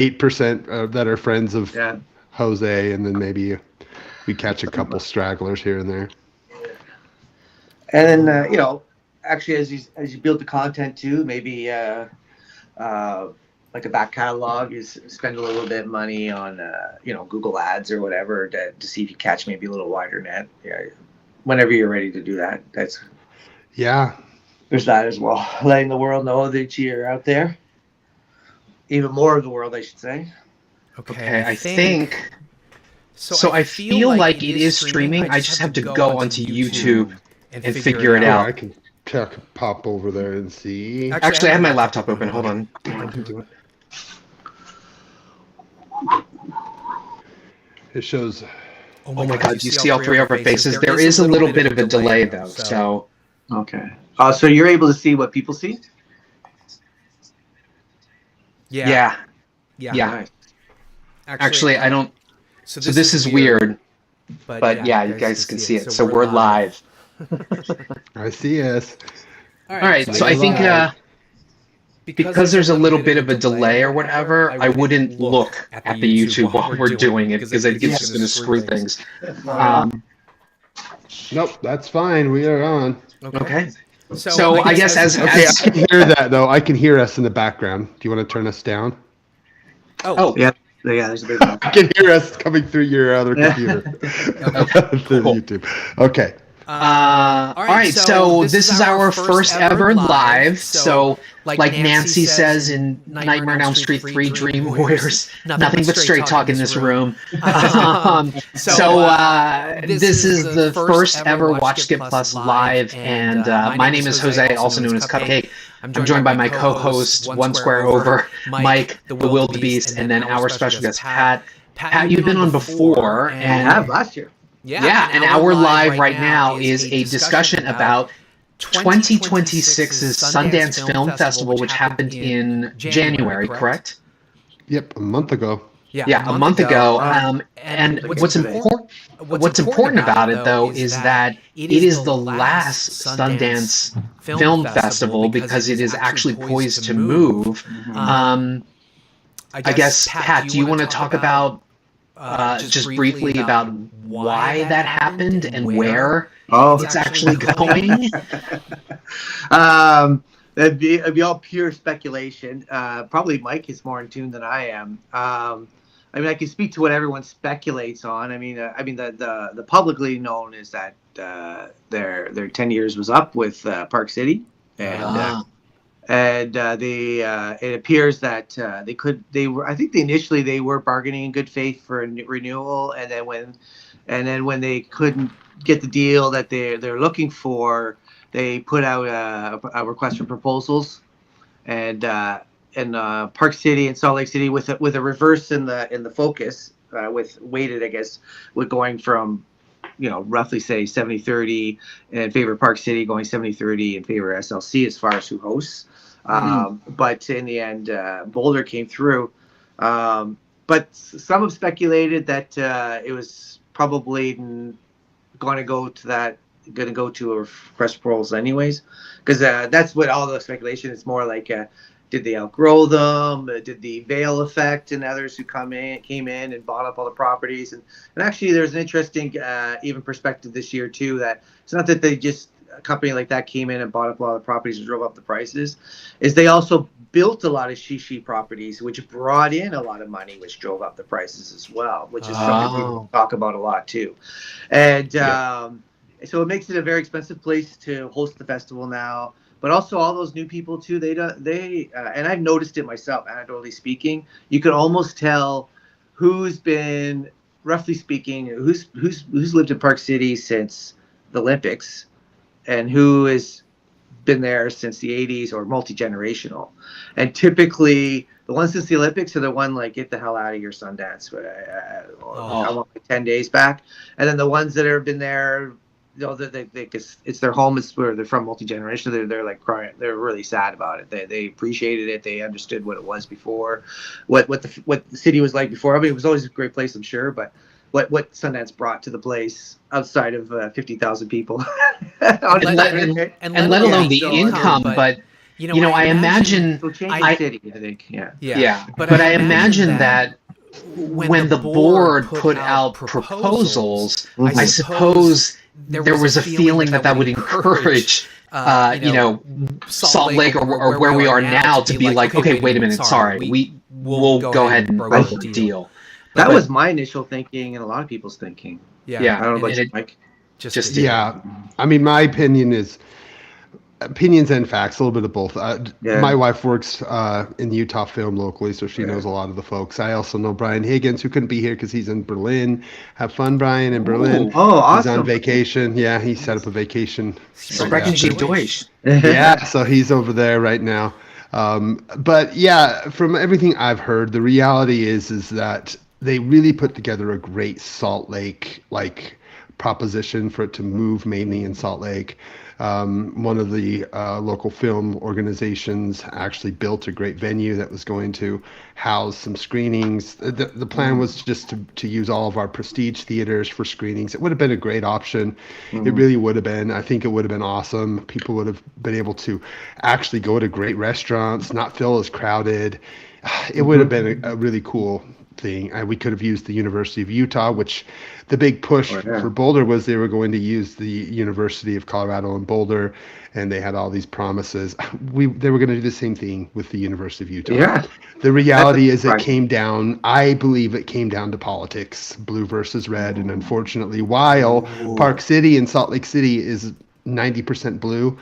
8% that are friends of Yeah. Jose, and then maybe we catch a couple stragglers here and there. And then actually, as you build the content too, maybe like a back catalog is spend a little bit of money on Google Ads or whatever to see if you catch maybe a little wider net. Yeah, whenever you're ready to do that, there's that as well. Letting the world know that you're out there, even more of the world, I should say. Okay, I think. So I feel like it is streaming. I just have to go onto YouTube and figure it out. I can pop over there and see. Actually, I have my laptop open. Hold on. It shows. Oh my God! You see all three of our faces. There is a little bit of a delay though. So. Okay. So you're able to see what people see? Yeah. Nice. Actually, I don't. So this is weird. But yeah, you guys can see it. So we're live. I see us. All right. So I think because there's a little bit of a delay or whatever, I wouldn't look at the YouTube while we're doing it because I think it's just going to screw things. Nope, that's fine. We are on. Okay. So I guess as I can hear that though. I can hear us in the background. Do you want to turn us down? Oh yeah. There's a bit of I can hear us coming through your other computer. Through YouTube. Okay. All right, so this is our first ever live. So, like Nancy says in Nightmare on Elm Street 3 Dream Warriors, nothing but straight talk in this room. This is the first ever Watch Skip Plus live, and my name is Jose, also known as Cupcake. I'm joined by my co-host, One Square Over, Mike, the WilldaBeast, and then our special guest, Pat. Pat, you've been on before. I have last year. Yeah, and our live right now is a discussion about 2026's Sundance Film Festival, which happened in January, correct? Yep, a month ago. Yeah, a month ago. And what's important about it, though, is that it is the last Sundance Film Festival because it is actually poised to move. I guess, Pat, do you want to talk about just briefly about why that happened and where it's actually going? It'd be all pure speculation. Probably Mike is more in tune than I am. I mean, I can speak to what everyone speculates on. I mean, the publicly known is that their 10 years was up with Park City, and it appears that I think initially they were bargaining in good faith for a renewal, and then when they couldn't get the deal that they're looking for, they put out a request for proposals, and Park City and Salt Lake City with a reverse in the focus, with weighted, I guess, with going from roughly say 70-30 in favor of Park City, going 70-30 in favor of SLC as far as who hosts. But in the end, Boulder came through. But some have speculated that it was probably going to go to a request for proposals anyways, because that's what all the speculation is more like. Did they outgrow them? Did the Vail effect and others who came in and bought up all the properties? And actually, there's an interesting even perspective this year too, that it's not that they just a company like that came in and bought up a lot of properties and drove up the prices, is they also built a lot of shishi properties, which brought in a lot of money, which drove up the prices as well, which is something people talk about a lot too. And so it makes it a very expensive place to host the festival now. But also all those new people too, and I've noticed it myself, anecdotally speaking, you can almost tell who's been, roughly speaking, who's lived in Park City since the Olympics, and who has been there since the 80s or multi-generational. And typically the ones since the Olympics are the one like, get the hell out of your Sundance. I want like 10 days back. And then the ones that have been there, it's their home, it's where they're from, multi-generational, they're like crying, they're really sad about it. They appreciated it, they understood what it was before, what the city was like before. I mean, it was always a great place, I'm sure, but what Sundance brought to the place outside of 50,000 people and let alone the income, but I imagine So change the city, I think. Yeah. Yeah, but I imagine that when the board put out proposals, I suppose there was a feeling that would encourage, Salt Lake or where we are now to be like, okay, wait a minute, sorry, we'll go ahead and broker the deal. That was my initial thinking and a lot of people's thinking. Yeah, I don't know about you, Mike. I mean, my opinion is opinions and facts, a little bit of both. My wife works in Utah film locally, so she knows a lot of the folks. I also know Brian Higgins, who couldn't be here because he's in Berlin. Have fun, Brian, in Berlin. Oh, awesome. He's on vacation. Yeah, he set up a vacation. Sprechen Sie Deutsch. Yeah, so he's over there right now. But yeah, from everything I've heard, the reality is that they really put together a great Salt Lake proposition for it to move mainly in Salt Lake. One of the local film organizations actually built a great venue that was going to house some screenings. The plan was just to use all of our prestige theaters for screenings. It would have been a great option. It really would have been. I think it would have been awesome. People would have been able to actually go to great restaurants, not feel as crowded. It would have been a really cool thing. We could have used the University of Utah, which the big push for Boulder was they were going to use the University of Colorado in Boulder, and they had all these promises. They were going to do the same thing with the University of Utah. Yeah. The reality is I believe it came down to politics, blue versus red, and unfortunately, while Park City and Salt Lake City is 90% blue,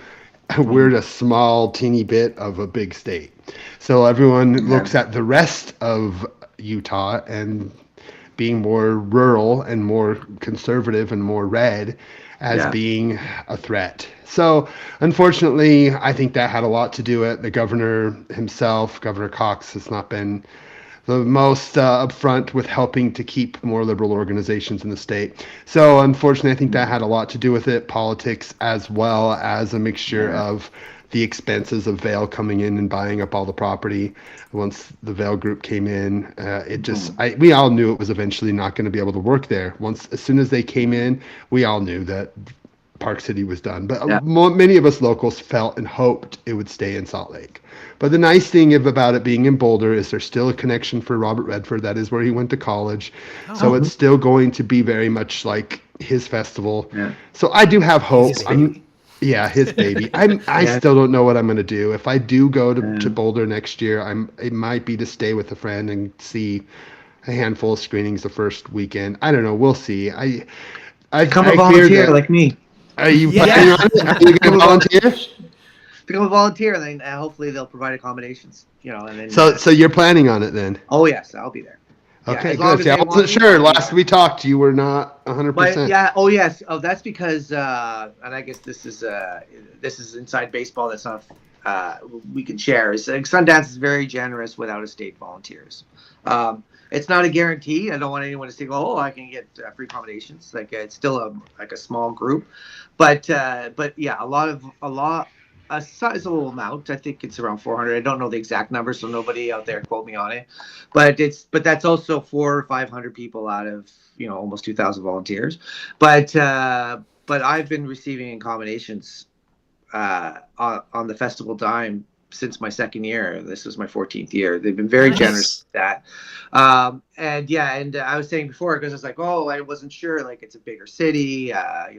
we're a small, teeny bit of a big state. So everyone looks at the rest of Utah and being more rural and more conservative and more red as being a threat. So unfortunately, I think that had a lot to do with it. The governor himself, Governor Cox, has not been the most upfront with helping to keep more liberal organizations in the state. So unfortunately, I think that had a lot to do with it. Politics, as well as a mixture of the expenses of Vail coming in and buying up all the property. Once the Vail group came in, we all knew it was eventually not going to be able to work there. As soon as they came in, we all knew that Park City was done. But many of us locals felt and hoped it would stay in Salt Lake. But the nice thing about it being in Boulder is there's still a connection for Robert Redford. That is where he went to college. So it's still going to be very much like his festival. Yeah. So I do have hope. His baby. I still don't know what I'm going to do. If I do go to Boulder next year, it might be to stay with a friend and see a handful of screenings the first weekend. I don't know. We'll see. I Become a volunteer like me. Are you planning on it? Are you going to volunteer? Become a volunteer, and then hopefully they'll provide accommodations. And then. So you're planning on it then? Oh yes, I'll be there. Okay, good. See, I wasn't sure. Last we talked, you were not 100%. But yeah. Oh yes. Oh, that's because, and I guess this is inside baseball. That's not we can share. Sundance is very generous with out-of-state volunteers. It's not a guarantee. I don't want anyone to say, "Oh, I can get free accommodations." It's still a small group, but yeah, a sizable amount. I think it's around 400. I don't know the exact number, so nobody out there quote me on it. But that's also 400 or 500 people out of almost 2,000 volunteers. But I've been receiving accommodations on the festival dime since my second year. This is my 14th year. They've been very generous with that. And I was saying before, because it's like, I wasn't sure. It's a bigger city.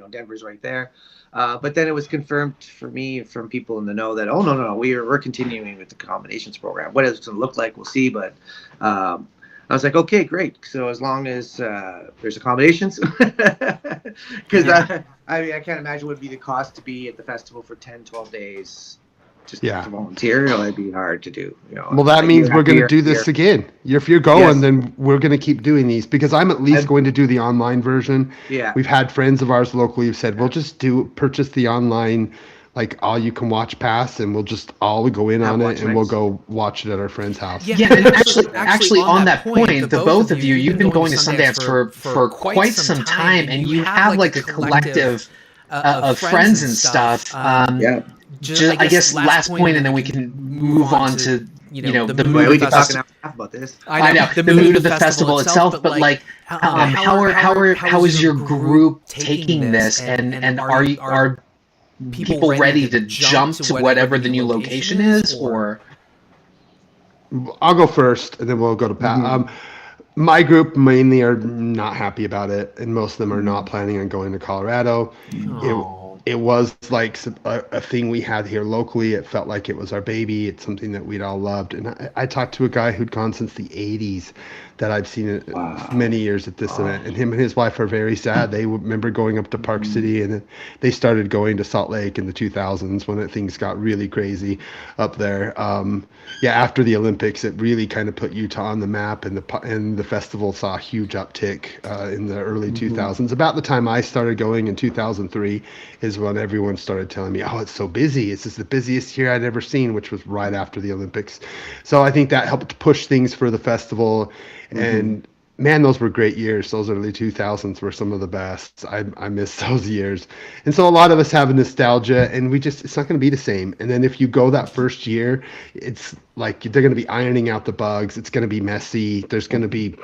Denver's right there. But then it was confirmed for me from people in the know that, no, we're continuing with the accommodations program. What it's going to look like, we'll see. But I was like, okay, great. So as long as there's accommodations, because I can't imagine what would be the cost to be at the festival for 10, 12 days. Just to volunteer, it'd be hard to do. Well, that means we're going to do this again. If you're going, then we're going to keep doing these, because I'm at least going to do the online version. Yeah. We've had friends of ours locally who've said, we'll just purchase the online, all you can watch pass, and we'll just all go in on it, and we'll go watch it at our friend's house. Yeah, and actually on that point, the both of you've been going to Sundance for quite some time, and you have a collective of friends and stuff. I guess last point, and then we can move on to the mood of the festival. About this. I know the mood of the festival itself, but how is your group taking this, and are people ready to jump to whatever the new location is, or? I'll go first, and then we'll go to Pat. My group mainly are not happy about it, and most of them are not planning on going to Colorado. It was like a thing we had here locally. It felt like it was our baby. It's something that we'd all loved. And I talked to a guy who'd gone since the 80s that I've seen it many years at this event. And him and his wife are very sad. They remember going up to Park City, and they started going to Salt Lake in the 2000s when things got really crazy up there. After the Olympics, it really kind of put Utah on the map, and the festival saw a huge uptick in the early 2000s. About the time I started going in 2003 is when everyone started telling me, oh, it's so busy. This is the busiest year I'd ever seen, which was right after the Olympics. So I think that helped push things for the festival. And man, those were great years. Those early 2000s were some of the best. I miss those years. And so a lot of us have a nostalgia, and it's not going to be the same. And then if you go that first year, it's like they're going to be ironing out the bugs. It's going to be messy. There's going to be,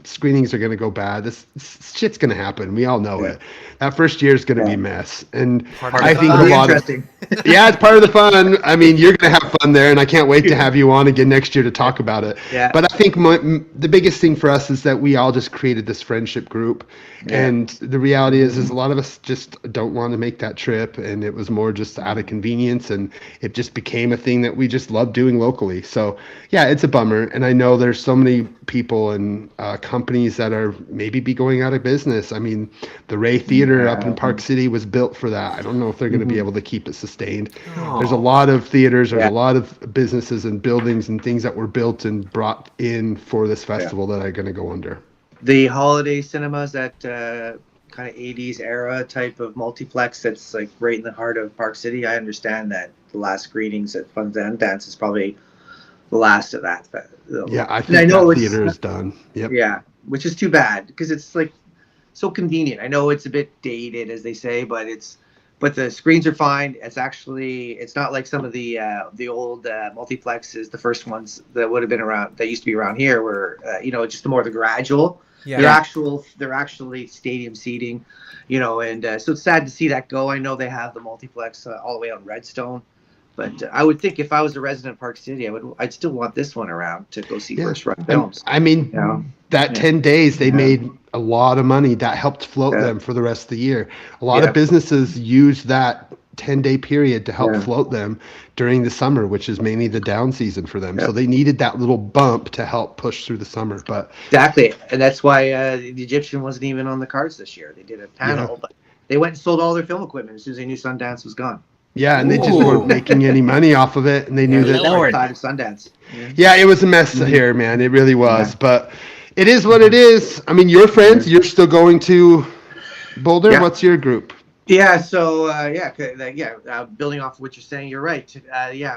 screenings are going to go bad. This shit's going to happen. We all know it. That first year is going to be a mess. And I think a lot of it's part of the fun. I mean, you're going to have fun there, and I can't wait to have you on again next year to talk about it. Yeah. But I think the biggest thing for us is that we all just created this friendship group. And the reality is a lot of us just don't want to make that trip, and it was more just out of convenience, and it just became a thing that we just love doing locally. So yeah, it's a bummer. And I know there's so many people and companies that are maybe be going out of business. I mean, the Ray Theater up in Park City was built for that. I don't know if they're going to be able to keep it sustained. There's a lot of theaters, there's a lot of businesses and buildings and things that were built and brought in for this festival that are going to go under. The holiday cinemas, that kind of 80s era type of multiplex that's like right in the heart of Park City. I understand that the last screenings at Sundance is probably the last of that. Yeah, I think that theater is done. Yep. Yeah, which is too bad because it's like so convenient. I know it's a bit dated, as they say, but the screens are fine. It's not like some of the old multiplexes, the first ones that would have been around, that used to be around here, where just more the gradual. Yeah. They're actually stadium seating, and so it's sad to see that go. I know they have the multiplex all the way on Redstone, but I would think if I was a resident of Park City, I'd still want this one around to go see first run films. I mean, that 10 days they made a lot of money. That helped float them for the rest of the year. A lot of businesses use that 10-day period to help float them during the summer, which is mainly the down season for them. So they needed that little bump to help push through the summer. But exactly, and that's why the Egyptian wasn't even on the cards this year. They did a panel, but they went and sold all their film equipment as soon as they knew Sundance was gone. Yeah, and they just weren't making any money off of it, and they knew that they were tied to Sundance. Yeah, it was a mess here, man. It really was, but it is what it is. I mean, your friends, you're still going to Boulder. Yeah. What's your group? Yeah, so building off of what you're saying, you're right.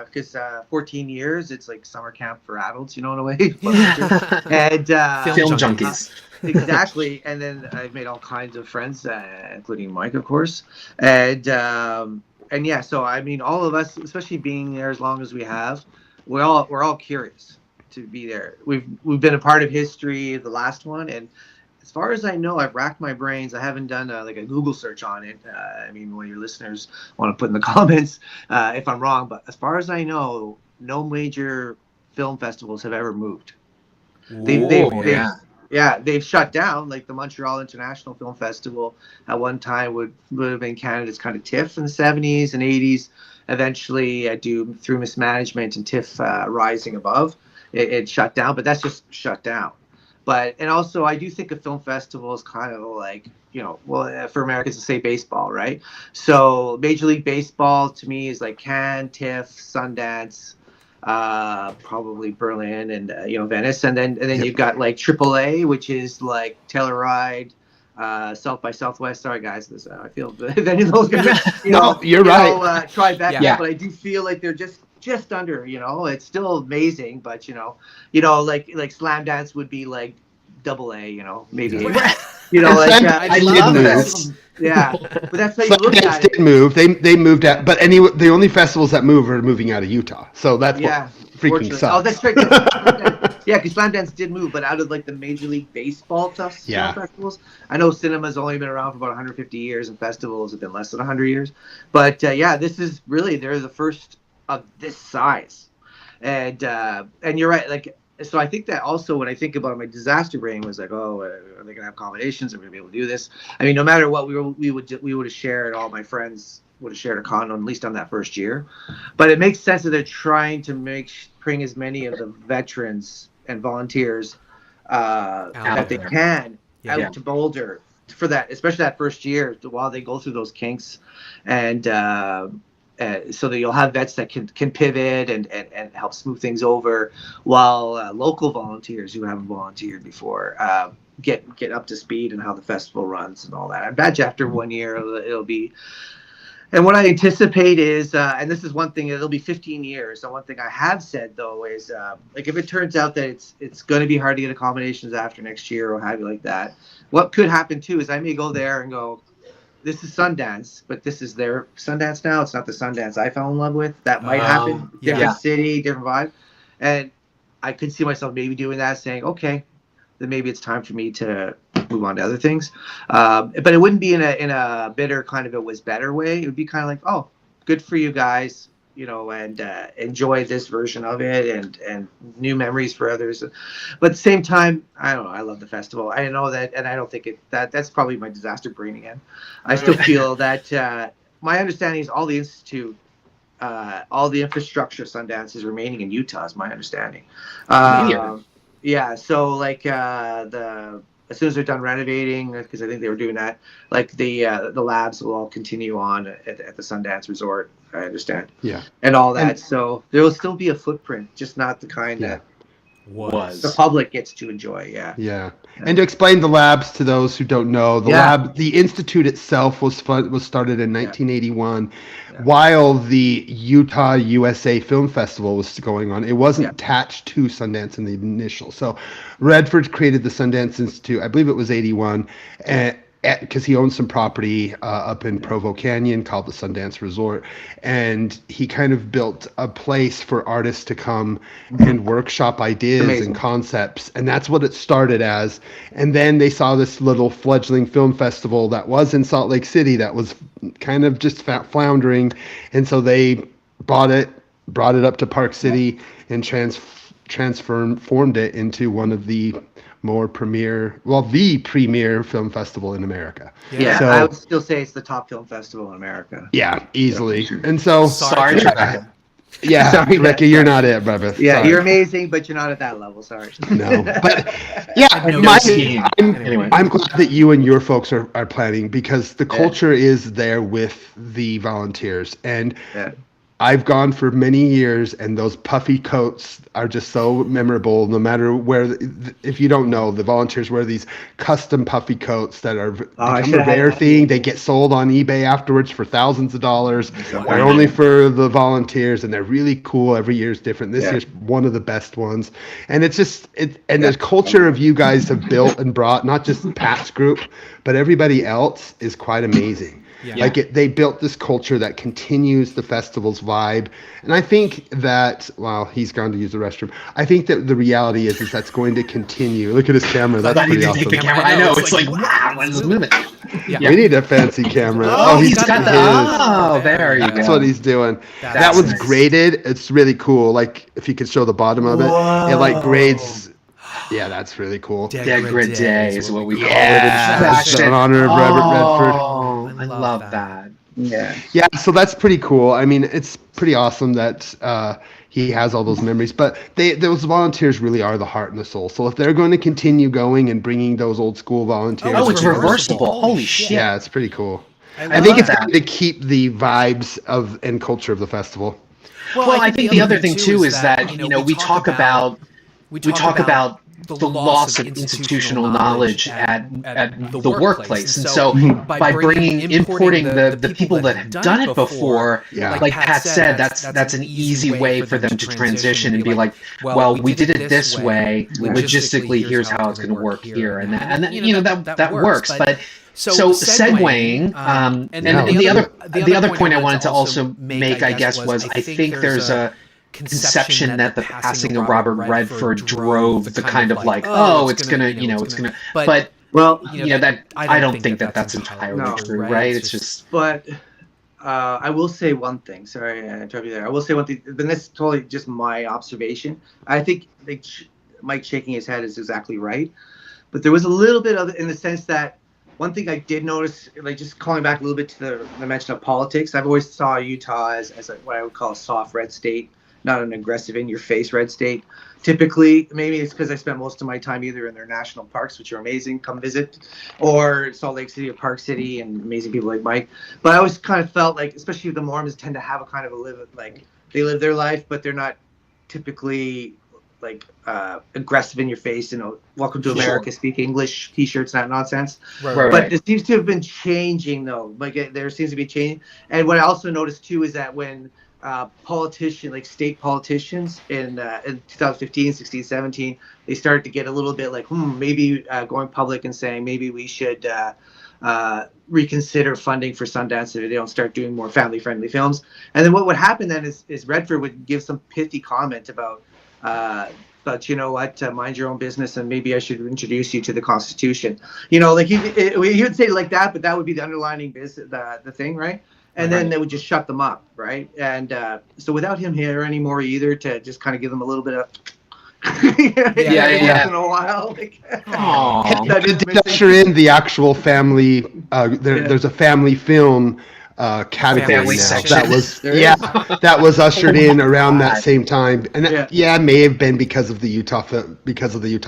Because 14 years, it's like summer camp for adults, in a way. And film junkies. Exactly. And then I've made all kinds of friends, including Mike, of course. And so I mean, all of us, especially being there as long as we have, we're all curious to be there. We've been a part of history, the last one, and as far as I know, I've racked my brains. I haven't done a Google search on it. I mean, one of your listeners want to put in the comments if I'm wrong. But as far as I know, no major film festivals have ever moved. They've shut down. Like the Montreal International Film Festival at one time would have been Canada's kind of TIFF in the 70s and 80s. Eventually, through mismanagement and TIFF rising above, it shut down. But that's just shut down. And also, I do think a film festival is kind of like, for Americans to say baseball, right? So Major League Baseball to me is like Cannes, TIFF, Sundance, probably Berlin and Venice, and then you've got like AAA, which is like Telluride, South by Southwest. Sorry guys, I feel if any of those guys, you're right. Tribeca, but I do feel like they're just under, it's still amazing, but like Slam Dance would be like AA, maybe. I love that. Yeah, but that's how you look at it. Did move. They moved out, but the only festivals that move are moving out of Utah. So that's what freaking sucks. Oh, that's right. Yeah, because Sundance did move, but out of like the Major League Baseball film festivals, I know cinema's only been around for about 150 years, and festivals have been less than 100 years. But this is really they're the first of this size, and you're right. Like, so I think that also when I think about my disaster brain was like, oh, are they gonna have accommodations? Are we gonna be able to do this? I mean, no matter what, we would have shared. All my friends would have shared a condo at least on that first year. But it makes sense that they're trying to bring as many of the veterans and volunteers that they can out to Boulder for that, especially that first year while they go through those kinks, and so that you'll have vets that can pivot and help smooth things over, while local volunteers who haven't volunteered before get up to speed and how the festival runs and all that. I bet you after 1 year it'll be. And what I anticipate is, and this is one thing, it'll be 15 years. So one thing I have said, though, is like if it turns out that it's going to be hard to get accommodations after next year or have you like that, what could happen, too, is I may go there and go, this is Sundance, but this is their Sundance now. It's not the Sundance I fell in love with. That might happen. Different city, different vibe. And I could see myself maybe doing that, saying, okay, then maybe it's time for me to move on to other things. But it wouldn't be in a bitter kind of it was better way. It would be kind of like, oh, good for you guys, and enjoy this version of it and new memories for others. But at the same time, I don't know. I love the festival. I know that, and I don't think that's probably my disaster brain again. I still feel that my understanding is all the institute, all the infrastructure Sundance is remaining in Utah, is my understanding. Yeah, so like as soon as they're done renovating, because I think they were doing that, like the labs will all continue on at the Sundance Resort, I understand. Yeah. And all that. So there will still be a footprint, just not the kind that the public gets to enjoy. Yeah. And to explain the labs to those who don't know, the institute itself was started in 1981 while the Utah USA Film Festival was going on. It wasn't attached to Sundance in the initial. So Redford created the Sundance Institute, I believe it was 81, because he owns some property up in Provo Canyon called the Sundance Resort, and he kind of built a place for artists to come and workshop ideas and concepts, and that's what it started as. And then they saw this little fledgling film festival that was in Salt Lake City that was kind of just floundering, and so they brought it up to Park City and transformed it into one of the the premier film festival in America. Yeah, so, I would still say it's the top film festival in America. Yeah, easily. And so, sorry, Rebecca. Yeah, sorry, Rebecca, you're not it, brother. Yeah, sorry. You're amazing, but you're not at that level. Sorry. No, but I'm glad that you and your folks are planning, because the culture is there with the volunteers, and I've gone for many years, and those puffy coats are just so memorable. No matter where, if you don't know, the volunteers wear these custom puffy coats that are become a rare thing. They get sold on eBay afterwards for thousands of dollars. They're only for the volunteers, and they're really cool. Every year is different. This year's one of the best ones, and it's just and the culture of you guys have built and brought, not just Pat's group, but everybody else, is quite amazing. Yeah. They built this culture that continues the festival's vibe. And I think that, he's gone to use the restroom. I think that the reality is that's going to continue. Look at his camera. That's pretty awesome. Take the camera. I know. It's like, wow, when's the movement? We need a fancy camera. He's got there you go. That's what he's doing. That one's graded. It's really cool. Like, if you could show the bottom of it, it grades. Yeah, that's really cool. Degradé is what we call it. It's in honor of Redford. I love that. Yeah, so that's pretty cool. I mean, it's pretty awesome that he has all those memories. But those volunteers really are the heart and the soul. So if they're going to continue going and bringing those old school volunteers... Oh, it's reversible. Holy shit. Yeah, it's pretty cool. I think it's going to keep the vibes and culture of the festival. Well, I think the other thing, too, is that, we talk about the loss of institutional knowledge at the workplace. And so by importing the people that have done it before, like Pat said, that's an easy way for them to transition and be like, well, we did it this way, logistically, here's how it's going to work here. And that works. But so segueing, and the other point I wanted to also make, I guess, was I think there's a conception that the passing of Robert Redford drove the kind of like, oh, it's gonna, it's gonna, but well, that I don't think that that's entirely true, right? It's just, but. I will say one thing. Sorry, I interrupted you there. I will say one thing. Then this is totally just my observation. I think Mike shaking his head is exactly right. But there was a little bit of, in the sense that one thing I did notice, like just calling back a little bit to the mention of politics, I've always saw Utah as what I would call a soft red state, not an aggressive in-your-face red state. Typically, maybe it's because I spent most of my time either in their national parks, which are amazing, come visit, or Salt Lake City or Park City and amazing people like Mike. But I always kind of felt like, especially the Mormons tend to have a kind of they live their life, but they're not typically like aggressive in your face, welcome to America, speak English, t-shirts, that nonsense. Right. But it seems to have been changing though. Like there seems to be changing. And what I also noticed too is that when politicians, like state politicians in 2015, 16, 17, they started to get a little bit like, maybe going public and saying maybe we should reconsider funding for Sundance if they don't start doing more family-friendly films. And then what would happen then is Redford would give some pithy comment about, but you know what, mind your own business, and maybe I should introduce you to the Constitution. Like he would say it like that, but that would be the underlining the thing, right? And then they would just shut them up, right? And so without him here anymore either, to just kind of give them a little bit of once in a while. Did usher in the actual family. There's a family film category now. Section. That was ushered in around that same time, and it may have been because of the Utah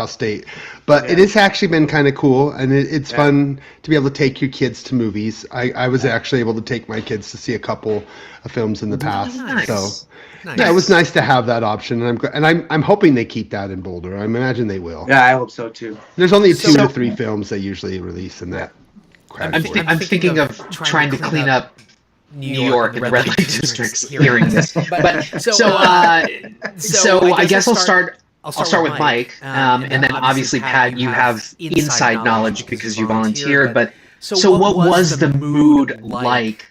State, but it has actually been kind of cool, and it's fun to be able to take your kids to movies. I was actually able to take my kids to see a couple of films in the past, so it was nice to have that option, and I'm hoping they keep that in Boulder. I imagine they will. Yeah, I hope so too. There's only 2 to 3 films they usually release in that. I'm thinking of trying to clean up New York and the red light districts hearing this. But so I guess I'll start with Mike, and then obviously Pat, you have inside knowledge because you volunteered. But so what was the mood like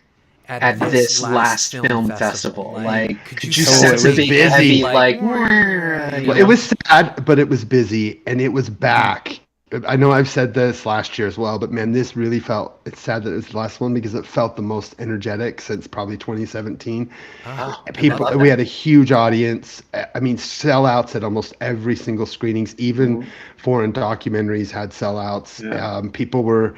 at this last film festival? Like, could you sense it being heavy? Like, it was sad, but it was busy, and it was back. I know I've said this last year as well, but man, this really felt, it's sad that it was the last one because it felt the most energetic since probably 2017. We had a huge audience. I mean, sellouts at almost every single screenings, even foreign documentaries had sellouts. People were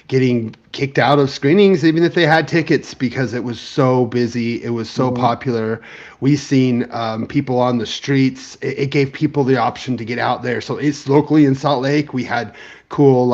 getting kicked out of screenings even if they had tickets because it was so busy, it was so popular. We've seen people on the streets. It gave people the option to get out there. So it's locally in Salt Lake. We had cool a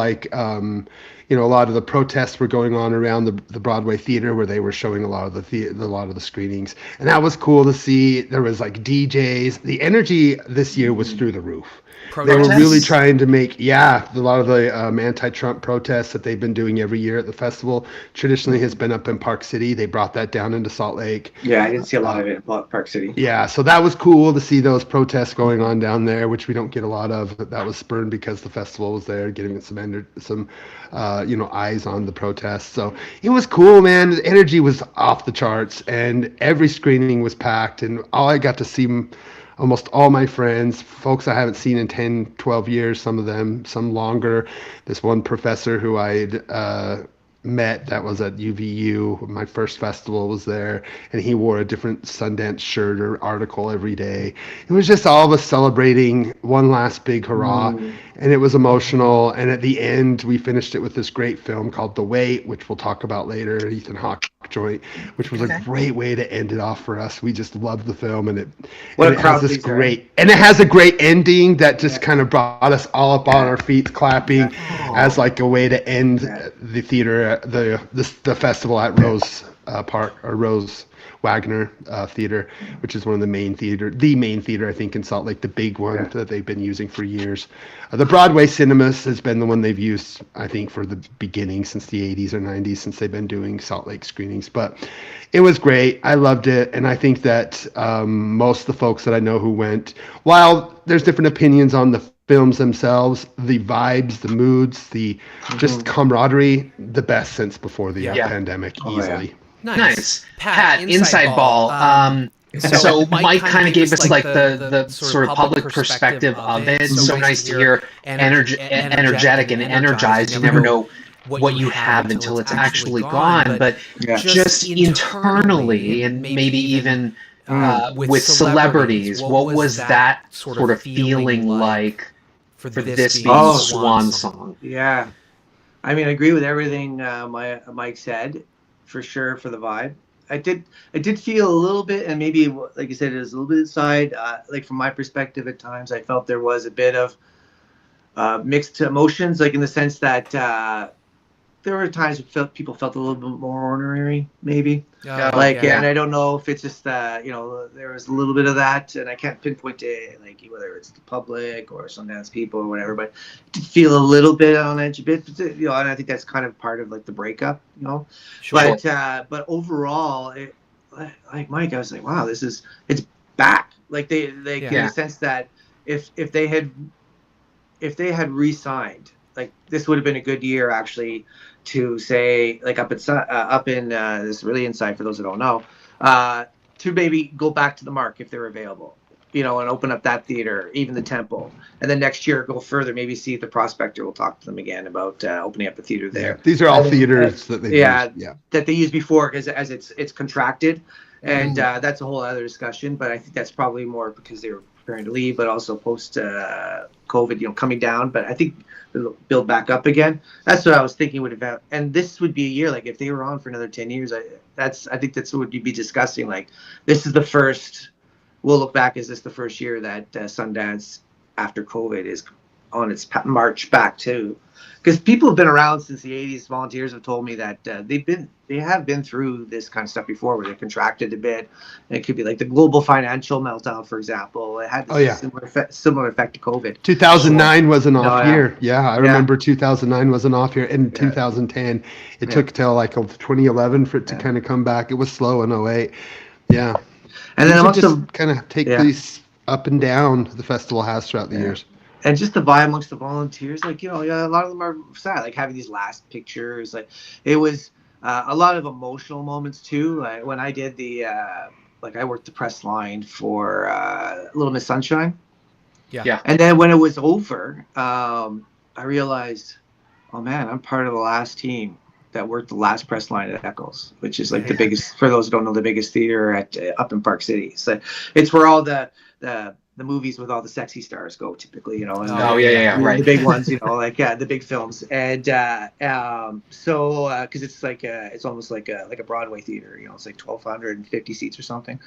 lot of the protests were going on around the Broadway theater where they were showing a lot of the screenings, and that was cool to see. There was like DJs. The energy this year was through the roof. They were really trying to make, a lot of the anti-Trump protests that they've been doing every year at the festival traditionally has been up in Park City. They brought that down into Salt Lake. Yeah, I didn't see a lot of it at Park City. Yeah, so that was cool to see those protests going on down there, which we don't get a lot of. But that was spurned because the festival was there, getting some eyes on the protests. So it was cool, man. The energy was off the charts, and every screening was packed, and all I got to see almost all my friends, folks I haven't seen in 10, 12 years, some of them, some longer. This one professor who I'd met that was at UVU, my first festival, was there, and he wore a different Sundance shirt or article every day. It was just all of us celebrating one last big hurrah, and it was emotional. And at the end, we finished it with this great film called The Wait, which we'll talk about later, Ethan Hawke joint, which was a great way to end it off for us. We just loved the film, and it has this great, and it has a great ending that just kind of brought us all up on our feet clapping as like a way to end the theater, the festival at Rose Park, or Rose Wagner Theater, which is one of the main theater I think in Salt Lake, the big one that they've been using for years. The Broadway Cinemas has been the one they've used, I think, for the beginning since the 80s or 90s, since they've been doing Salt Lake screenings. But it was great. I loved it, and I think that most of the folks that I know who went, while there's different opinions on the films themselves, the vibes, the moods, the just camaraderie, the best since before the pandemic, easily. Nice. Pat, inside ball. So Mike kind of gave us like the sort of public perspective of it. So nice to hear, energetic and energized. You never know what you have until it's actually gone. But just internally, and maybe even with celebrities, what was that sort of feeling like for this being Swan Song? Yeah, I mean, I agree with everything Mike said, for sure, for the vibe. I did feel a little bit, and maybe, like you said, it was a little bit inside. Like from my perspective, at times, I felt there was a bit of mixed emotions, like in the sense that there were times people felt a little bit more ornery, maybe. And I don't know if it's just there was a little bit of that, and I can't pinpoint it, like whether it's the public or Sundance people or whatever, but it did feel a little bit on edge, a bit, and I think that's kind of part of like the breakup, Sure. But overall, like Mike, I was like, wow, it's back. Like in the sense that if they had re-signed, like this would have been a good year actually to say, like up in this really inside, for those that don't know, to maybe go back to the Mark if they're available, and open up that theater, even the Temple, and then next year go further, maybe see if the Prospector will talk to them again about opening up a theater there. Yeah, these are all theaters that they that they used before, because as it's contracted, and that's a whole other discussion. But I think that's probably more because they were preparing to leave, but also post COVID, coming down. But I think it'll build back up again. That's what I was thinking would have. And this would be a year, like if they were on for another 10 years, I think that's what you'd be discussing. Like, this is the first. We'll look back. Is this the first year that Sundance after COVID is on its march back to? Because people have been around since the 80s. Volunteers have told me that they have been through this kind of stuff before, where they contracted a bit. And it could be like the global financial meltdown, for example. It had this similar effect to COVID. 2009 was an off year. Yeah, I remember 2009 was an off year. In 2010, it took till like 2011 for it to kind of come back. It was slow in 2008. Yeah. And then just kind of take these up and down the festival has throughout the years. And just the vibe amongst the volunteers, like, a lot of them are sad, like having these last pictures. Like, it was a lot of emotional moments too. Like when I did I worked the press line for Little Miss Sunshine. Yeah. And then when it was over, I realized, oh man, I'm part of the last team that worked the last press line at Eccles, which is like the biggest, for those who don't know, the biggest theater up in Park City. So it's where all the movies with all the sexy stars go typically, and right, the big ones, the big films, and because it's like it's almost like a Broadway theater, it's like 1,250 seats or something.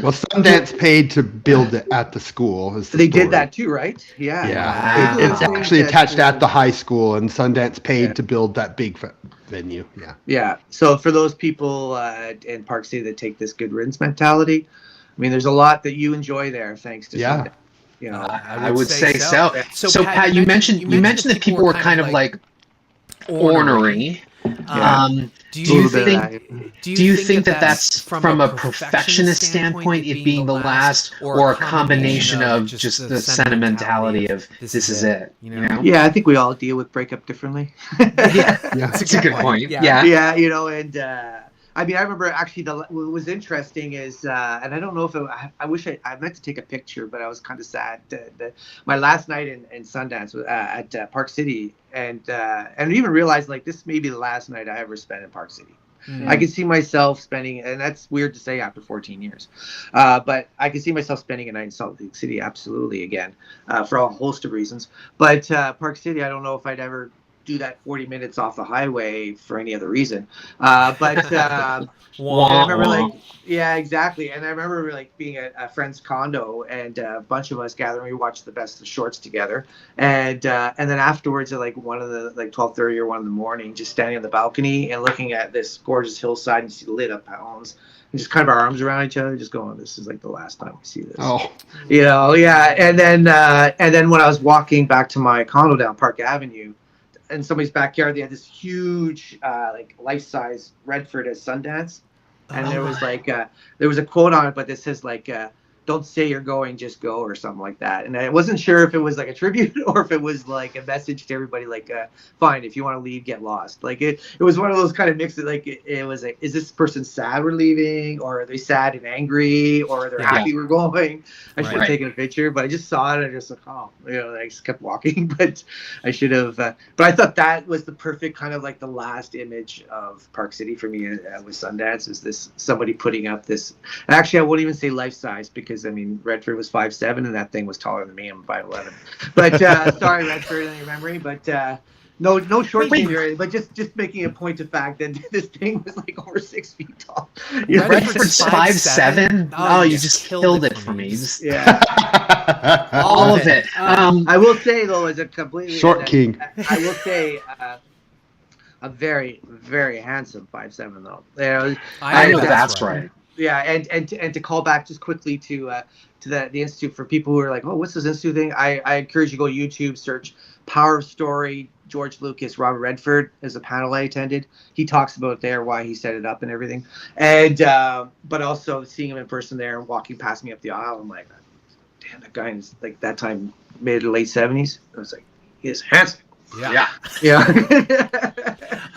Well, Sundance paid to build it at the school. They did that too, right? Yeah. It's actually attached at the high school, and Sundance paid to build that big venue. Yeah. So for those people in Park City that take this good riddance mentality, I mean, there's a lot that you enjoy there, thanks to Sundance. I would say so. So Pat, you mentioned that people were kind of like ornery. Do you think that that's from a perfectionist standpoint, it being the last, or a combination of just the sentimentality of this is it? Yeah, I think we all deal with breakup differently. That's a good point. Yeah, and. I mean, I remember actually what was interesting is, and I don't know if I wish I meant to take a picture, but I was kind of sad. My last night in Sundance at Park City, and even realized like this may be the last night I ever spent in Park City. I could see myself spending, and that's weird to say after 14 years, but I could see myself spending a night in Salt Lake City absolutely again, for a host of reasons. But Park City, I don't know if I'd ever do that 40 minutes off the highway for any other reason, but I remember exactly. And I remember like being at a friend's condo, and a bunch of us gathering. We watched the Best of Shorts together, and then afterwards at like 12:30 or 1 in the morning, just standing on the balcony and looking at this gorgeous hillside and see the lit up homes, and just kind of our arms around each other, just going, this is like the last time we see this. And then when I was walking back to my condo down Park Avenue, in somebody's backyard, they had this huge, like life-size Redford as Sundance, and there was a quote on it, but this says like, don't say you're going, just go, or something like that. And I wasn't sure if it was like a tribute or if it was like a message to everybody, like, fine, if you want to leave, get lost. Like it was one of those kind of mixes. Like it was like, is this person sad we're leaving, or are they sad and angry, or are they happy we're going? I should have taken a picture, but I just saw it and I just like, oh, I just kept walking. But I should have. But I thought that was the perfect kind of like the last image of Park City for me with Sundance, is this somebody putting up this. Actually, I won't even say life size, because I mean Redford was 5'7" and that thing was taller than me. I'm 5'11". But sorry, Redford, in your memory. But no short thing or anything. But just making a point of fact that this thing was like over 6 feet tall. Redford's 5'7". Oh, you just killed it for me. All of it. I will say though, as a completely short king, I will say a very, very handsome 5'7" though. I know that's right. Yeah, and to call back just quickly to the institute, for people who are like, oh, what's this institute thing? I encourage you to go to YouTube, search Power of Story, George Lucas, Robert Redford as a panel I attended. He talks about there why he set it up and everything, and but also seeing him in person there and walking past me up the aisle, I'm like, damn, that guy is like that time mid to late 70s. I was like, he is handsome. Yeah. You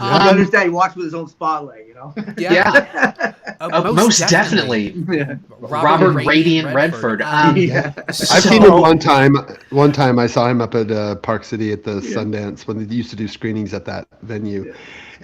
understand? He walks with his own spotlight, Yeah. Most definitely. Robert Radiant Redford. I've seen him one time. One time I saw him up at Park City at the Sundance when they used to do screenings at that venue. Yeah.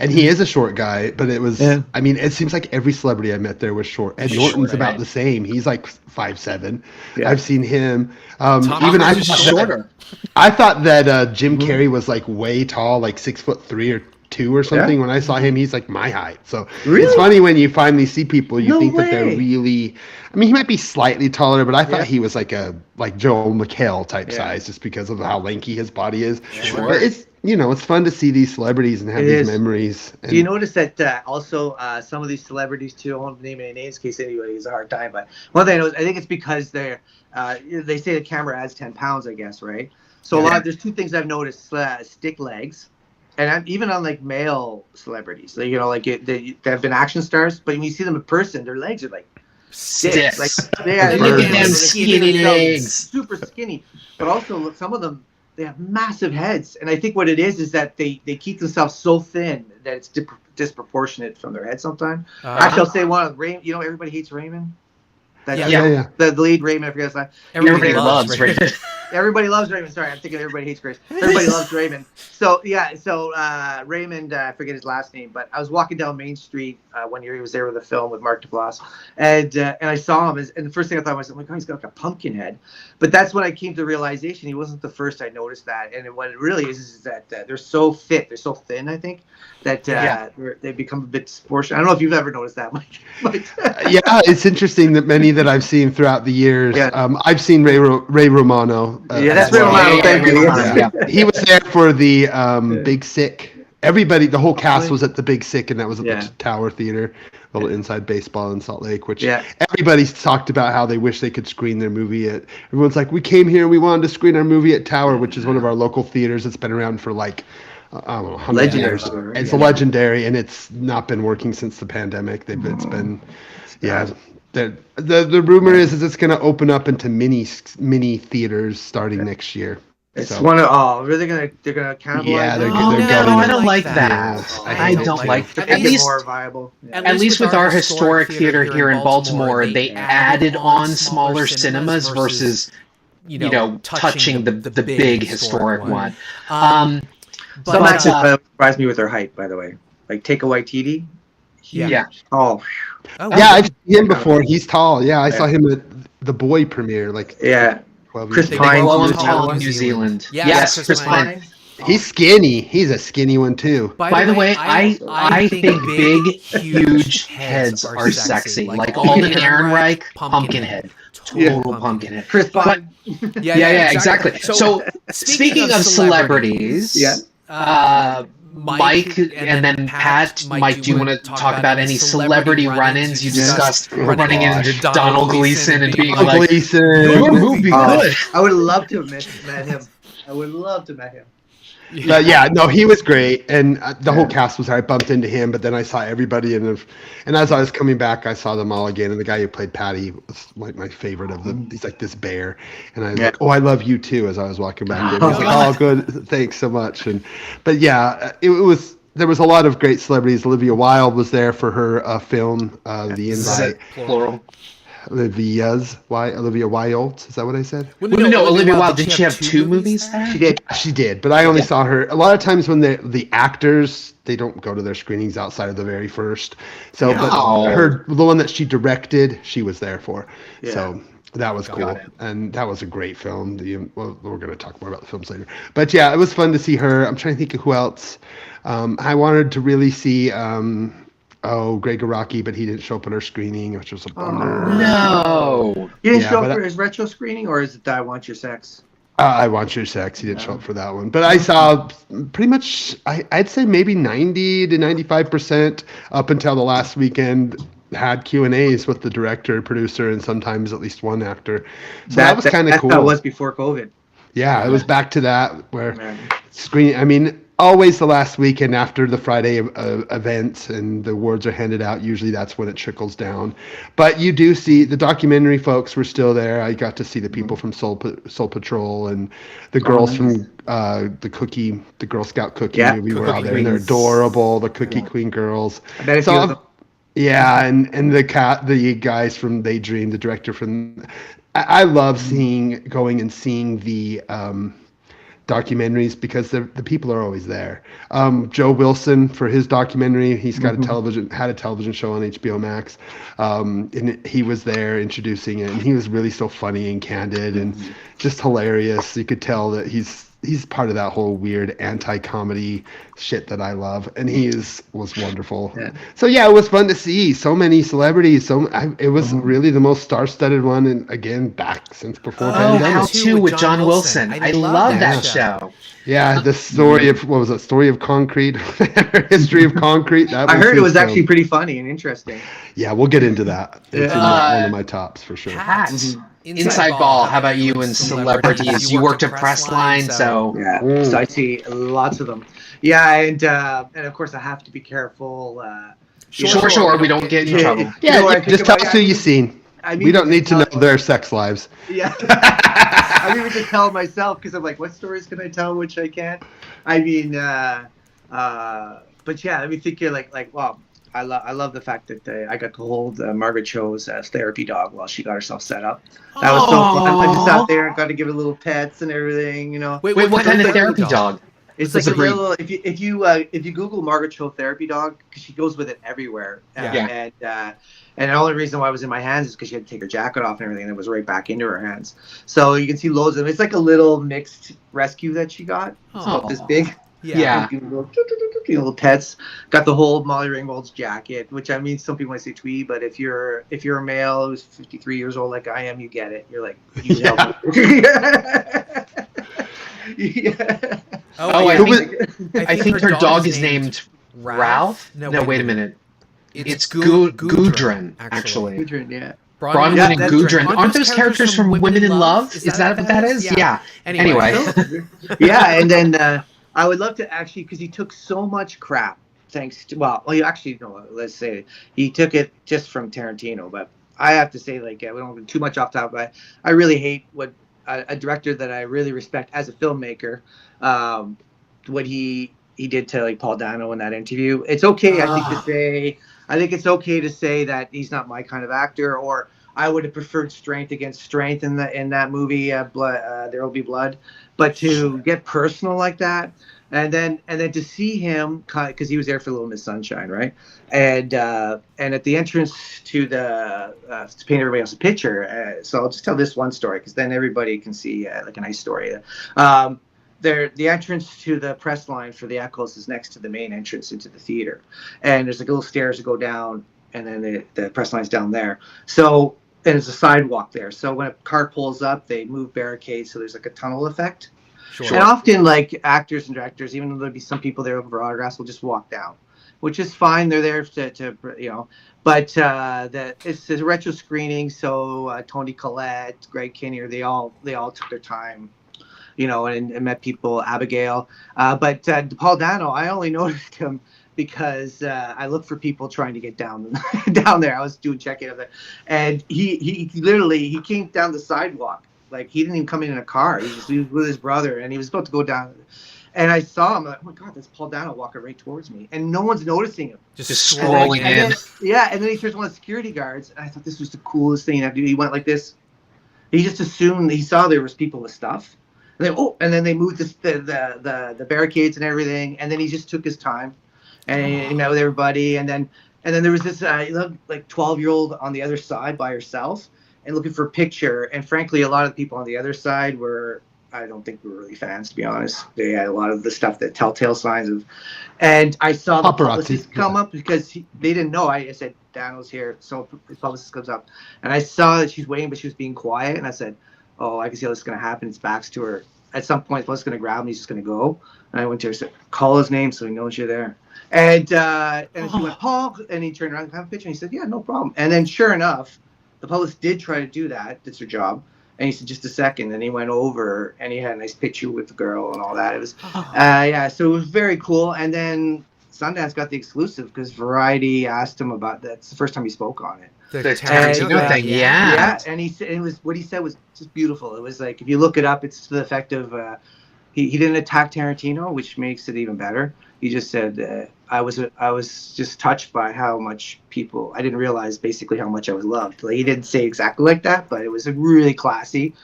And he is a short guy, but it was, I mean, it seems like every celebrity I met there was short. Ed Norton's about the same. He's like 5'7". Yeah. I've seen him. Even I shorter. I thought that Jim Carrey was like way tall, like 6'3" or 2 or something. When I saw him, he's like my height. So it's funny when you finally see people, you think that they're really, I mean, he might be slightly taller, but I thought he was like Joel McHale type size, just because of how lanky his body is. Sure. But it's, it's fun to see these celebrities and have these memories. And, do you notice that also some of these celebrities too, I won't name any names in case anybody has a hard time, but one thing I know is I think it's because they say the camera adds 10 pounds, I guess, right? So there's two things I've noticed, stick legs. And even on like male celebrities, they have been action stars, but when you see them in person, their legs are like sticks. Like look at them skinny legs, super skinny. But also some of them, they have massive heads, and I think what it is that they keep themselves so thin that it's disproportionate from their head sometimes. Actually, I'll say one of Raymond. Everybody hates Raymond. The lead Raymond, I forget his name. Everybody loves Raymond. Everybody loves Raymond. Sorry, I'm thinking everybody hates Grace. Everybody loves Raymond. So Raymond, I forget his last name, but I was walking down Main Street one year. He was there with a film with Mark Duplass, and I saw him. And the first thing I thought was, he's got like a pumpkin head. But that's when I came to the realization he wasn't the first I noticed that. And what it really is that they're so fit, they're so thin, I think, that they become a bit disproportionate. I don't know if you've ever noticed that, Mike. Yeah, it's interesting that many that I've seen throughout the years. I've seen Ray Romano. That's Ray Romano. Thank you. He was there for the Big Sick. Everybody, the whole cast was at the Big Sick, and that was at the Tower Theater, a little inside baseball in Salt Lake, which everybody's talked about how they wish they could screen their movie at. Everyone's like, we came here, we wanted to screen our movie at Tower, which is one of our local theaters that's been around for like, I don't know, 100 years. It's legendary, and it's not been working since the pandemic. It's been, The rumor is it's going to open up into mini theaters starting next year. It's one of they're gonna cannibalize. Yeah, they're going. I don't like that. I don't like that. At least more viable. At least with our historic theater here in Baltimore, they added on smaller cinemas versus touching the big historic one. Some actors surprised me with their height, by the way. Like Taika Waititi. Oh. I've seen him before. He's tall. Yeah, I saw him at the Boy premiere. Chris Pine in New Zealand. Yes, Chris Pine. He's skinny. He's a skinny one too. By the way, I think big, huge heads are sexy. Like Alden Ehrenreich, pumpkin head. Total pumpkin head. Chris Pine. Yeah, exactly. So speaking of celebrities, Mike and then Pat, Mike, do you want to talk about any celebrity run-ins you discussed running into Donald Gleason and being like, Gleason, your movie good? I would love to have met him. I would love to have met him. But yeah, no, he was great, and the whole cast was there. I bumped into him, but then I saw everybody, and as I was coming back, I saw them all again. And the guy who played Patty was like my favorite of them. He's like this bear, and I was like, "Oh, I love you too." As I was walking back in, he was like, "Oh, good, thanks so much." But yeah, it was. There was a lot of great celebrities. Olivia Wilde was there for her film, The Invite. Plural. Olivia Wilde. Is that what I said? Well, no, Olivia Wilde. Didn't she have two movies there? She did, but I only saw her. A lot of times when the actors, they don't go to their screenings outside of the very first. So, but the one that she directed, she was there for. Yeah. So that was cool, and that was a great film. We're going to talk more about the films later. But yeah, it was fun to see her. I'm trying to think of who else. I wanted to really see. Greg Araki, but he didn't show up at our screening, which was a bummer. No. You didn't show up for his retro screening, or is it I Want Your Sex? I Want Your Sex. He didn't show up for that one. But I saw pretty much, I'd say maybe 90 to 95% up until the last weekend had Q&As with the director, producer, and sometimes at least one actor. So that was kind of cool. That was before COVID. Yeah, it was back to that where screening, I mean, always the last weekend after the Friday events and the awards are handed out. Usually that's when it trickles down. But you do see the documentary folks were still there. I got to see the people from Soul Patrol and the girls from the Girl Scout cookie movie were out there. And they're adorable, the Cookie Queen girls. Yeah, and the guys from They Dream, the director from. I love going and seeing the. Documentaries because the people are always there. Joe Wilson for his documentary, he's got had a television show on HBO Max, and he was there introducing it, and he was really so funny and candid and just hilarious. You could tell that he's part of that whole weird anti-comedy shit that I love, and was wonderful. Yeah. So yeah, it was fun to see so many celebrities. It was really the most star-studded one, and again back since before pandemic. How to with John Wilson. I love that show. Yeah, the story of what was it? Story of Concrete, History of Concrete. I heard it was actually pretty funny and interesting. Yeah, we'll get into that. It's one of my tops for sure. Inside Ball. How about you and celebrities? You worked at Pressline, so so I see lots of them. Yeah, and of course I have to be careful. Sure. We don't get in trouble. Yeah, just tell us who you've seen. We don't need to know their sex lives. Yeah. I mean, to tell myself because I'm like, what stories can I tell which I can't? I mean, but yeah, I mean, think you're like, wow. I love the fact that I got to hold Margaret Cho's therapy dog while she got herself set up. That was so fun. I just sat there and got to give it little pets and everything, you know. Wait, what kind of therapy dog? It's like a little. If you Google Margaret Cho therapy dog, because she goes with it everywhere. And the only reason why it was in my hands is because she had to take her jacket off and everything, and it was right back into her hands. So you can see loads of them. It's like a little mixed rescue that she got. It's about this big. Yeah. Little pets. Got the whole Molly Ringwald's jacket, which I mean, some people might say twee, but if you're a male who's 53 years old like I am, you get it. You're like, you help me. Yeah. I think her dog is named Ralph. No, wait a minute. It's Gudrun, actually. Gudrun, yeah. Bronwyn and Gudrun. Aren't those characters from Women in Love? Is that what that is? Yeah. Anyway. Yeah, and then I would love to actually, because he took so much crap thanks to, let's say he took it just from Tarantino, but I have to say, like, we don't go too much off topic, but I really hate what a director that I really respect as a filmmaker, what he did to like Paul Dano in that interview. It's okay, I think it's okay to say that he's not my kind of actor, or I would have preferred strength against strength in that movie, There Will Be Blood. But to get personal like that, and then to see him, because he was there for Little Miss Sunshine, right? And at the entrance to to paint everybody else a picture. So I'll just tell this one story, because then everybody can see like a nice story. The entrance to the press line for the Echoes is next to the main entrance into the theater, and there's like little stairs to go down, and then the press line's down there. So. And there's a sidewalk there. So when a car pulls up, they move barricades, so there's like a tunnel effect. Sure. And often, like, actors and directors, even though there'll be some people there looking for autographs, will just walk down, which is fine. They're there to you know. But it's a retro screening, so Toni Collette, Greg Kinnear, they all took their time, and met people, Abigail. But Paul Dano, I only noticed him because I looked for people trying to get down there. I was doing check-in of it, and he literally came down the sidewalk. Like, he didn't even come in a car. He was with his brother, and he was about to go down. And I saw him, like, oh my God, that's Paul Dano walking right towards me. And no one's noticing him. Just scrolling in. And then he turns one of the security guards, and I thought this was the coolest thing to do. He went like this. He just assumed, he saw there was people with stuff. And then they moved the barricades and everything. And then he just took his time, and he met with everybody. And then there was this like 12-year-old on the other side by herself and looking for a picture. And frankly, a lot of the people on the other side I don't think we were really fans, to be honest. They had a lot of the stuff that telltale signs of. And I saw the publicist come up because they didn't know. I said, Dano's here. So the publicist comes up. And I saw that she's waiting, but she was being quiet. And I said, oh, I can see how this is going to happen. His back's to her. At some point, the publicist's going to grab him. He's just going to go. And I went to her and said, call his name so he knows you're there. And she went, Paul. And he turned around and have a picture. And he said, yeah, no problem. And then sure enough, the publicist did try to do that. That's her job. And he said, just a second. And he went over and he had a nice picture with the girl and all that. It was, so it was very cool. And then Sundance got the exclusive because Variety asked him about that. It's the first time he spoke on it. The Tarantino thing, yeah. And he said, what he said was just beautiful. It was like, if you look it up, it's to the effect of, he didn't attack Tarantino, which makes it even better. He just said, I was just touched by how much I didn't realize basically how much I was loved. Like, he didn't say exactly like that, but it was really classy.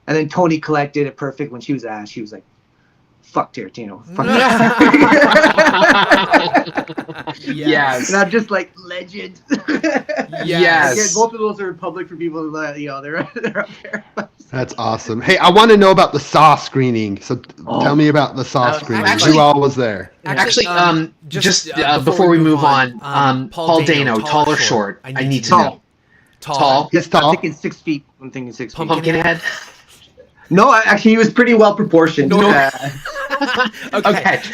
And then Toni Collette did it perfect when she was asked. She was like, fuck Tarantino. Fuck Yes. And I'm just like, legend. Yes. Again, both of those are in public for people who, they're up there. That's awesome. Hey, I want to know about the Saw screening. So tell me about the Saw screening. Who all was there? Actually, just before we move on, Paul Dano, tall or short? I need to know. Tall. He's tall. I'm thinking 6 feet. I'm thinking 6 feet. Pumpkinhead? No, actually, he was pretty well proportioned. Okay,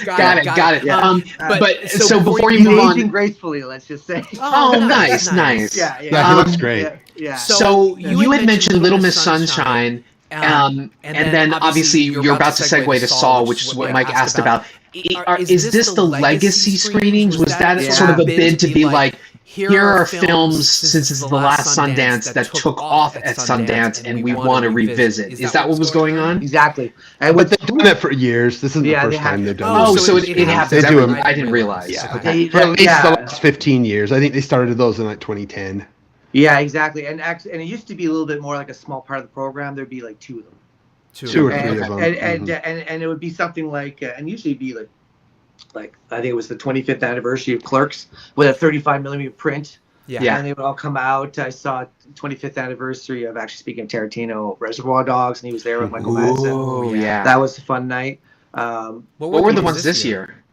got it. Yeah. But so before you move on, aging gracefully, let's just say. Oh, nice. Yeah, he looks great. Yeah. So you had mentioned Little Miss Sunshine, and then obviously you're about to segue to Saw, which is what Mike asked about. Is this the legacy screenings? Was that sort of a bid to be like, here are films, since it's the last Sundance, that took off at Sundance and we want to revisit? Is that what was going on? Exactly. But they've done it for years. This is the first time they've done it. Oh, so it happens. I didn't realize. Yeah. Okay. For at least the last 15 years. I think they started those in like 2010. Yeah, exactly. And it used to be a little bit more like a small part of the program. There'd be like 2 of them. Two or three of them. And it would be something like, and usually it'd be like I think it was the 25th anniversary of Clerks with a 35mm print. Yeah. And they would all come out. I saw 25th anniversary of, actually speaking of Tarantino, Reservoir Dogs, and he was there with Michael Madsen. Oh, yeah. That was a fun night. What were the ones this year?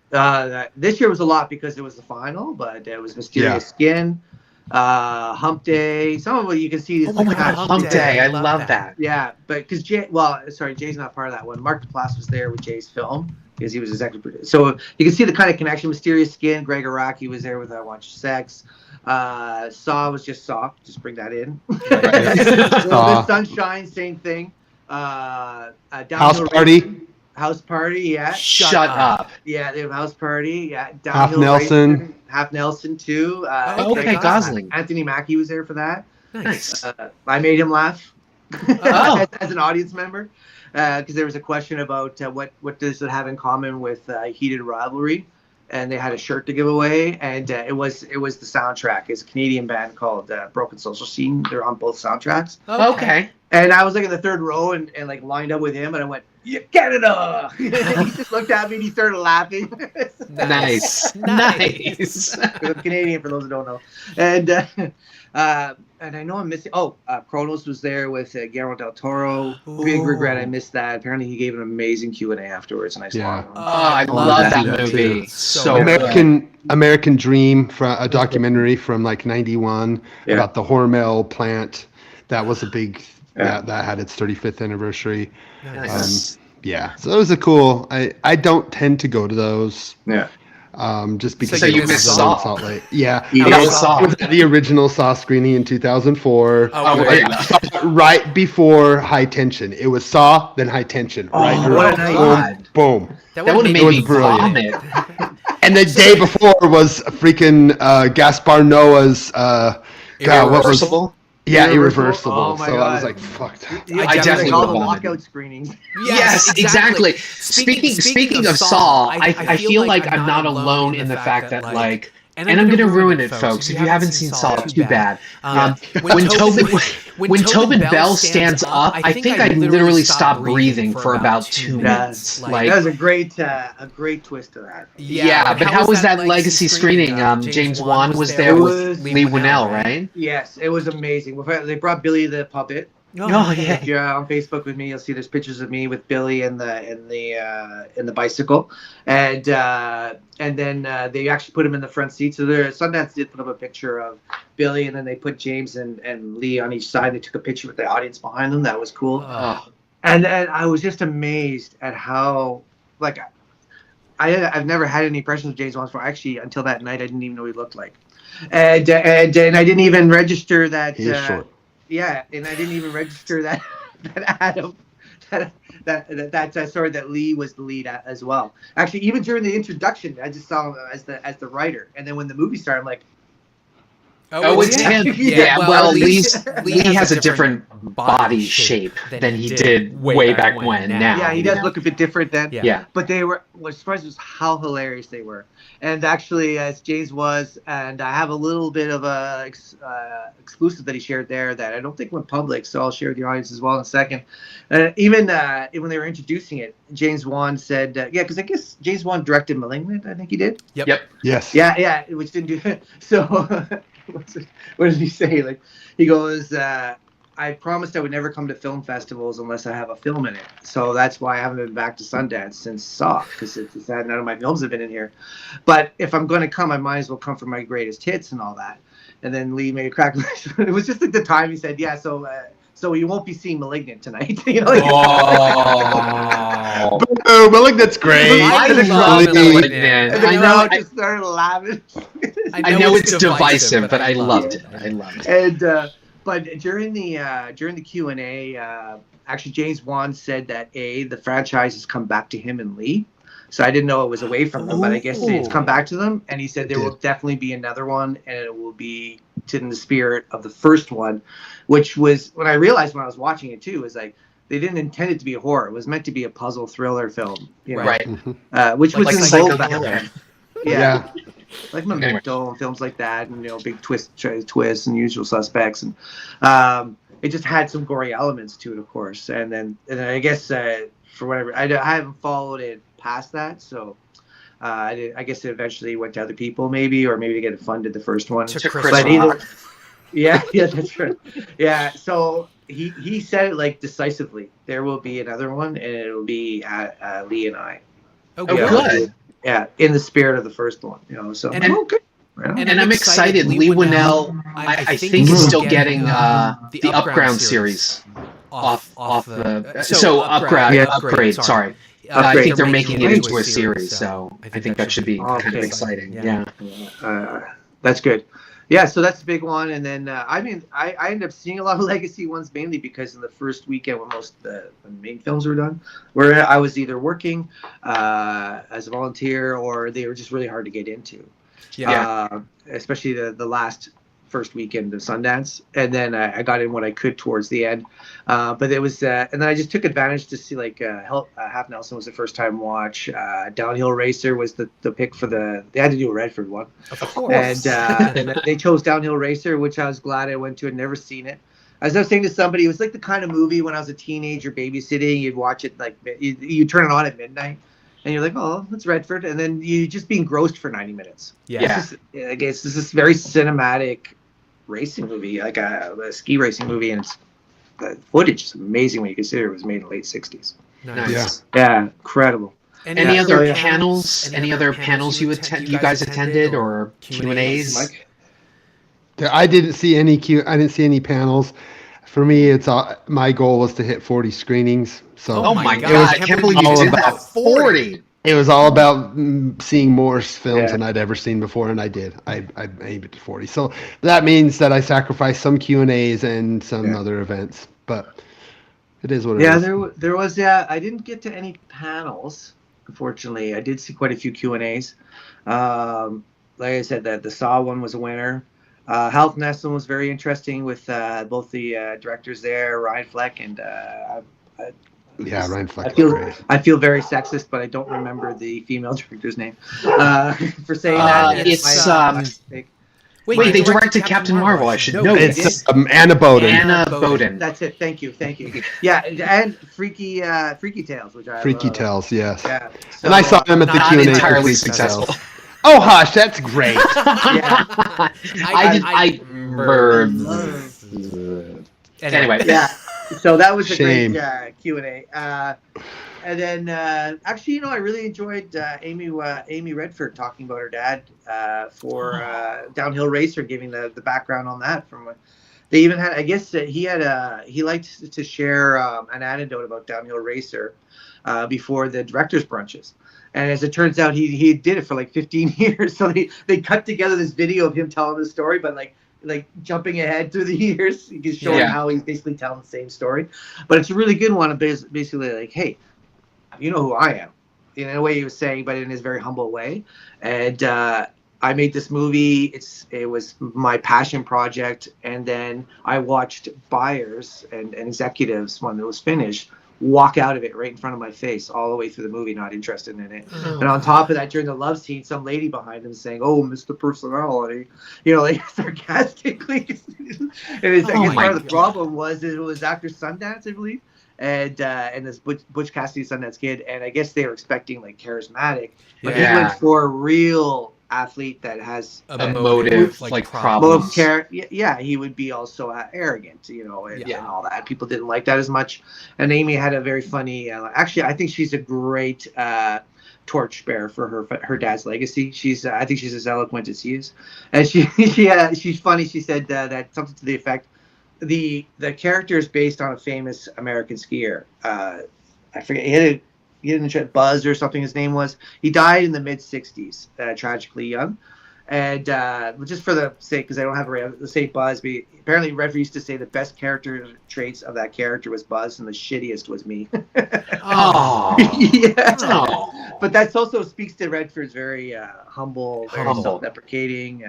This year was a lot because it was the final, but it was Mysterious Skin, Hump Day. Some of it you can see. Oh my God, Hump Day! I love that. Yeah, but because Jay's not part of that one. Mark Duplass was there with Jay's film because he was executive producer. So you can see the kind of connection. Mysterious Skin. Greg Araki was there with I Want Your Sex. Saw was just Saw. Just bring that in. The Sunshine, same thing. House Party. House Party, yeah. Shut up. Yeah, they have House Party, yeah. Half Nelson. Half Nelson, too. Okay, Gosling. Anthony Mackie was there for that. Nice. I made him laugh as an audience member because there was a question about what does it have in common with Heated Rivalry, and they had a shirt to give away, and it was the soundtrack. It's a Canadian band called Broken Social Scene. They're on both soundtracks. Okay. And I was like in the third row and like lined up with him, and I went, yeah, Canada! He just looked at me and he started laughing. Nice. Canadian, for those who don't know. And I know I'm missing. Kronos was there with Guillermo del Toro. Big regret I missed that. Apparently he gave an amazing Q&A afterwards, and I saw it. Oh, I love that movie. So American Dream, from a documentary from like '91 about the Hormel plant. That was a big. That had its 35th anniversary. Nice. So it was a cool. I don't tend to go to those. Yeah. just because So you it missed was Saw. in Salt Lake. Yeah, You it did? was the original Saw screening in 2004. yeah. Right before High Tension. It was Saw, then High Tension. Right, what a night. boom, boom. That would have made It was me brilliant. vomit. And the day before was freaking Gaspar Noa's Irreversible? Irreversible. Oh my So God. I was like, fuck that. I definitely all the vomited. walkout screenings. Yes, exactly. Speaking of Saw, I feel like I'm not alone in the fact that like, and I'm going to ruin it, folks. If you haven't seen Saw, too bad. When Tobin Bell stands up, I think I literally stop breathing for about 2 minutes. That was a great twist to that. Yeah, but how was that legacy screening? James Wan was there with Lee Winnell, right? Yes, it was amazing. They brought Billy the Puppet. Oh yeah. If you're on Facebook with me, you'll see there's pictures of me with Billy in the bicycle, and then they actually put him in the front seat. So Sundance did put up a picture of Billy, and then they put James and Lee on each side. They took a picture with the audience behind them. That was cool. And then I was just amazed at how I've never had any impressions of James Wan before. Actually, until that night, I didn't even know what he looked like, and I didn't even register that. He's short. Yeah, and I didn't even register that Adam, that Lee was the lead as well. Actually, even during the introduction, I just saw him as the writer, and then when the movie started, I'm like, oh, it's him. Yeah, well, Lee has a different body shape than he did way back when. Now, yeah, he does look a bit different then. Yeah, but what surprised was how hilarious they were. And actually, as James was, and I have a little bit of a exclusive that he shared there that I don't think went public, so I'll share with the audience as well in a second. Even when they were introducing it, James Wan said, because I guess James Wan directed *Malignant*. I think he did. Yep. Yes. Yeah, which didn't do so. What did he say? Like, he goes, I promised I would never come to film festivals unless I have a film in it. So that's why I haven't been back to Sundance since Saw, because it's sad none of my films have been in here. But if I'm going to come, I might as well come for my greatest hits and all that. And then Lee made a crack. It was just at the time he said, yeah, so you won't be seeing *Malignant* tonight. *Malignant's great. I love *Malignant*. And the crowd just started laughing. I know it's divisive, but I loved it. And but during the Q&A, actually James Wan said that the franchise has come back to him and Lee. So I didn't know it was away from them, but I guess it's come back to them. And he said there will definitely be another one, and it will be in the spirit of the first one, which was when I realized when I was watching it too, is like they didn't intend it to be a horror. It was meant to be a puzzle thriller film, right? Which was in vogue back Psycho then. Yeah. Like Memento and films like that, and big twists and Usual Suspects, and it just had some gory elements to it, of course. And then I guess for whatever I haven't followed it past that, so I guess it eventually went to other people, maybe to get it funded, the first one. To Chris Rock. Yeah, that's right. Yeah, so he said it like decisively. There will be another one, and it'll be Lee and I. Oh, good. Yeah, in the spirit of the first one, So and okay. And I'm excited. Lee Winnell, I think is still getting the Upground series off the Upgrade. Sorry. I think they're making it into a series, so I think that should be kind of exciting. Yeah. That's good. Yeah, so that's the big one. And then, I ended up seeing a lot of legacy ones, mainly because in the first weekend when most of the main films were done, where I was either working as a volunteer or they were just really hard to get into. Yeah. Especially the last first weekend of Sundance. And then I got in what I could towards the end. But it was, and then I just took advantage to see Half Nelson was the first time watch. Downhill Racer was the pick for they had to do a Redford one. Of course. And they chose Downhill Racer, which I was glad I went to. I'd never seen it. As I was saying to somebody, it was like the kind of movie when I was a teenager babysitting, you'd watch it you turn it on at midnight. And you're like, oh, that's Redford. And then you just be engrossed for 90 minutes. Yeah. I guess this is very cinematic racing movie, like a ski racing movie, and the footage is amazing when you consider it was made in the late 60s. Nice. Yeah, incredible. Any other panels? Any other panels you guys attended or Q&As? Mike? I didn't see any panels. For me, it's my goal was to hit 40 screenings. So oh my God! I can't believe you did that. 40. It was all about seeing more films Yeah. than I'd ever seen before, and I did. I made it to 40. So that means that I sacrificed some Q&As and some other events, but it is what it Yeah, is. there was. Yeah, I didn't get to any panels, unfortunately. I did see quite a few Q&As. Like I said, that the Saw one was a winner. Health Nesson was very interesting with both the directors there, Ryan Fleck and I, Yeah, Ryan Fleck I is feel great. I feel very sexist, but I don't remember the female director's name. For saying that, It's my mistake. Wait, they directed Captain Marvel. I should know It's this. Anna Boden. Anna Boden. That's it. Thank you. Yeah, and Freaky Tales, which I Freaky love. Tales, yes. Yeah. So, And I saw him at the not Q&A for entirely Freaky successful. Tales. Oh, hush, that's great. Yeah. Anyway. Yeah. So that was a Shame. great Q&A. And then, actually, I really enjoyed Amy Redford talking about her dad for Downhill Racer, giving the background on that. They even had, I guess, he liked to share an anecdote about Downhill Racer before the director's brunches. And as it turns out, he did it for like 15 years. So they cut together this video of him telling the story, but like jumping ahead through the years, you can show how he's basically telling the same story. But it's a really good one. Basically, like, hey, you know who I am, in a way he was saying, but in his very humble way. And I made this movie. It was my passion project. And then I watched buyers and executives when it was finished walk out of it right in front of my face all the way through the movie, not interested in it. And on top of that, during the love scene, some lady behind him saying, "Oh, Mr. Personality," like sarcastically. And I guess part of the problem was it was after Sundance, I believe. And this Butch Cassidy Sundance Kid, and I guess they were expecting like charismatic, but he went for a real athlete that has emotive, like problems. He would be also arrogant, and all that. People didn't like that as much. And Amy had a very funny. Actually, I think she's a great torchbearer for her dad's legacy. I think she's as eloquent as he is, and she's funny. She said that something to the effect. The character is based on a famous American skier. I forget, he had Buzz or something his name was. He died in the mid-60s, tragically young. And just for the sake, because I don't have to say Buzz, but apparently Redford used to say the best character traits of that character was Buzz and the shittiest was me. Oh. Yeah. Oh. But that also speaks to Redford's very humble, very self-deprecating.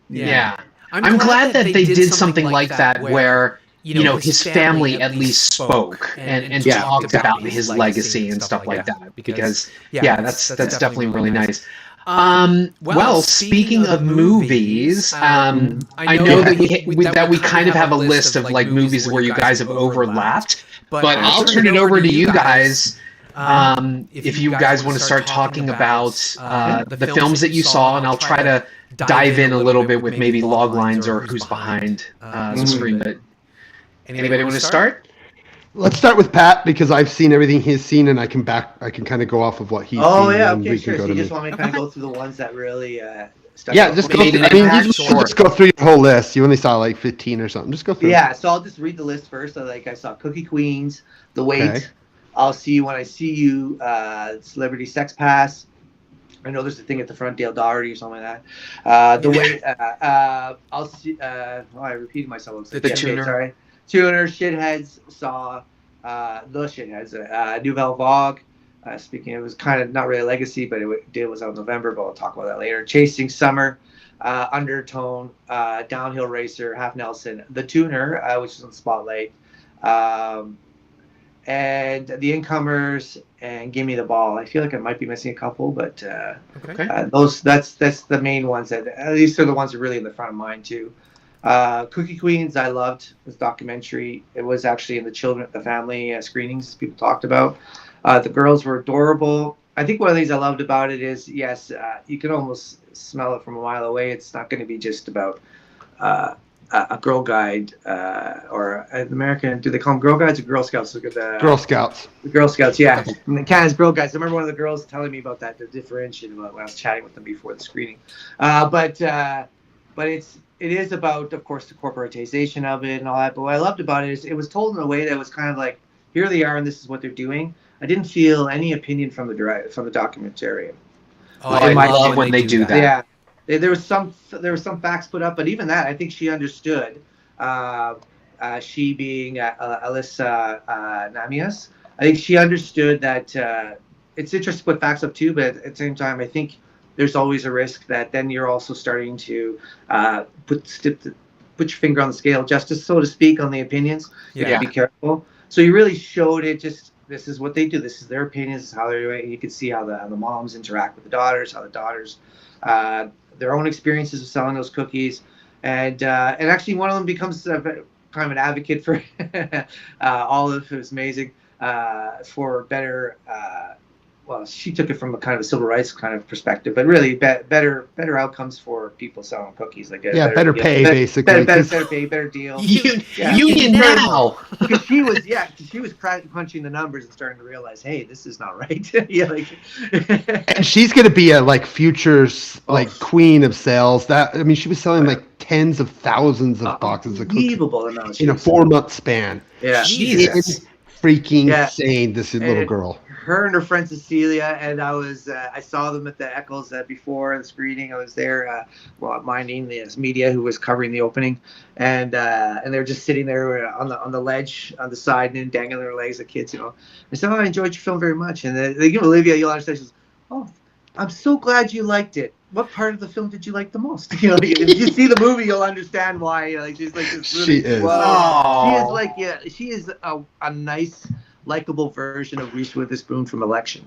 Yeah. I'm glad that they did something like that where, his family at least spoke and talked about his legacy and stuff like that. Because, that's definitely really nice. Well, speaking of movies, I know that we kind of have a list of like movies where you guys have overlapped, but I'll turn it over to you guys. If you guys want to start talking about the films that you saw, and I'll try to dive in a little bit with maybe log lines or who's behind the screen. But anybody want to start? Let's start with Pat because I've seen everything he's seen, and I can kind of go off of what he's seen. Oh yeah, okay, we sure. Can go so you to just want me to kind of go through the ones that really stuck Yeah, out. just go. Just go through your whole list. You only saw like 15 or something. Just go through. Yeah, so I'll just read the list first. So, I saw Cookie Queens, The Wait. Okay. I'll See You When I See You, Celebrity Sex Pass. I know there's a thing at the front, Dale Dougherty or something like that. The Wait. I'll see. I repeated myself. The Tuner. Sorry. Tuner, Shitheads, saw The Shitheads, Nouvelle Vogue. Speaking, it was kind of not really a legacy, but it was out in November, but I'll talk about that later. Chasing Summer, Undertone, Downhill Racer, Half Nelson, The Tuner, which is on Spotlight, and The Incomers, and Give Me the Ball. I feel like I might be missing a couple, but that's the main ones. At least are the ones that are really in the front of mind too. Cookie Queens, I loved this documentary. It was actually in the family screenings people talked about. The girls were adorable. I think one of the things I loved about it is, yes, you can almost smell it from a mile away. It's not going to be just about a Girl Guide or an American. Do they call them Girl Guides or Girl Scouts? Girl Scouts. The Girl Scouts, yeah. Canada's Girl Guides. I remember one of the girls telling me about that, the differentiation about when I was chatting with them before the screening. But it is about, of course, the corporatization of it and all that. But what I loved about it is it was told in a way that was kind of like, here they are and this is what they're doing. I didn't feel any opinion from the documentarian. Oh, I love when they do that. Yeah, there was some facts put up, but even that, I think she understood. She being Alyssa Namias, I think she understood that it's interesting to put facts up too, but at the same time, I think there's always a risk that then you're also starting to put your finger on the scale, justice, so to speak, on the opinions. You have to be careful. So you really showed it. Just this is what they do. This is their opinions. This is how they're doing it. You can see how the moms interact with the daughters. How the daughters, their own experiences of selling those cookies, and actually one of them becomes kind of an advocate for Olive, who's amazing, for better. Well, she took it from a kind of a civil rights kind of perspective, but really better outcomes for people selling cookies. Like better pay, basically. Better pay, better deal. Union now. Because she was punching the numbers and starting to realize, hey, this is not right. And she's going to be a future queen of sales. She was selling like tens of thousands of boxes of cookies in a 4-month span. Yeah, Jesus. Freaking insane, this little girl. Her and her friend Cecilia, and I saw them at the Eccles before the screening. I was there, minding the media who was covering the opening, and they were just sitting there on the ledge on the side and dangling their legs, the kids, I said, I enjoyed your film very much, and they give Olivia, you'll understand. She says, oh, I'm so glad you liked it. What part of the film did you like the most? If you see the movie, you'll understand why. She's like this really. She is. She is a nice, likable version of Reese Witherspoon from Election.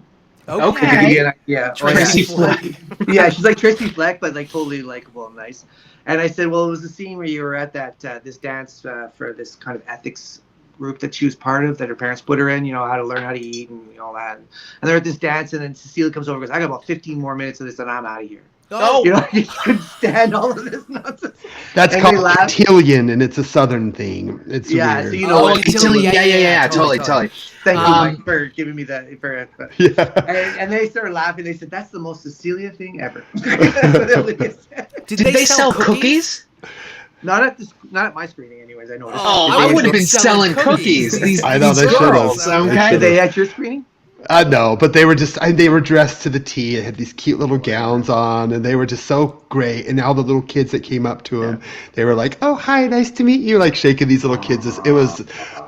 Okay. Tracy Fleck. Yeah, she's like Tracy Fleck, but totally likable and nice. And I said, well, it was a scene where you were at that this dance for this kind of ethics group that she was part of, that her parents put her in, how to learn how to eat and all that. And they're at this dance, and then Cecilia comes over and goes, I got about 15 more minutes of this and I'm out of here. Oh, you couldn't stand all of this nonsense. That's called Cotillion, and it's a Southern thing. It's weird. So Cotillion. Yeah, totally. Thank you, Mike, for giving me that. And they started laughing. They said, "That's the most Cecilia thing ever." Did they sell cookies? Not at my screening, anyways. I noticed. Oh, I would have been selling cookies. I know they should have. Okay. Did they at your screening? No, but they were dressed to the T. They had these cute little gowns on, and they were just so great. And all the little kids that came up to them, they were like, "Oh, hi, nice to meet you!" Shaking these little kids. It was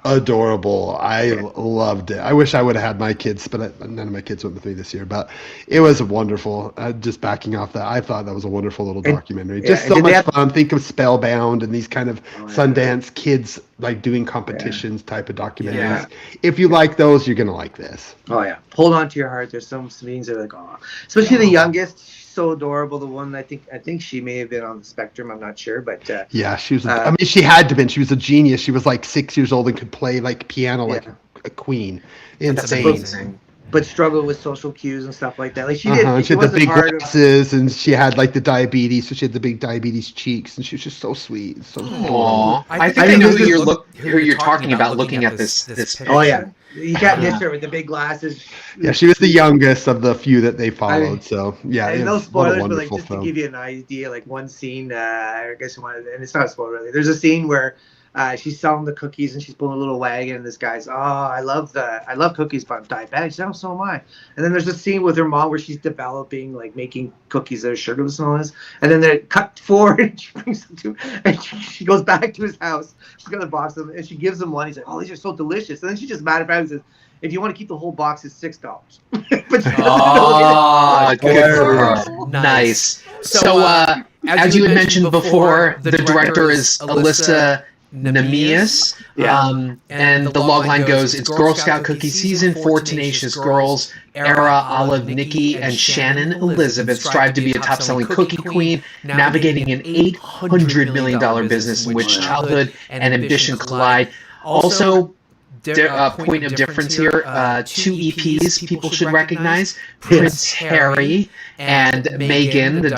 adorable. I loved it. I wish I would have had my kids, but none of my kids went with me this year. But it was wonderful. Just backing off that, I thought that was a wonderful little documentary. Just so much fun. Think of Spellbound and these kind of Sundance kids doing competitions type of documentaries. Yeah. If you like those, you're gonna like this. Oh yeah, hold on to your heart. There's some scenes that are especially the youngest. She's so adorable. The one I think she may have been on the spectrum. I'm not sure, but yeah, she was. She had to been. She was a genius. She was 6 years old and could play piano like a queen. Insane. But struggle with social cues and stuff like that. She did. She had the big glasses, and she had the diabetes, so she had the big diabetes cheeks, and she was just so sweet. So I think I know who you're talking about. Looking at this. Oh yeah. You can't miss her with the big glasses. Yeah, she was the youngest of the few that they followed. So yeah, and no spoilers, but just to give you an idea, one scene. I guess and it's not a spoiler really. There's a scene where she's selling the cookies and she's pulling a little wagon, and this guy's, I love cookies, but I'm diabetic. She's, so am I. And then there's a scene with her mom where she's developing making cookies that are sugarless and all this. And then they cut forward and she brings them to him, and she goes back to his house. She's got a box of them and she gives him one. He's like, oh, these are so delicious. And then she just matter of fact says, if you want to keep the whole box, it's $6. But she nice. So as you had mentioned before, the director is Alyssa Namias, and the logline goes, it's Girl Scout cookie season, 4 tenacious girls, Era, Olive, Nikki, and Shannon Elizabeth strive to be a top-selling cookie queen, navigating an $800 million business in which childhood and ambition collide. Also, point of difference here, 2 EPs people should recognize, Prince Harry and Meghan, the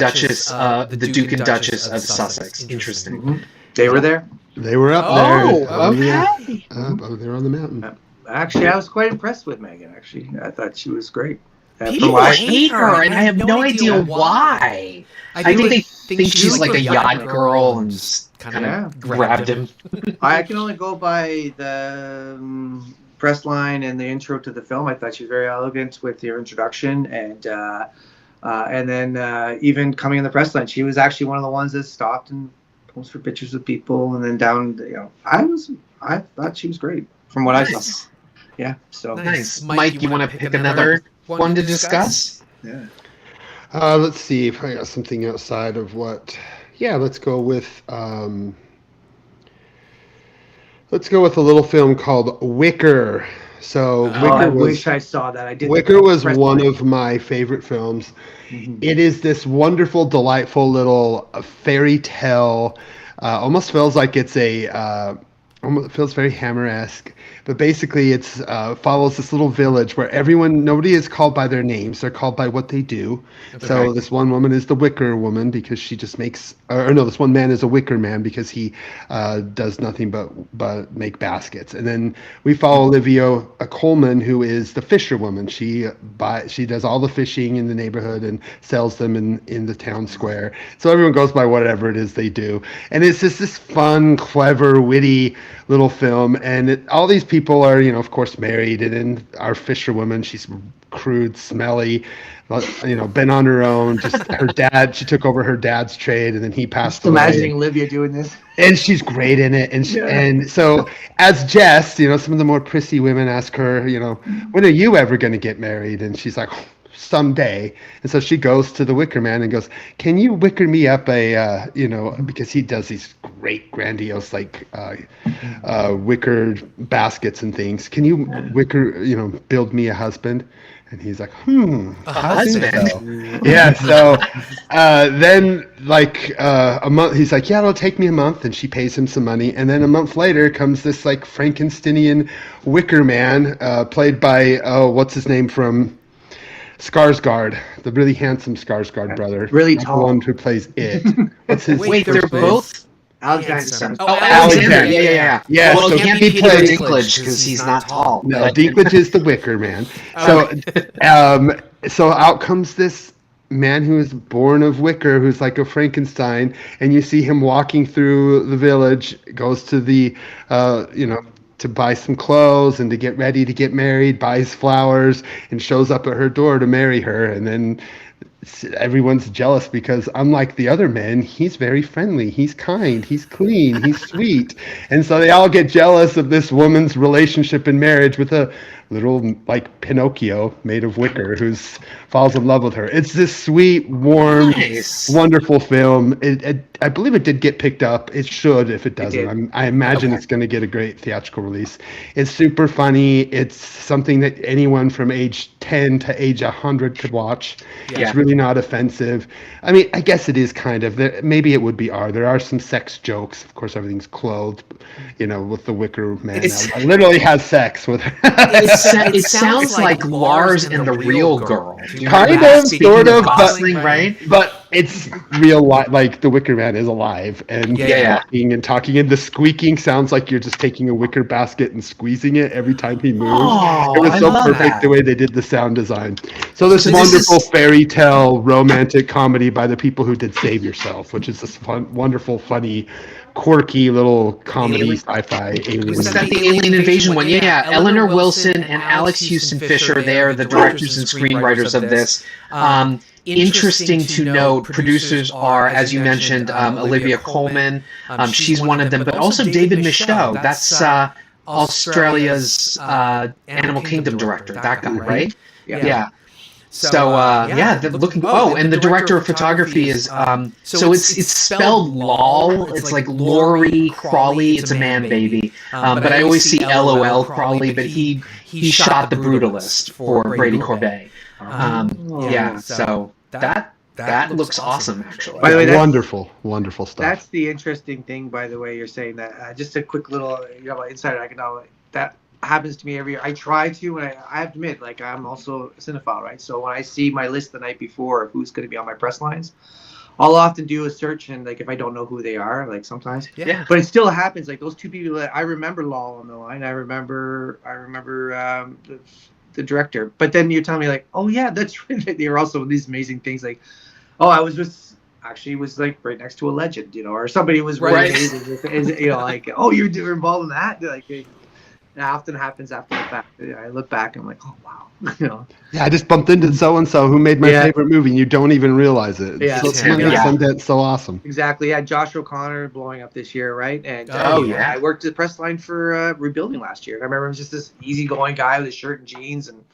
Duke and Duchess of Sussex. Interesting. Mm-hmm. They were there? They were up there. Oh, okay. They were on the mountain. Actually, I was quite impressed with Meghan, actually. I thought she was great. People hate her, and I have no idea why. I think they think she's like a yacht girl and just kind of grabbed him. I can only go by the press line and the intro to the film. I thought she was very elegant with your introduction, and then even coming in the press line, she was actually one of the ones that stopped and posed for pictures with people, and then down. I thought she was great from what I saw. Yeah. So nice. Mike, you want to pick another one to discuss? Yeah. Let's see if I got something outside of what. Yeah, let's go with a little film called Wicker. So I wish I saw that. I did. Wicker was one of my favorite films. Mm-hmm. It is this wonderful, delightful little fairy tale. Almost feels like it's almost feels very Hammer-esque. But basically, it's follows this little village where nobody is called by their names. They're called by what they do. Okay. So this one woman is the Wicker woman because she just makes, this one man is a Wicker man because he does nothing but make baskets. And then we follow Olivia Colman, who is the fisher woman. She does all the fishing in the neighborhood and sells them in the town square. So everyone goes by whatever it is they do. And it's just this fun, clever, witty little film. And all these people are, of course, married. And then our fisherwoman, she's crude, smelly, been on her own. Just her dad, she took over her dad's trade, and then he passed away. Imagining Olivia doing this. And she's great in it. And so as Jess, some of the more prissy women ask her, when are you ever going to get married? And she's like, someday. And so she goes to the Wicker Man and goes, can you wicker me up because he does these great grandiose wicker baskets and things. Can you wicker, build me a husband? And he's like, a husband. So. Yeah. So then a month, he's like, yeah, it'll take me a month. And she pays him some money. And then a month later comes this Frankensteinian Wicker Man played by, what's his name from Skarsgård, the really handsome Skarsgård brother. Really tall. The one who plays it. What's his Wait, they're both? Alexander. Alexander. Yeah. Well, he can't be Peter Dinklage because he's not tall. No, Dinklage is the Wicker Man. So, so out comes this man who is born of Wicker, who's like a Frankenstein, and you see him walking through the village, goes to the, to buy some clothes and to get ready to get married, buys flowers, and shows up at her door to marry her. And then everyone's jealous because unlike the other men, he's very friendly, he's kind, he's clean, he's sweet. And so they all get jealous of this woman's relationship in marriage with a little Pinocchio made of wicker who falls in love with her. It's this sweet, warm, wonderful film. I believe it did get picked up. It should if it doesn't. I imagine it's going to get a great theatrical release. It's super funny. It's something that anyone from age 10 to age 100 could watch. Yeah. It's really not offensive. I mean, I guess it is kind of. Maybe it would be R. There are some sex jokes. Of course, everything's clothed, with the Wicker Man. I literally has sex with her. It sounds like Lars and the Real Girl. Kind of, sort of, right? But it's real life. Like the Wicker Man is alive and talking, and the squeaking sounds like you're just taking a wicker basket and squeezing it every time he moves. It was so perfect the way they did the sound design. So this wonderful fairy tale romantic comedy by the people who did Save Yourself, which is this fun, wonderful, funny, quirky little comedy sci-fi alien. Was that the alien invasion one? Yeah. Eleanor Wilson and Alex Houston Fisher, they're the directors and screenwriters of this. Interesting to note, producers are, as you mentioned, Olivia Colman. She's one of them, but also David Michaux. That's Australia's Animal Kingdom director. That guy, right? Yeah. So looking. Oh, and the director of photography is. So it's spelled Lol. It's like Laurie Crawley. It's a man baby. But I always see LOL Crawley. But he shot The Brutalist for Brady Corbet. So that looks awesome, actually. By the way, wonderful stuff. That's the interesting thing. By the way, you're saying that. Just a quick little insider. I can know that happens to me every year. I try to, and I have to admit, I'm also a cinephile, right? So when I see my list the night before of who's going to be on my press lines, I'll often do a search, and if I don't know who they are, sometimes. Yeah. But it still happens. Those two people that I remember, Lol on the line. I remember the director. But then you're telling me oh yeah, that's right. They were also these amazing things I was just actually was right next to a legend, or somebody was really amazing. Oh, you were involved in that. It often happens after the fact. I look back and I'm like, oh wow, Yeah, I just bumped into so and so who made my favorite movie, and you don't even realize it. Yeah. So Sundance so awesome. Exactly. Yeah, Josh O'Connor blowing up this year, right? And I worked at the press line for Rebuilding last year. And I remember he was just this easygoing guy with a shirt and jeans, and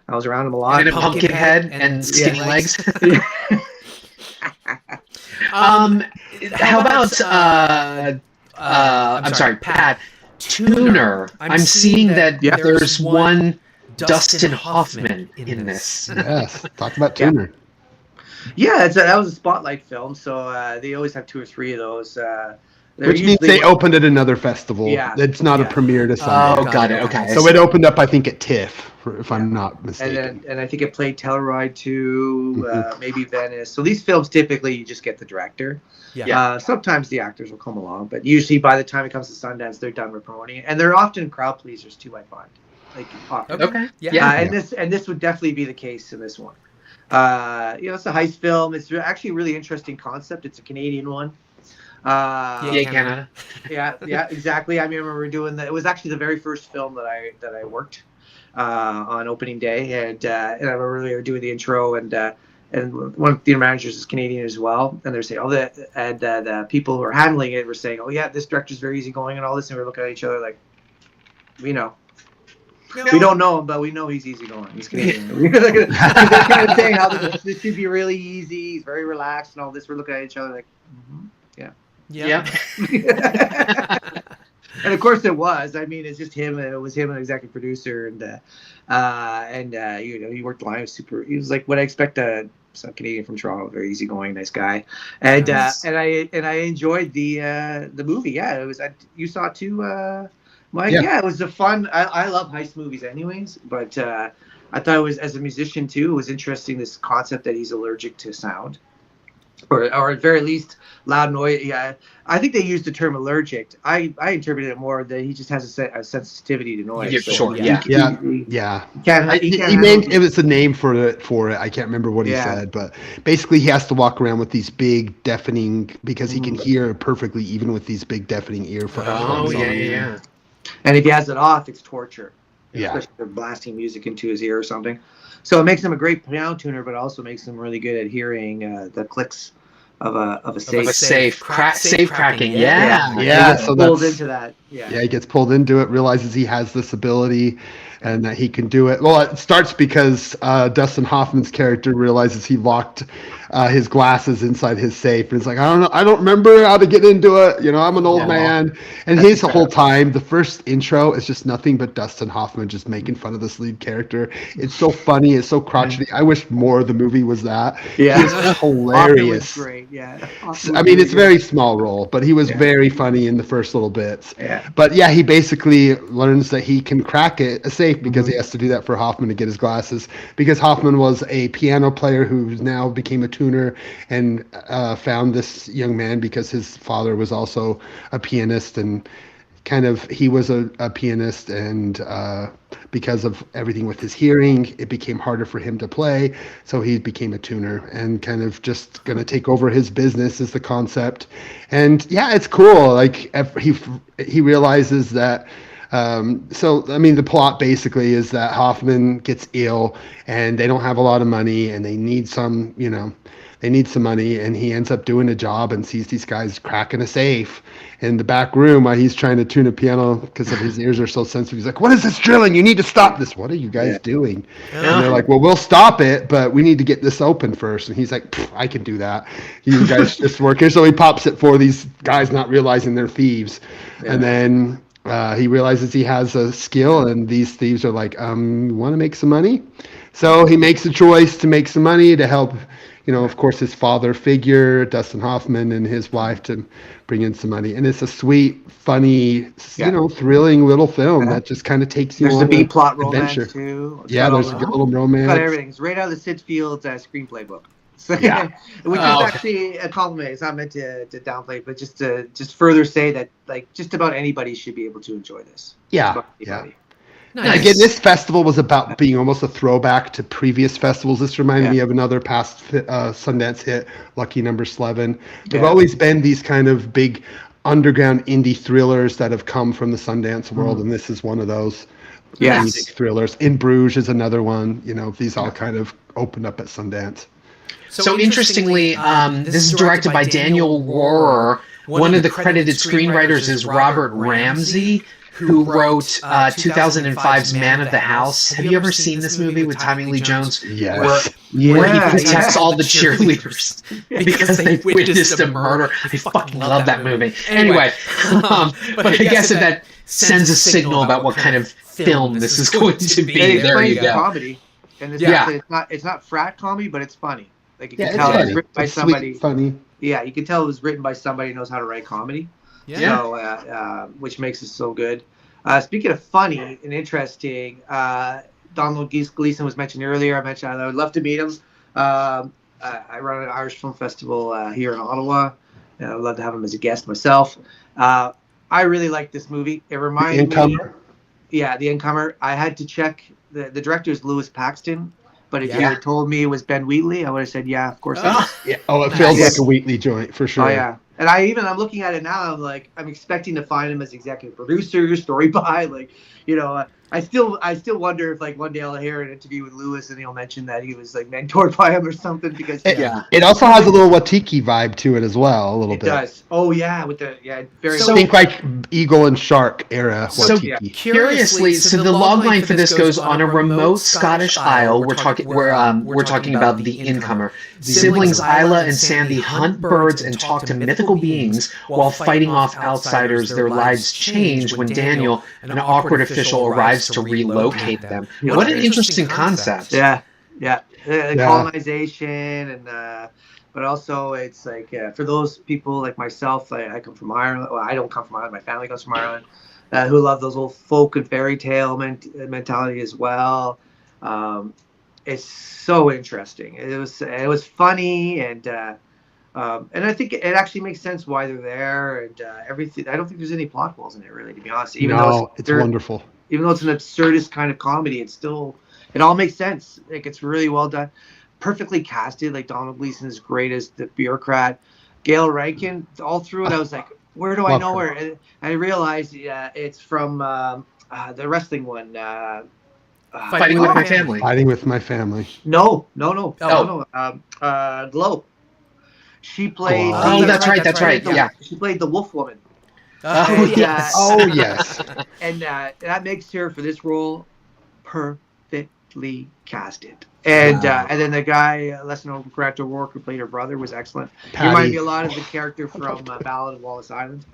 I was around him a lot. And a pumpkin head and skinny legs. How about I'm sorry, Pat, Tuner. I'm seeing that there's one Dustin Hoffman in this. Yes, talk about Tuner. Yeah, that was a spotlight film, so they always have 2 or 3 of those. Which means they opened at another festival. Yeah. It's not a premiere to Sundance. Oh, got it. Okay. So it opened up, I think, at TIFF, if I'm not mistaken. And I think it played Telluride too, maybe Venice. So these films, typically, you just get the director. Yeah. Sometimes the actors will come along, but usually by the time it comes to Sundance, they're done with promoting it. And they're often crowd pleasers too, I find. Okay. And this would definitely be the case in this one. It's a heist film. It's actually a really interesting concept. It's a Canadian one. Canada. Yeah, exactly. I remember doing that. It was actually the very first film that I worked on opening day, and I remember we were doing the intro, and one of the managers is Canadian as well, and they're saying, the people who are handling it were saying, oh yeah, this director's very easygoing and all this, and we're looking at each other like, we know. No. We don't know him, but we know he's easygoing. He's Canadian. They're kind of saying how this should be really easy. He's very relaxed and all this. We're looking at each other like, yeah. And of course it was. It's just him. It was him, an executive producer, and he worked line. He was like what I expect some Canadian from Toronto, very easygoing, nice guy, and I enjoyed the movie. Yeah, it was. You saw it too. Mike, it was a fun. I love heist movies, anyways. But I thought it was, as a musician too, it was interesting. This concept that he's allergic to sound, or at very least loud noise. Yeah, I think they used the term allergic. I interpreted it more that he just has a sensitivity to noise. It was a name for it. I can't remember what he said, but basically he has to walk around with these big deafening, because he can hear perfectly even with these big deafening earphones. Oh yeah. And if he has it off, it's torture. Yeah. Especially if they're blasting music into his ear or something. So it makes him a great piano tuner, but also makes him really good at hearing the clicks of a safe. Safe cracking. Yeah. So pulled into that. Yeah, he gets pulled into it, realizes he has this ability and that he can do it. Well, it starts because Dustin Hoffman's character realizes he locked his glasses inside his safe, and it's like, I don't remember how to get into it. I'm an old man. And his whole time, the first intro is just nothing but Dustin Hoffman just making fun of this lead character. It's so funny. It's so crotchety. I wish more of the movie was that. Yeah, it's hilarious. Was great. Yeah, it's a very small role, but he was very funny in the first little bits. Yeah. But yeah, he basically learns that he can crack a safe because he has to do that for Hoffman to get his glasses. Because Hoffman was a piano player who now became a tuner, and found this young man because his father was also a pianist, and he was a pianist, and because of everything with his hearing, it became harder for him to play, so he became a tuner and kind of just going to take over his business is the concept. And yeah, it's cool. Like he realizes that the plot basically is that Hoffman gets ill and they don't have a lot of money, and they need some money, and he ends up doing a job and sees these guys cracking a safe in the back room while he's trying to tune a piano because of his ears are so sensitive. He's like, what is this drilling? You need to stop this. What are you guys doing? And they're like, well, we'll stop it, but we need to get this open first. And he's like, I can do that. You guys just work here. So he pops it for these guys not realizing they're thieves. Yeah. And then he realizes he has a skill, and these thieves are like, want to make some money? So he makes a choice to make some money to help, of course, his father figure, Dustin Hoffman, and his wife to bring in some money. And it's a sweet, funny, thrilling little film that just kind of takes you on an adventure. There's a B-plot adventure. Romance, too. There's a little romance. Got everything. It's right out of the Sid Field's screenplay book. So, which is actually a compliment. It's not meant to downplay, but just to further say that just about anybody should be able to enjoy this. Yeah. Nice. Again, this festival was about being almost a throwback to previous festivals. This reminded me of another past Sundance hit, Lucky Number 11. There've always been these kind of big underground indie thrillers that have come from the Sundance world, and this is one of those. Yes. Thrillers. In Bruges is another one. These all kind of opened up at Sundance. So interestingly, this is directed by Daniel Rohrer. One of the credited screenwriters is Robert Ramsey, who wrote 2005's Man of the House. Have you ever seen this movie with Tommy Lee Jones? Yes. Where he protects all the cheerleaders because they witnessed a murder. I fucking love that movie. Anyway, but I guess that sends a signal about what kind of film this is going to be. There you go. Comedy, and it's not frat comedy, but it's funny. Like you can tell it's written by somebody. Funny. Yeah, you can tell it was written by somebody who knows how to write comedy. Yeah. So, which makes it so good. Speaking of funny and interesting, Donald Gleason was mentioned earlier. I mentioned I would love to meet him. I run an Irish Film Festival here in Ottawa. I'd love to have him as a guest myself. I really like this movie. It reminded me. Yeah, The Incomer. I had to check. The director is Lewis Paxton. But if you had told me it was Ben Wheatley, I would have said, yeah, of course. It feels like a Wheatley joint for sure. Oh, yeah. And I'm looking at it now. I'm expecting to find him as executive producer, story by, I still wonder if one day I'll hear an interview with Lewis and he'll mention that he was mentored by him or something because it also has a little Watiki vibe to it as well, a little bit. It does. Oh yeah, with the very. So think like Eagle and Shark era Watiki. So curiously, so the logline for this goes on a remote Scottish isle. We're talking about the Incomer. Siblings Isla and Sandy hunt birds and talk to mythical beings while fighting off outsiders. Their lives change when Daniel, an awkward official, arrives to relocate them. What an interesting concept. Yeah. Colonization and but also it's for those people like myself, I come from Ireland. Well, I don't come from Ireland. My family comes from Ireland, who love those old folk and fairy tale mentality as well. It's so interesting. It was funny and I think it actually makes sense why they're there and everything. I don't think there's any plot holes in it really, to be honest. Even though it's wonderful. Even though it's an absurdist kind of comedy, it all makes sense. It's really well done, perfectly casted. Donald Gleason is great as the bureaucrat. Gail Rankin, all through it, I was like, where do I know her? And I realized it's from the wrestling one. Fighting with My Family. Fighting with My Family. No. Glow. She played. Oh, that's right. Yeah. She played the Wolf Woman. Yes. And that makes her for this role perfectly casted. And then the guy, lesser known character Rourke, who played her brother, was excellent. He reminded me a lot of the character from Ballad of Wallace Island.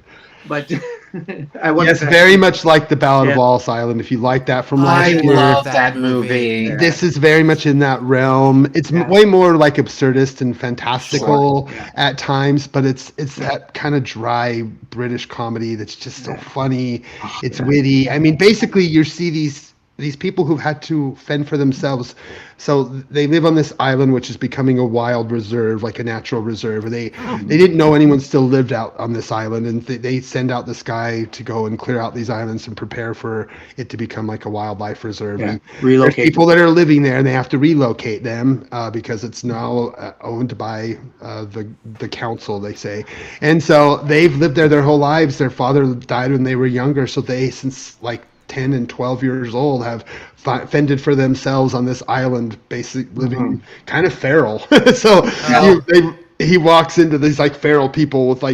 But very much like the Ballad of Wallace Island. If you like that from last year, I love that movie. This is very much in that realm. It's way more absurdist and fantastical at times, but it's that kind of dry British comedy that's just so funny. It's witty. I mean, basically, you see these people who've had to fend for themselves. So they live on this island, which is becoming a wild reserve, like a natural reserve. And they didn't know anyone still lived out on this island. And they send out this guy to go and clear out these islands and prepare for it to become like a wildlife reserve. And relocate there's people that are living there and they have to relocate them because it's now owned by the council, they say. And so they've lived there their whole lives. Their father died when they were younger. So they, since 10 and 12 years old, have fended for themselves on this island, basically living kind of feral. So he walks into these feral people with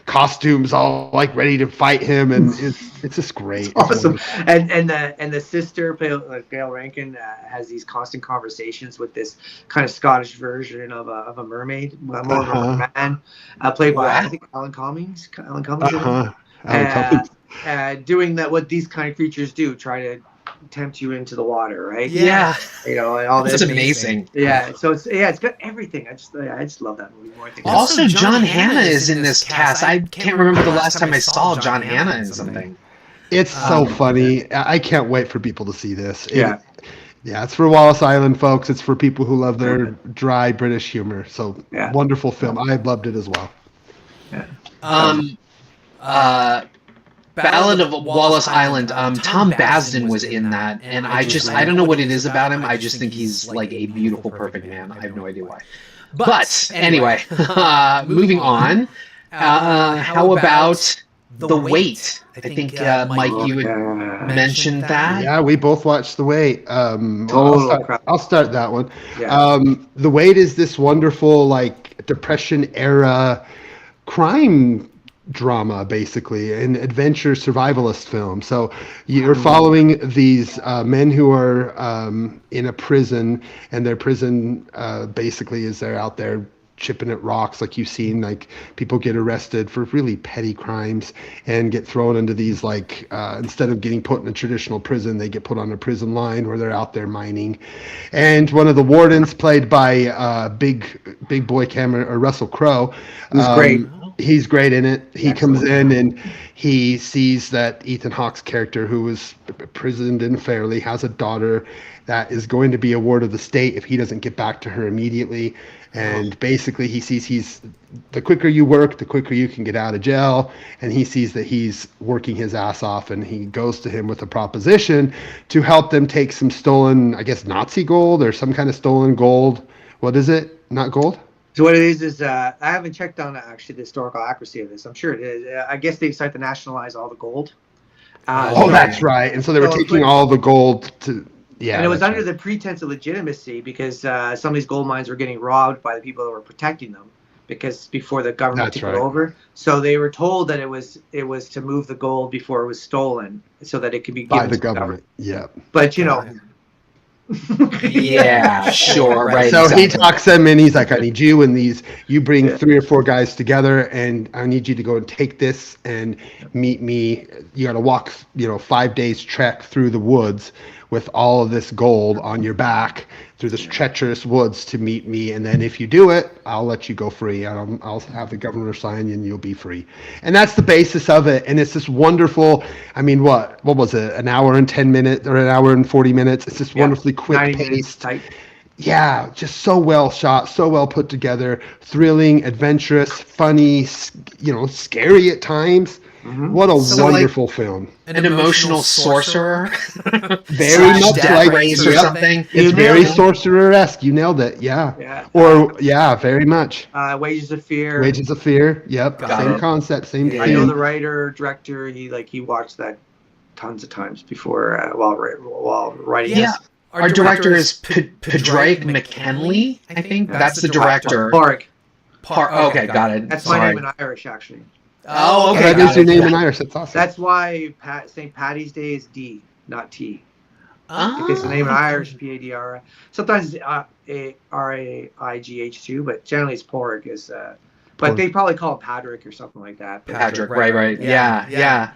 costumes all ready to fight him, and it's just great. It's awesome. And the sister, Gail Rankin, has these constant conversations with this kind of Scottish version of a mermaid, more of a merman, played by I think Alan Cummings. Doing what these kind of creatures do, try to tempt you into the water, right? Yeah. And all this. It's amazing. Yeah. So it's got everything. I just love that movie more. Also, John Hannah is in this cast. I can't remember the last time I saw John Hannah in something. It's so funny. I can't wait for people to see this. It's for Wallace Island folks. It's for people who love their dry British humor. So wonderful film. I loved it as well. Ballad of Wallace Island. Tom Basden was in that, and I don't know what it is about him. I just think he's a beautiful, perfect man. I have no idea why. But anyway, moving on. How about The Wait? I think Mike, you had mentioned that. Yeah, we both watched The Wait. Total I'll start that one. Yeah. The Wait is this wonderful like Depression era crime drama, basically, an adventure survivalist film. So you're following these men who are in a prison, and their prison basically is they're out there chipping at rocks, like you've seen, like people get arrested for really petty crimes and get thrown into these like instead of getting put in a traditional prison, they get put on a prison line where they're out there mining. And one of the wardens, played by big boy Cameron or Russell Crowe, Who's great. He's great in it. He Excellent. comes in and he sees that Ethan Hawke's character, who was imprisoned unfairly, has a daughter that is going to be a ward of the state if he doesn't get back to her immediately. And basically he sees the quicker you work, the quicker you can get out of jail. And he sees that he's working his ass off, and he goes to him with a proposition to help them take some stolen, I guess, Nazi gold or some kind of stolen gold. What is it? Not gold? So what it is I haven't checked on actually the historical accuracy of this. I'm sure it is. I guess they decide to nationalize all the gold. That's right. And so they were taking all the gold to... Yeah, and it was under the pretense of legitimacy because some of these gold mines were getting robbed by the people that were protecting them, because before the government took it over. So they were told that it was to move the gold before it was stolen, so that it could be given by the to government. Yeah. But you know. Yeah, sure, right. So he talks them in. He's like, I need you and these. You bring 3 or 4 guys together, and I need you to go and take this and meet me. You got to walk, 5 days trek through the woods with all of this gold on your back through this treacherous woods to meet me. And then if you do it, I'll let you go free. I'll have the governor sign you and you'll be free. And that's the basis of it. And it's this wonderful, I mean, what was it? An hour and 10 minutes or an hour and 40 minutes. It's just wonderfully quick paced. Yeah, just so well shot, so well put together, thrilling, adventurous, funny, scary at times. Mm-hmm. What a wonderful film. An emotional sorcerer. Very much like or something. It's very sorcerer-esque. You nailed it. Yeah. Or very much. Wages of Fear. Wages of Fear. Yep. Same concept, same thing. I know the writer, director, he watched that tons of times before while writing this. Our director is Padraig McKinley, I think. That's the director. Park. Okay, got it. That's my name in Irish, actually. Oh, okay. That is your name in Irish. That's awesome. That's why St. Paddy's Day is D, not T. Because the name in Irish, P-A-D-R. Sometimes it's R-A-I-G-H too, but generally it's Porg. But they probably call it Patrick or something like that. Patrick, right. Yeah.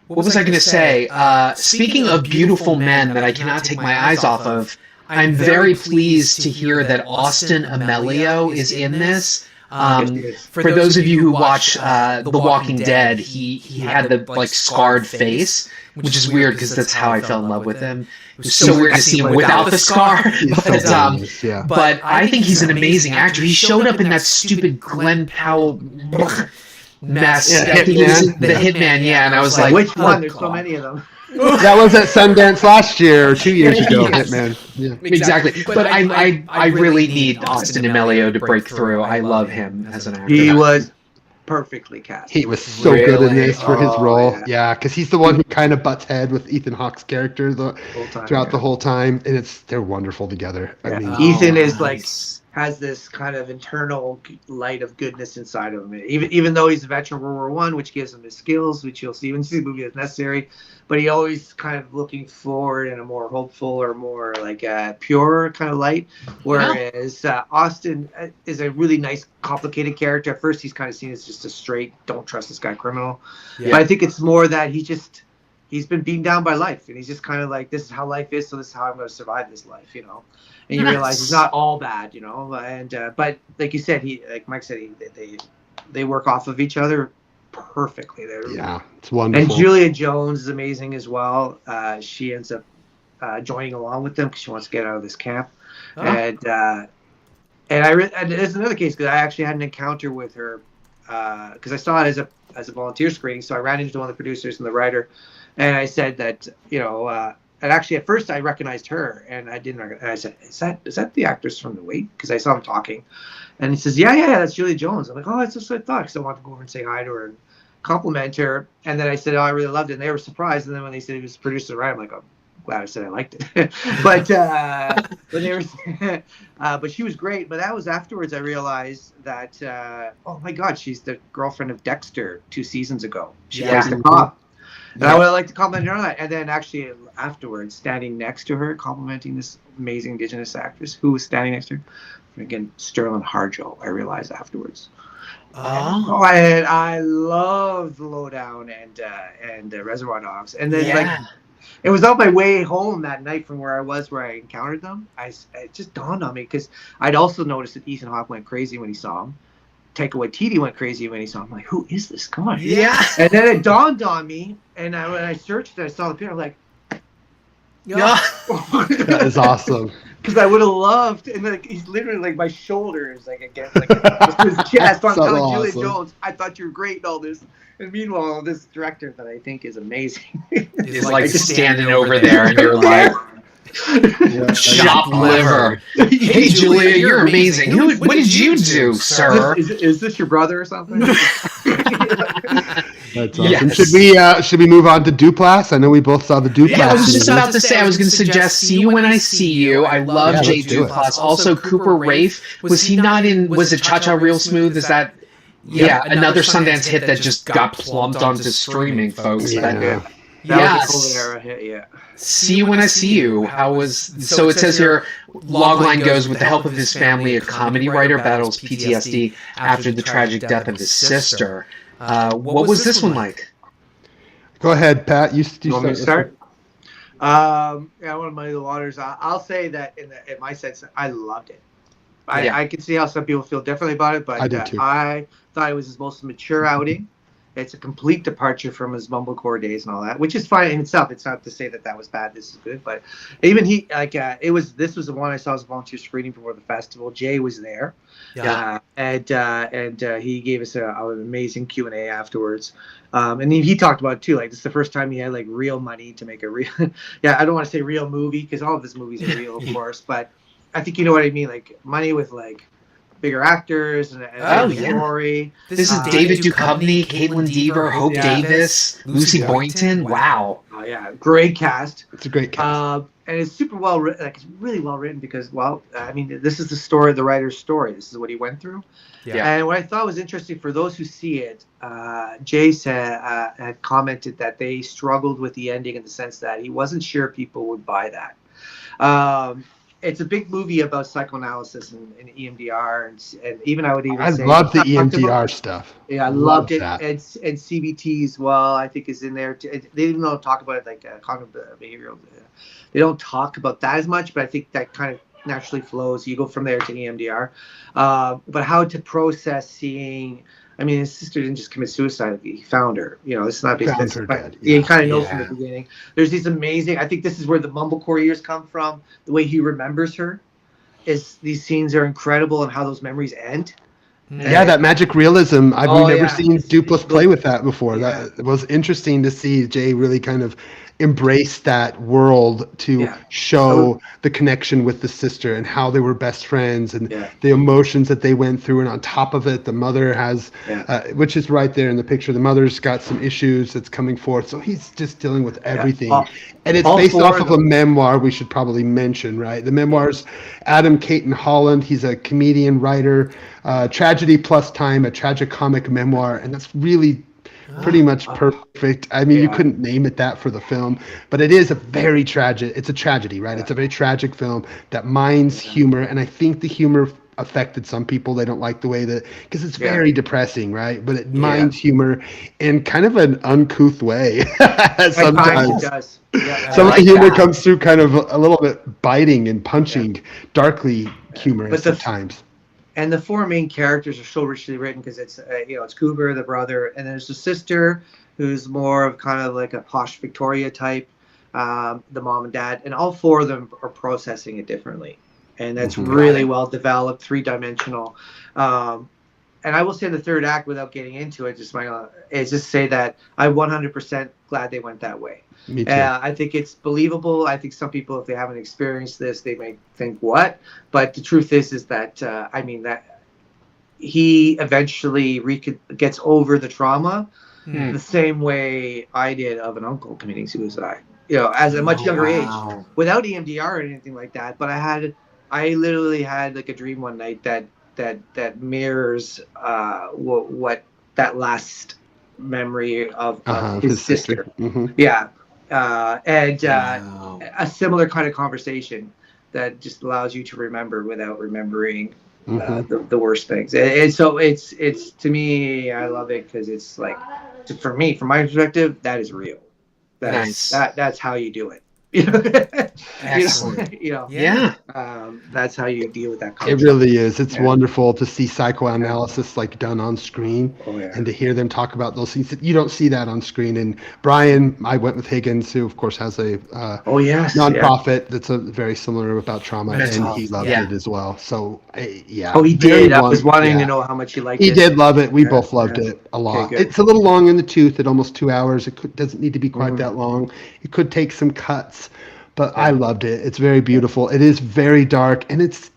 What was I going to say? Speaking of beautiful men that I cannot take my eyes off of, I'm very pleased to hear that Austin Amelio is in this. For those of you who watch The Walking Dead, he had the scarred face, which is weird because that's how I fell in love with him. It was so weird to see him without the scar. But I think he's an amazing actor. He showed up in that stupid Glenn Powell mess. I think he was the Hitman, and I was like, which one? There's so many of them. That was at Sundance last year or 2 years ago. Hitman. Yeah. Exactly. But I really need Austin Amelio to break through. I love him as an actor. He was perfectly cast. He was so good in this for his role. Yeah, because he's the one who kind of butts head with Ethan Hawke's character throughout the whole time, and they're wonderful together. I mean, Ethan is has this kind of internal light of goodness inside of him. Even though he's a veteran of World War I, which gives him his skills, which you'll see when you see the movie as necessary, but he always kind of looking forward in a more hopeful or more pure kind of light. Whereas Austin is a really nice, complicated character. At first, he's kind of seen as just a straight, don't trust this guy criminal. Yeah. But I think it's more that he's been beaten down by life, and he's just kind of like, this is how life is, so this is how I'm going to survive this life, And you realize it's not all bad, And but like you said, like Mike said, they work off of each other perfectly. It's wonderful. And Julia Jones is amazing as well. She ends up joining along with them because she wants to get out of this camp. Oh. And there's another case because I actually had an encounter with her because I saw it as a volunteer screening. So I ran into one of the producers and the writer, and I said that and actually at first I recognized her, and I didn't recognize. I said, is that the actress from The Wait? Because I saw him talking, and he says, yeah, that's Julia Jones. I'm like, oh, that's just what I thought, because I wanted to go over and say hi to her and compliment her. And then I said, oh, I really loved it, and they were surprised. And then when they said he was producer, right, I'm like, oh, glad I said I liked it. but they were, but she was great. But that was afterwards I realized that, oh my God, she's the girlfriend of Dexter 2 seasons ago. She plays the cop. And I would like to compliment her on that. And then actually afterwards, standing next to her, complimenting this amazing Indigenous actress who was standing next to her, again, Sterling Harjo, I realized afterwards. Oh, and I love The Lowdown and Reservoir Dogs. And then like, it was on my way home that night from where I encountered them. It just dawned on me, because I'd also noticed that Ethan Hawke went crazy when he saw him. Taika Waititi went crazy when he saw him. I'm like, who is this guy? Yeah. And then it dawned on me, and when I searched it, I saw the picture. I'm like, yeah. That is awesome. Because I would have loved, and like he's literally like my shoulder is like against like his chest. So I'm telling Julia Jones, I thought you were great in all this. And meanwhile, this director that I think is amazing is like standing over there, and you're like, chop liver. Hey, Julia, you're amazing. What did you do, sir? Is this your brother or something? That's awesome. Yes. Should we move on to Duplass? I know we both saw the Duplass. Yeah, I was just about to say, I was going to suggest See You When I See You. I love Jay Duplass. Also, Cooper Raiff. Was he not in, was it Cha-Cha Real Smooth? Is that, another Sundance hit that just got plumped onto streaming, folks. That was a era hit, yeah. See You When I See You. So it says here, logline goes, with the help of his family, a comedy writer battles PTSD after the tragic death of his sister. What was this one like? Go ahead, Pat. You want me to start? I want to muddy the waters. I'll say that in my sense, I loved it. I can see how some people feel differently about it, but I thought it was his most mature outing. It's a complete departure from his mumblecore days and all that, which is fine in itself. It's not to say that was bad. This is good, but even this was the one I saw as a volunteer screening before the festival. Jay was there, and he gave us an amazing Q&A afterwards. And he talked about it too. Like, this is the first time he had like real money to make a real, I don't want to say real movie, because all of his movies are real, of course, but I think you know what I mean. Like, money with like bigger actors and story. This is David Duchovny, Caitlin Dever, Hope Davis, Lucy Boynton. Wow. Oh yeah, great cast. It's a great cast. And it's super well written. Like, it's really well written because, I mean, this is the story, the writer's story. This is what he went through. Yeah. And what I thought was interesting for those who see it, Jay had commented that they struggled with the ending in the sense that he wasn't sure people would buy that. It's a big movie about psychoanalysis and EMDR, and even I would even say... I love the EMDR stuff. Yeah, I loved it. That. And CBT as well, I think, is in there. They even don't talk about it like cognitive behavioral. They don't talk about that as much, but I think that kind of naturally flows. You go from there to EMDR. But how to process seeing... I mean, his sister didn't just commit suicide. He found her. You know, it's not based on but you kind of know from the beginning. There's these amazing... I think this is where the mumblecore years come from. The way he remembers her is these scenes are incredible, and how those memories end. Yeah, that magic realism. I've never seen Duplass play with that before. Yeah. That was interesting to see Jay really kind of embrace that world to show the connection with the sister and how they were best friends and the emotions that they went through. And on top of it, the mother has, which is right there in the picture, the mother's got some issues that's coming forth. So he's just dealing with everything. And it's based off of a memoir we should probably mention, right? The memoir's Adam Caton Holland. He's a comedian, writer, tragedy plus time, a tragicomic memoir. And that's really pretty much perfect. I mean, you couldn't name it that for the film, but it is a very tragic, it's a tragedy, right? It's a very tragic film that mines humor. And I think the humor affected some people. They don't like the way that, because it's very depressing, right? But it mines humor in kind of an uncouth way. Sometimes. It does. Some of the humor comes through kind of a little bit biting and punching, darkly humorous at times. And the four main characters are so richly written because it's it's Cooper, the brother, and there's the sister who's more of kind of like a posh Victoria type, the mom and dad, and all four of them are processing it differently, and that's really well developed, 3-dimensional. and I will say the third act without getting into it, is just say that I'm 100% glad they went that way. Me too. I think it's believable. I think some people, if they haven't experienced this, they may think what, but the truth is that that he eventually gets over the trauma the same way I did of an uncle committing suicide. As a much younger age, without EMDR or anything like that. But I literally had like a dream one night that mirrors what that last memory of his sister. Mm-hmm. Yeah, and a similar kind of conversation that just allows you to remember without remembering the worst things. And so it's to me, I love it because it's like, for me, from my perspective, that is real. That's how you do it. Excellent. That's how you deal with that concept. It really is. It's wonderful to see psychoanalysis like done on screen and to hear them talk about those things. You don't see that on screen. And Brian, I went with Higgins, who of course has a nonprofit that's very similar about trauma, and he loved it as well. So he did. I was wanting to know how much he liked it. He did love it. We both loved it a lot. It's a little long in the tooth at almost 2 hours. It doesn't need to be quite that long. It could take some cuts. But I loved it. It's very beautiful. It is very dark, and it's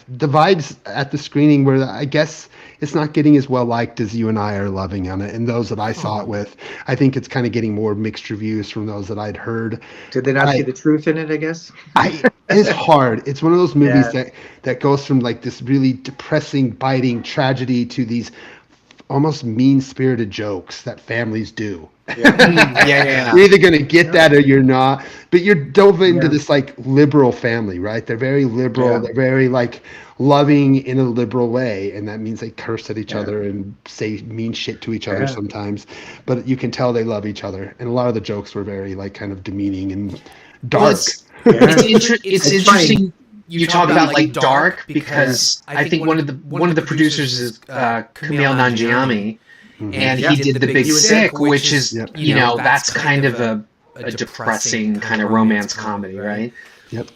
the vibes at the screening where I guess it's not getting as well liked as you and I are loving on it. And those that I saw it with, I think it's kind of getting more mixed reviews from those that I'd heard. Did they not see the truth in it, I guess? It's hard. It's one of those movies that goes from like this really depressing, biting tragedy to these almost mean-spirited jokes that families do. You're either going to get that or you're not. But you're dove into this like liberal family, right? They're very liberal. Yeah. They're very like loving in a liberal way, and that means they curse at each other and say mean shit to each other sometimes. But you can tell they love each other, and a lot of the jokes were very like kind of demeaning and dark. Well, it's interesting. You talk about like dark because I think one of the producers is Kumail Nanjiani. And he did The Big Sick, which is, that's kind of a depressing kind of romance comedy, right? Yep.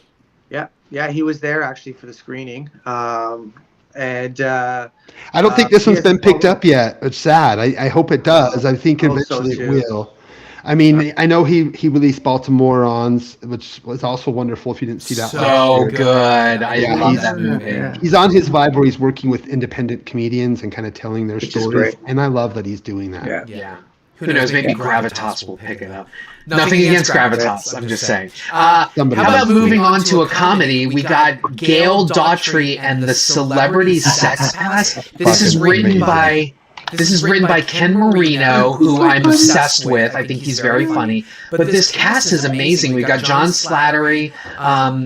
Yeah, he was there actually for the screening. I don't think this one's been picked up yet. It's sad. I hope it does. I think eventually it will. I mean, I know he released Baltimoreans, which was also wonderful if you didn't see that. So good. I love that movie. Yeah. He's on his vibe where he's working with independent comedians and kind of telling their stories. And I love that he's doing that. Yeah. Who knows? Maybe Gravitas will pick it up. Nothing against Gravitas. I'm just saying. How about moving on to a comedy? We got Gail Daughtry and the Celebrity Sex Pass. This is written by Ken Marino, who I'm obsessed with. I think he's very funny. But this cast is amazing. We've got John Slattery.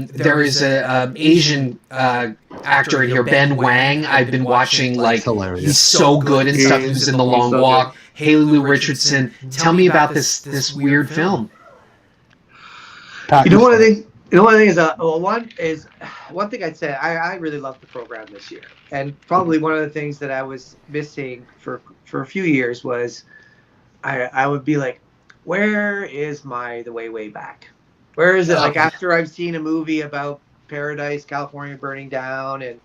There is an Asian actor in here, Ben Wang. I've been watching, he's so good and stuff. He's in The Long Walk. Haley Lou Richardson. Tell me about this weird film. One of the things one thing I'd say, I really loved the program this year, and probably one of the things that I was missing for a few years was I would be like, where is the way back? Where is it? Like after I've seen a movie about Paradise, California burning down, and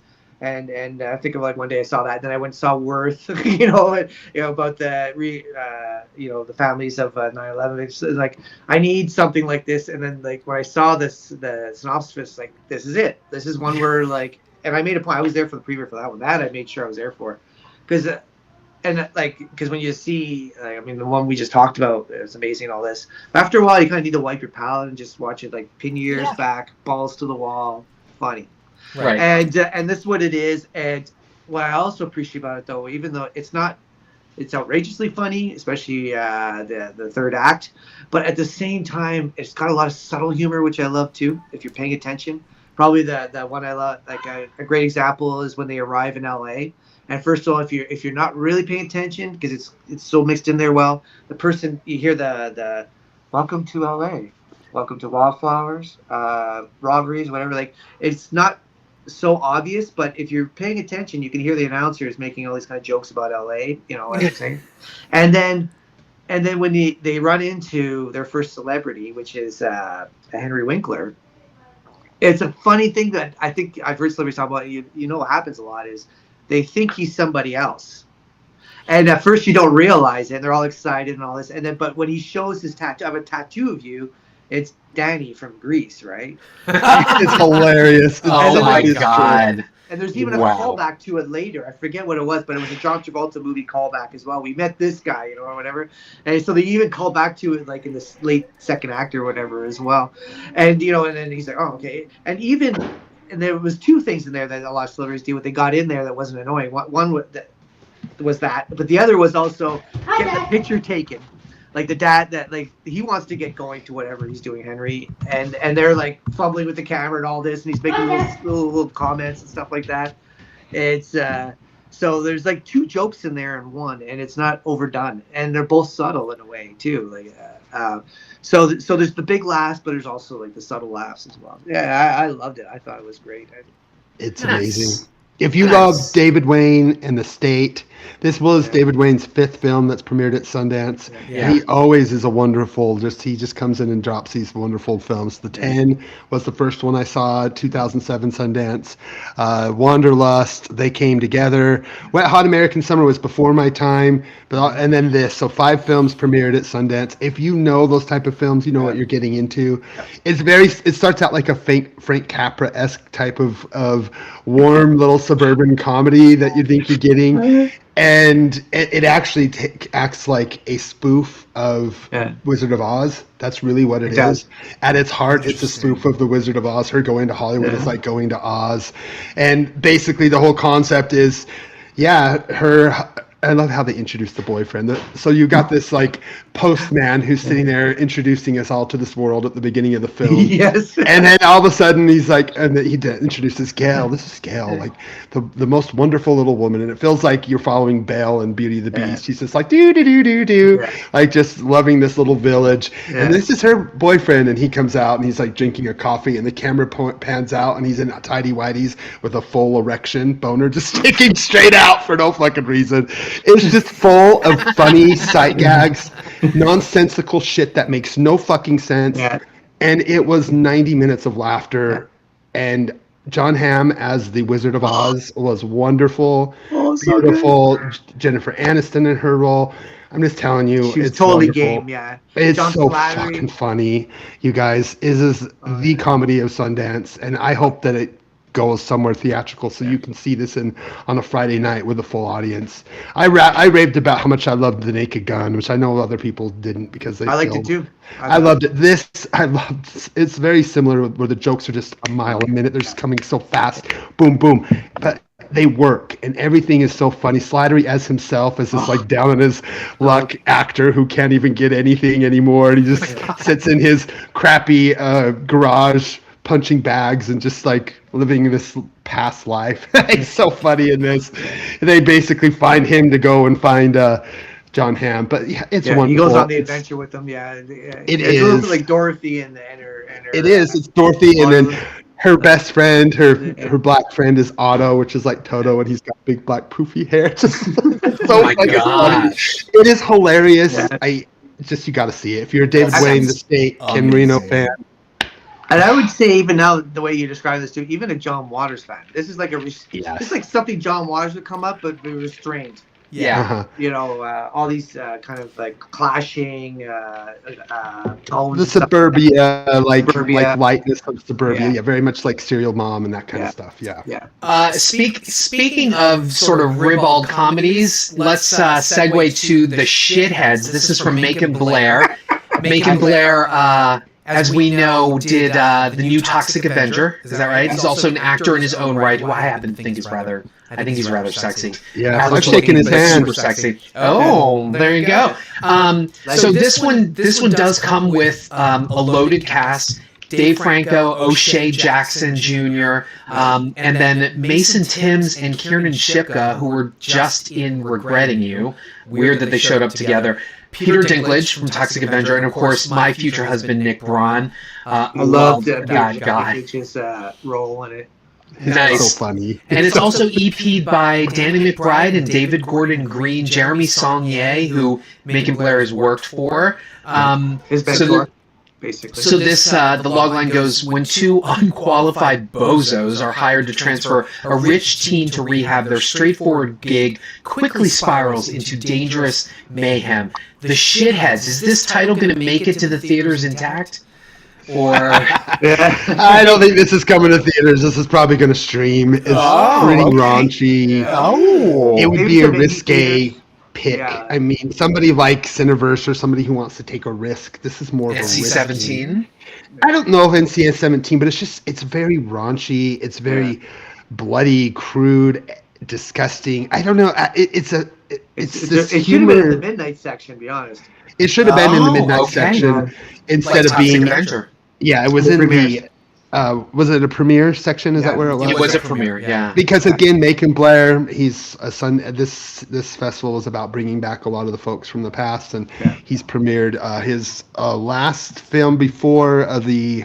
I think of like one day I saw that, and then I went and saw Worth, about the families of 9/11. It's like I need something like this, and then like when I saw the synopsis, like this is it. This is one where like, and I made a point. I was there for the premiere for that one. That I made sure I was there for, because when you see, the one we just talked about, it's amazing and all this. But after a while, you kind of need to wipe your palate and just watch it, like pin your ears back, balls to the wall, funny. Right. And this is what it is. And what I also appreciate about it, though, even though it's outrageously funny, especially the third act, but at the same time, it's got a lot of subtle humor, which I love too. If you're paying attention, probably the one I love, like a great example is when they arrive in LA. And first of all, if you're not really paying attention, because it's so mixed in there, well, the person, you hear the welcome to LA, welcome to wildflowers, robberies, whatever. Like, it's not so obvious, but if you're paying attention, you can hear the announcers making all these kind of jokes about LA, what I'm saying. And then when they run into their first celebrity, which is Henry Winkler, it's a funny thing that I think I've heard celebrities talk about. What happens a lot is they think he's somebody else. And at first you don't realize it. And they're all excited and all this. And then, but when he shows his tattoo, I have a tattoo of you, it's Danny from Greece, right? It's hilarious. Oh my God. And there's even a callback to it later. I forget what it was, but it was a John Travolta movie callback as well. We met this guy, you know, or whatever. And so they even call back to it like in the late second act or whatever as well. And, you know, and then he's like, oh, okay. And there was two things in there that a lot of celebrities do. What they got in there that wasn't annoying. One was that, but the other was also get the picture taken. Like the dad that like he wants to get going to whatever he's doing, Henry, and they're like fumbling with the camera and all this, and he's making little comments and stuff like that. It's so there's like two jokes in there in one, and it's not overdone, and they're both subtle in a way too. Like so there's the big laughs, but there's also like the subtle laughs as well. Yeah, I loved it. I thought it was great. It's amazing. If you love David Wayne and The State, this was David Wayne's 5th film that's premiered at Sundance. Yeah. He always is a wonderful, he just comes in and drops these wonderful films. The 10 was the first one I saw, 2007 Sundance. Wanderlust, They Came Together. Wet Hot American Summer was before my time, and then this. So 5 films premiered at Sundance. If you know those type of films, you know what you're getting into. It starts out like a Frank Capra-esque type of warm little suburban comedy that you think you're getting, and it actually acts like a spoof of Wizard of Oz. That's really what it is. At its heart, it's a spoof of the Wizard of Oz. Her going to Hollywood is like going to Oz, and basically the whole concept is, I love how they introduced the boyfriend. So you got this like postman who's sitting there introducing us all to this world at the beginning of the film. Yes. And then all of a sudden he's like, and he introduces Gail. This is Gail, like the most wonderful little woman. And it feels like you're following Belle and Beauty and the Beast. She's just like do, like just loving this little village. And this is her boyfriend. And he comes out and he's like drinking a coffee, and the camera pans out and he's in tidy whities with a full erection boner just sticking straight out for no fucking reason. It's just full of funny sight gags, nonsensical shit that makes no fucking sense. Yeah. And it was 90 minutes of laughter. And John Hamm as the Wizard of Oz was wonderful, beautiful. So Jennifer Aniston in her role. I'm just telling you, she's it's totally wonderful. Game, yeah. It's John so fucking funny, you guys. This is the comedy of Sundance, and I hope that it goes somewhere theatrical so you can see this on a Friday night with a full audience. I raved about how much I loved The Naked Gun, which I know other people didn't because they liked it too. I loved it. It's very similar where the jokes are just a mile a minute. They're just coming so fast. Boom, boom. But they work, and everything is so funny. Slattery as himself as this like down on his luck actor who can't even get anything anymore, and he just sits in his crappy garage punching bags and just like living this past life. It's so funny in this. They basically find him to go and find John Hamm, but it's wonderful. He goes on the adventure with them. It's a little bit like Dorothy and her. It is. It's Dorothy, and then her best friend, her black friend is Otto, which is like Toto, and he's got big black poofy hair. Just so my gosh, it is hilarious. You got to see it if you're a David Wayne, The State, Ken Marino fan. And I would say, even now, the way you describe this too, even a John Waters fan, this is like this is like something John Waters would come up, but be restrained. Yeah. Uh-huh. You know, all these kind of like clashing tones. The suburbia, like lightness of suburbia. Yeah, very much like Serial Mom and that kind of stuff. Yeah. Speaking of sort of ribald comedies, let's segue to The Shitheads. This is from Macon Blair. Macon Blair, as we know, did the new Toxic Avenger. Is that right? He's also an actor in his own right, who I happen to think is rather sexy. Yeah, I'm shaking his hand. Super sexy. Oh, there you go. So this one does come with a loaded cast. Dave Franco, O'Shea Jackson Jr., and then Mason Timms and Kiernan Shipka, who were just in Regretting You. Weird that they showed up together. Peter Dinklage from Toxic Avenger, and of course, my future husband, Nick Braun. I loved that guy. His role in it. Nice. So funny. And it's also EP'd by Danny McBride and David Gordon Green, Jeremy Saulnier, who Macon Blair has worked for. His mentor. basically. So this, the logline goes, when two unqualified bozos are hired to transfer a rich teen to rehab, their straightforward gig quickly spirals into dangerous mayhem. The Shitheads. Is this title going to make it to the theaters intact? Or I don't think this is coming to theaters. This is probably going to stream. It's pretty raunchy. Oh, it would Maybe be a some indie risque theaters. pick. Yeah. I mean, somebody like Cineverse or somebody who wants to take a risk. This is more of a risky. NC-17? I don't know if NC-17, but it's very raunchy. It's very bloody, crude, disgusting. I don't know. It's this It should have been in the humor. midnight section, to be honest. It should have been in the midnight okay. section instead Like of Toxic being. Avenger. Yeah, it was The in premieres. the. Was it a premiere section? Is that where it was? It was a premiere, yeah. Because again, Macon Blair, he's a son. This festival is about bringing back a lot of the folks from the past, and he's premiered his last film before the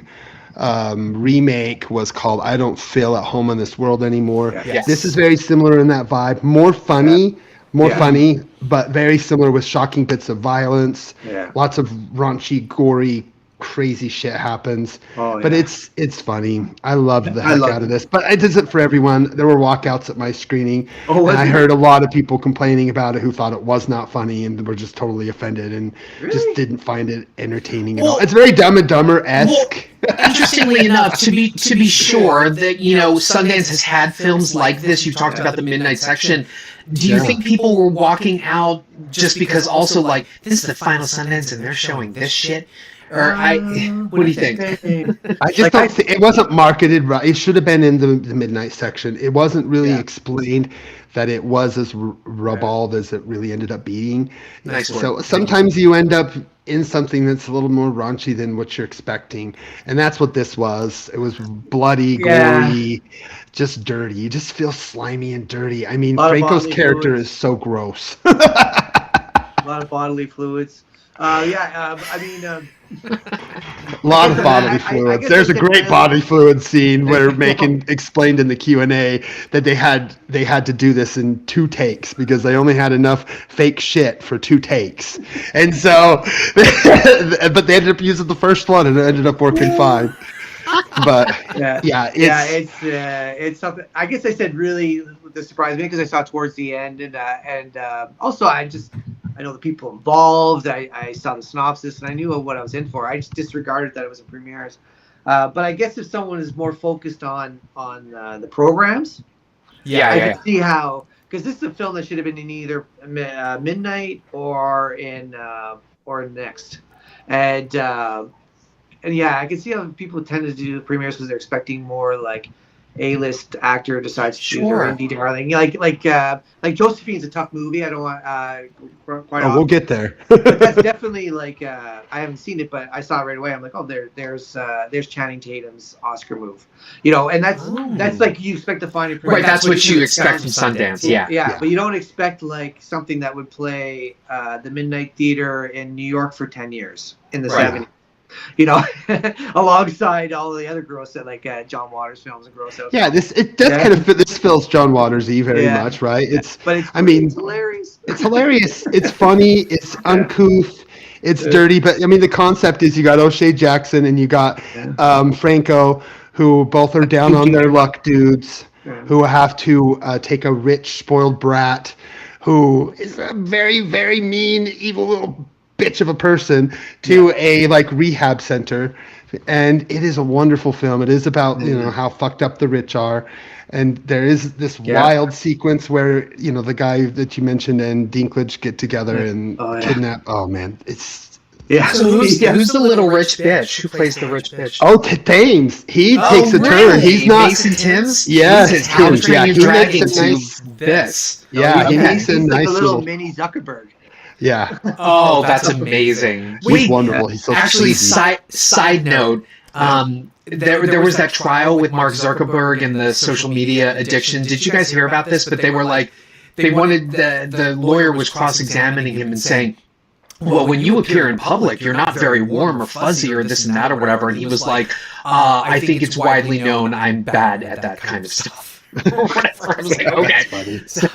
remake was called "I Don't Feel at Home in This World Anymore." Yes. This is very similar in that vibe, more funny, funny, but very similar with shocking bits of violence. Yeah. Lots of raunchy, gory, crazy shit happens. But it's funny. I loved the heck out of this. But it isn't for everyone. There were walkouts at my screening. And I heard a lot of people complaining about it who thought it was not funny and were just totally offended and just didn't find it entertaining at all. It's very Dumb and Dumber-esque. Interestingly enough, to be sure that, you know, Sundance has had films like this. You talked about the midnight section. Do you think people were walking out just because also like, this is the final Sundance and they're showing this shit? Or what do you think? I just don't think it wasn't marketed right. It should have been in the midnight section. It wasn't really explained that it was as ribald as it really ended up being. Nice work. So sometimes you end up in something that's a little more raunchy than what you're expecting, and that's what this was. It was bloody, gory, just dirty. You just feel slimy and dirty. I mean, Franco's character is so gross. A lot of bodily fluids. I mean, a lot of bodily fluids. There's a great bodily fluid scene where Macon explained in the Q&A that they had to do this in 2 takes because they only had enough fake shit for 2 takes, and so but they ended up using the first one and it ended up working fine. But it's something. I guess I said really that surprised me because I saw it towards the end, and also I know the people involved. I saw the synopsis and I knew what I was in for. I just disregarded that it was a premieres. But I guess if someone is more focused on the programs, I can see how, because this is a film that should have been in either midnight or in next, and I can see how people tend to do the premieres because they're expecting more like A-list actor decides to do their indie darling. Like Josephine's a tough movie. I don't want quite. We'll get there. But that's definitely like I haven't seen it, but I saw it right away. I'm like, there's Channing Tatum's Oscar move, you know, and that's like you expect to find it. Right, that's what you expect from Sundance. Yeah, but you don't expect like something that would play the Midnight Theater in New York for 10 years in the 70s. You know, alongside all the other gross out like John Waters films and gross out. Yeah, it does kind of fit. This feels John Waters-y very much, right? It's hilarious. It's hilarious. It's funny. It's uncouth. It's dirty. But I mean, the concept is you got O'Shea Jackson and you got Franco, who both are down on their luck dudes, who have to take a rich, spoiled brat, who is a very, very mean, evil little bitch of a person to a like rehab center, and it is a wonderful film. It is about how fucked up the rich are, and there is this wild sequence where the guy that you mentioned and Dinklage get together and kidnap. Oh man, it's So who's the little rich bitch? Who plays the rich bitch? Oh, Thames. He takes a turn. He's not Mason Timms. Yes, How Timms. Train Your He Dragon makes a nice. this. Yeah, he makes a He's nice like a little mini Zuckerberg. Yeah. Oh, that's amazing. He's wonderful. He's so actually, sleazy. side note, there was that trial with Mark Zuckerberg and the social media addiction. Did you guys hear about this? But they were like, they wanted the lawyer was cross-examining him and saying, well, when you appear in public, you're not very warm or fuzzy or this and that or whatever. And he was like, I think it's widely known I'm bad at that kind of stuff. Whatever. I was like, okay. So,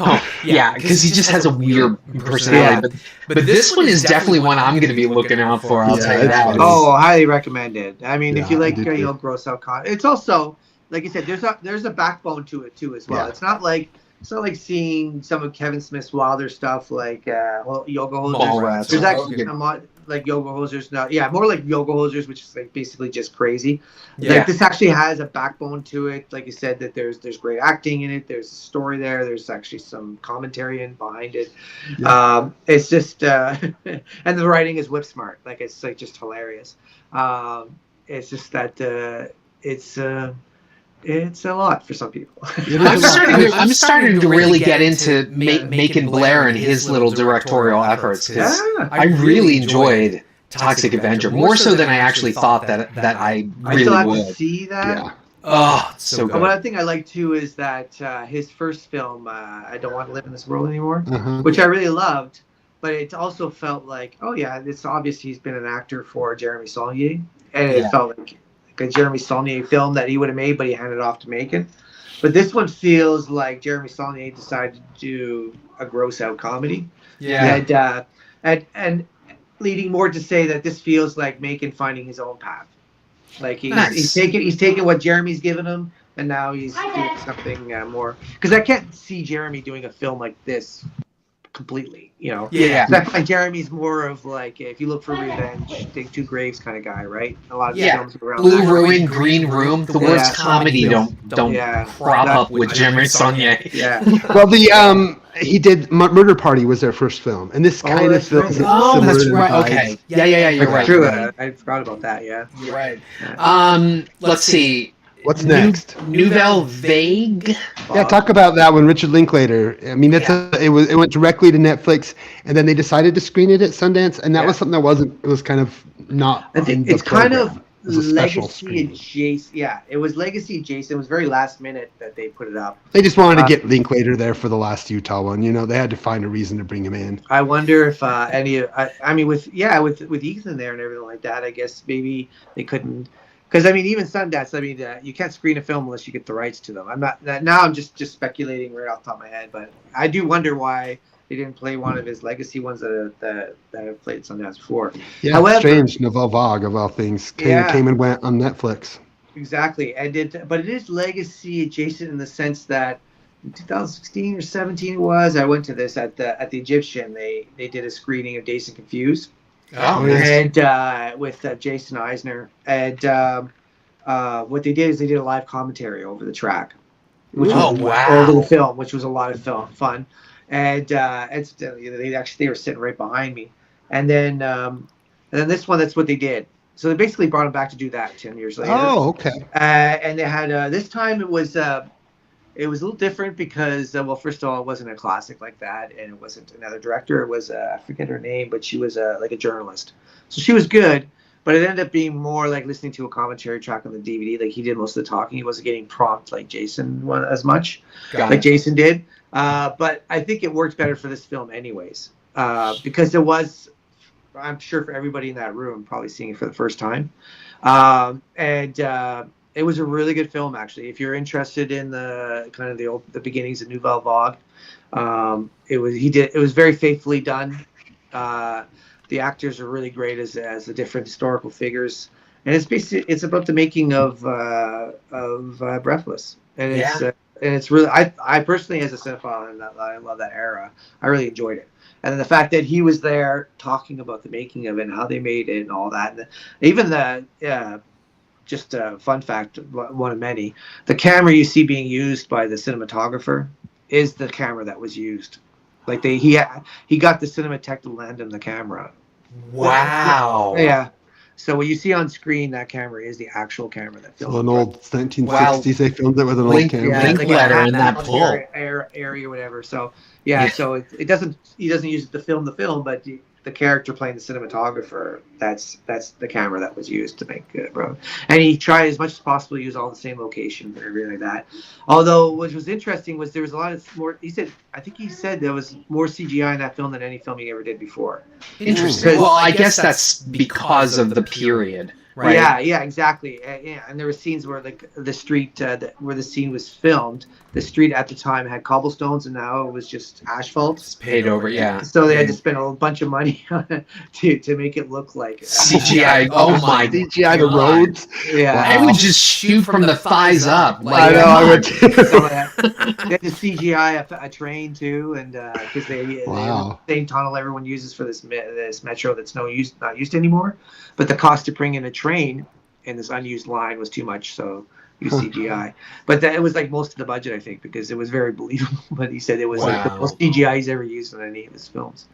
yeah, because he just has a weird personality. But this one is definitely one I'm going to be looking out for. I'll tell you that. funny. Oh, highly recommended. I mean, if you Yeah, I like, did you too. know, gross out content, it's also like you said. There's a backbone to it too as well. Yeah. It's not like seeing some of Kevin Smith's wilder stuff like Yoga Hosers. Mallrats. There's Oh, actually okay. a lot like Yoga Hosers now. Yeah, more like Yoga Hosers, which is like basically just crazy. Yeah. Like this actually has a backbone to it. Like you said, that there's great acting in it. There's a story there. There's actually some commentary in behind it. Yeah. It's just and the writing is whip smart. Like it's like just hilarious. It's just that it's a lot for some people. I'm starting to really get into Macon Blair and his little directorial efforts. Yeah. I really enjoyed Toxic Avenger more so than I actually thought that I I really still have would. to see that. Yeah. Oh, so good. One thing I like too is that his first film, I Don't Want to Live in This World Anymore, Uh-huh. which I really loved, but it also felt like, oh yeah, it's obvious he's been an actor for Jeremy Saulnier, and it felt like a Jeremy Saulnier film that he would have made, but he handed off to Macon. But this one feels like Jeremy Saulnier decided to do a gross out comedy. Yeah. And leading more to say that this feels like Macon finding his own path. Like he's taken what Jeremy's given him, and now he's doing something more. Because I can't see Jeremy doing a film like this completely, you know. Yeah. Like Jeremy's more of like, if you look for revenge, Dig Two Graves kind of guy, right? A lot of the films around Blue that. Ruin, Green Room. The worst comedy don't prop up with Jeremy Saulnier. Yeah. Well, the he did Murder Party was their first film, and this kind of that's feels right. Oh, similar that's in right. vibes. Okay. Yeah. You're right. True. You're right. I forgot about that. Yeah. You're right. Let's see. What's next? Nouvelle Vague. Yeah, talk about that one, Richard Linklater. I mean, it went directly to Netflix, and then they decided to screen it at Sundance, and that was something that it was kind of not. I think on the it's kind program. of It was a special legacy screening. adjacent. Yeah, it was legacy adjacent. It was very last minute that they put it up. They just wanted to get Linklater there for the last Utah one. You know, they had to find a reason to bring him in. I wonder if I mean, with Ethan there and everything like that, I guess maybe they couldn't. Because I mean, even Sundance, I mean, you can't screen a film unless you get the rights to them. I'm just speculating right off the top of my head, but I do wonder why they didn't play one of his legacy ones that have played Sundance before. Yeah, However, strange. Nouvelle Vague of all things came and went on Netflix. Exactly, but it is legacy adjacent in the sense that in 2016 or 17 it was. I went to this at the Egyptian. They did a screening of Dazed and Confused. Oh, And with Jason Eisner, and what they did is they did a live commentary over the track, which over the film, which was a lot of fun, and they were sitting right behind me, and then this one, that's what they did. So they basically brought him back to do that 10 years later. Oh, okay. And they had this time it was a little different because, well, first of all, it wasn't a classic like that, and it wasn't another director. It was, I forget her name, but she was like a journalist. So she was good, but it ended up being more like listening to a commentary track on the DVD. Like he did most of the talking. He wasn't getting prompt like Jason as much, Jason did. But I think it worked better for this film anyways, because it was, I'm sure for everybody in that room, probably seeing it for the first time. It was a really good film, actually. If you're interested in the kind of the beginnings of Nouvelle Vague, it was very faithfully done. The actors are really great as the different historical figures, and it's about the making of Breathless, and it's really I personally, as a cinephile, and I love that era. I really enjoyed it, and then the fact that he was there talking about the making of it and how they made it and all that, and even just a fun fact, one of many. The camera you see being used by the cinematographer is the camera that was used. Like he got the Cinematech to lend him the camera. Wow. Yeah. So what you see on screen, that camera is the actual camera that filmed. So an old 1960s, they filmed it with an old camera. Yeah, Linklater in that pull. Area, whatever. So so he doesn't use it to film the film, but the character playing the cinematographer, that's the camera that was used to make it, bro. And he tried as much as possible to use all the same locations and everything like that. Although what was interesting was there was a lot of more. I think he said there was more CGI in that film than any film he ever did before. Interesting. Well, I guess that's because of the period. right? Yeah, exactly. Yeah, and there were scenes where like the street where the scene was filmed, the street at the time had cobblestones, and now it was just asphalt. It's paid over, yeah. So they had to spend a bunch of money on it to make it look like CGI. Oh my CGI the roads. Yeah, I would just shoot from the thighs up. I know. I would. so they had to CGI a train too, and because they the same tunnel everyone uses for this metro that's not used anymore. But the cost to bring in a train in this unused line was too much, so use CGI. But it was like most of the budget, I think, because it was very believable. But he said it was like the most CGI he's ever used in any of his films.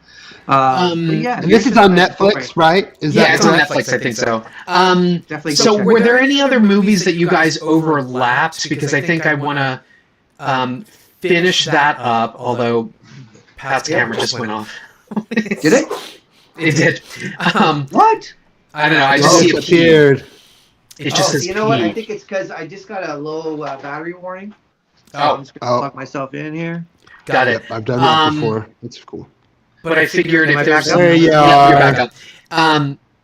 But yeah, and this is on Netflix, right? It's on Netflix. I think so. Definitely. So were there any other movies that you guys overlapped? Because I think I want to finish that up. Although Pat's camera just went off. Did it? It did. What? I don't know. I just see it appeared. It just says you know what? I think it's because I just got a low battery warning. So I'm just going to plug myself in here. Got it. I've done that before. That's cool. But I figured if there's... There you are. You're back up.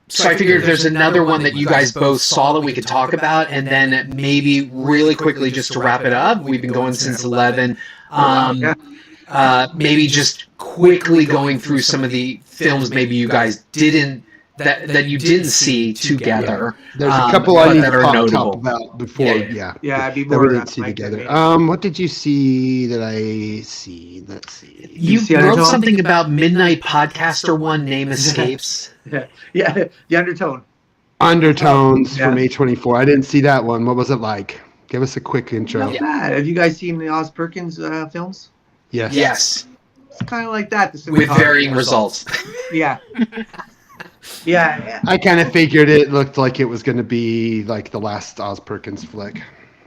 So I figured if there's another one that you guys both saw that we could talk about, and then maybe really quickly just to wrap it up, we've been going since 11. Maybe just quickly going through some of the films maybe you guys didn't that you didn't see together. There's a couple I need to talk about before. I'd be that more we didn't see together. What did you see that I see? Let's see. You wrote something about Midnight Podcaster One Name Escapes. Yeah, the Undertone. Undertones from A24. I didn't see that one. What was it like? Give us a quick intro. Not bad. Have you guys seen the Oz Perkins films? Yes. It's kind of like that. With varying results. Yeah. Yeah. I kind of figured it looked like it was going to be like the last Oz Perkins flick.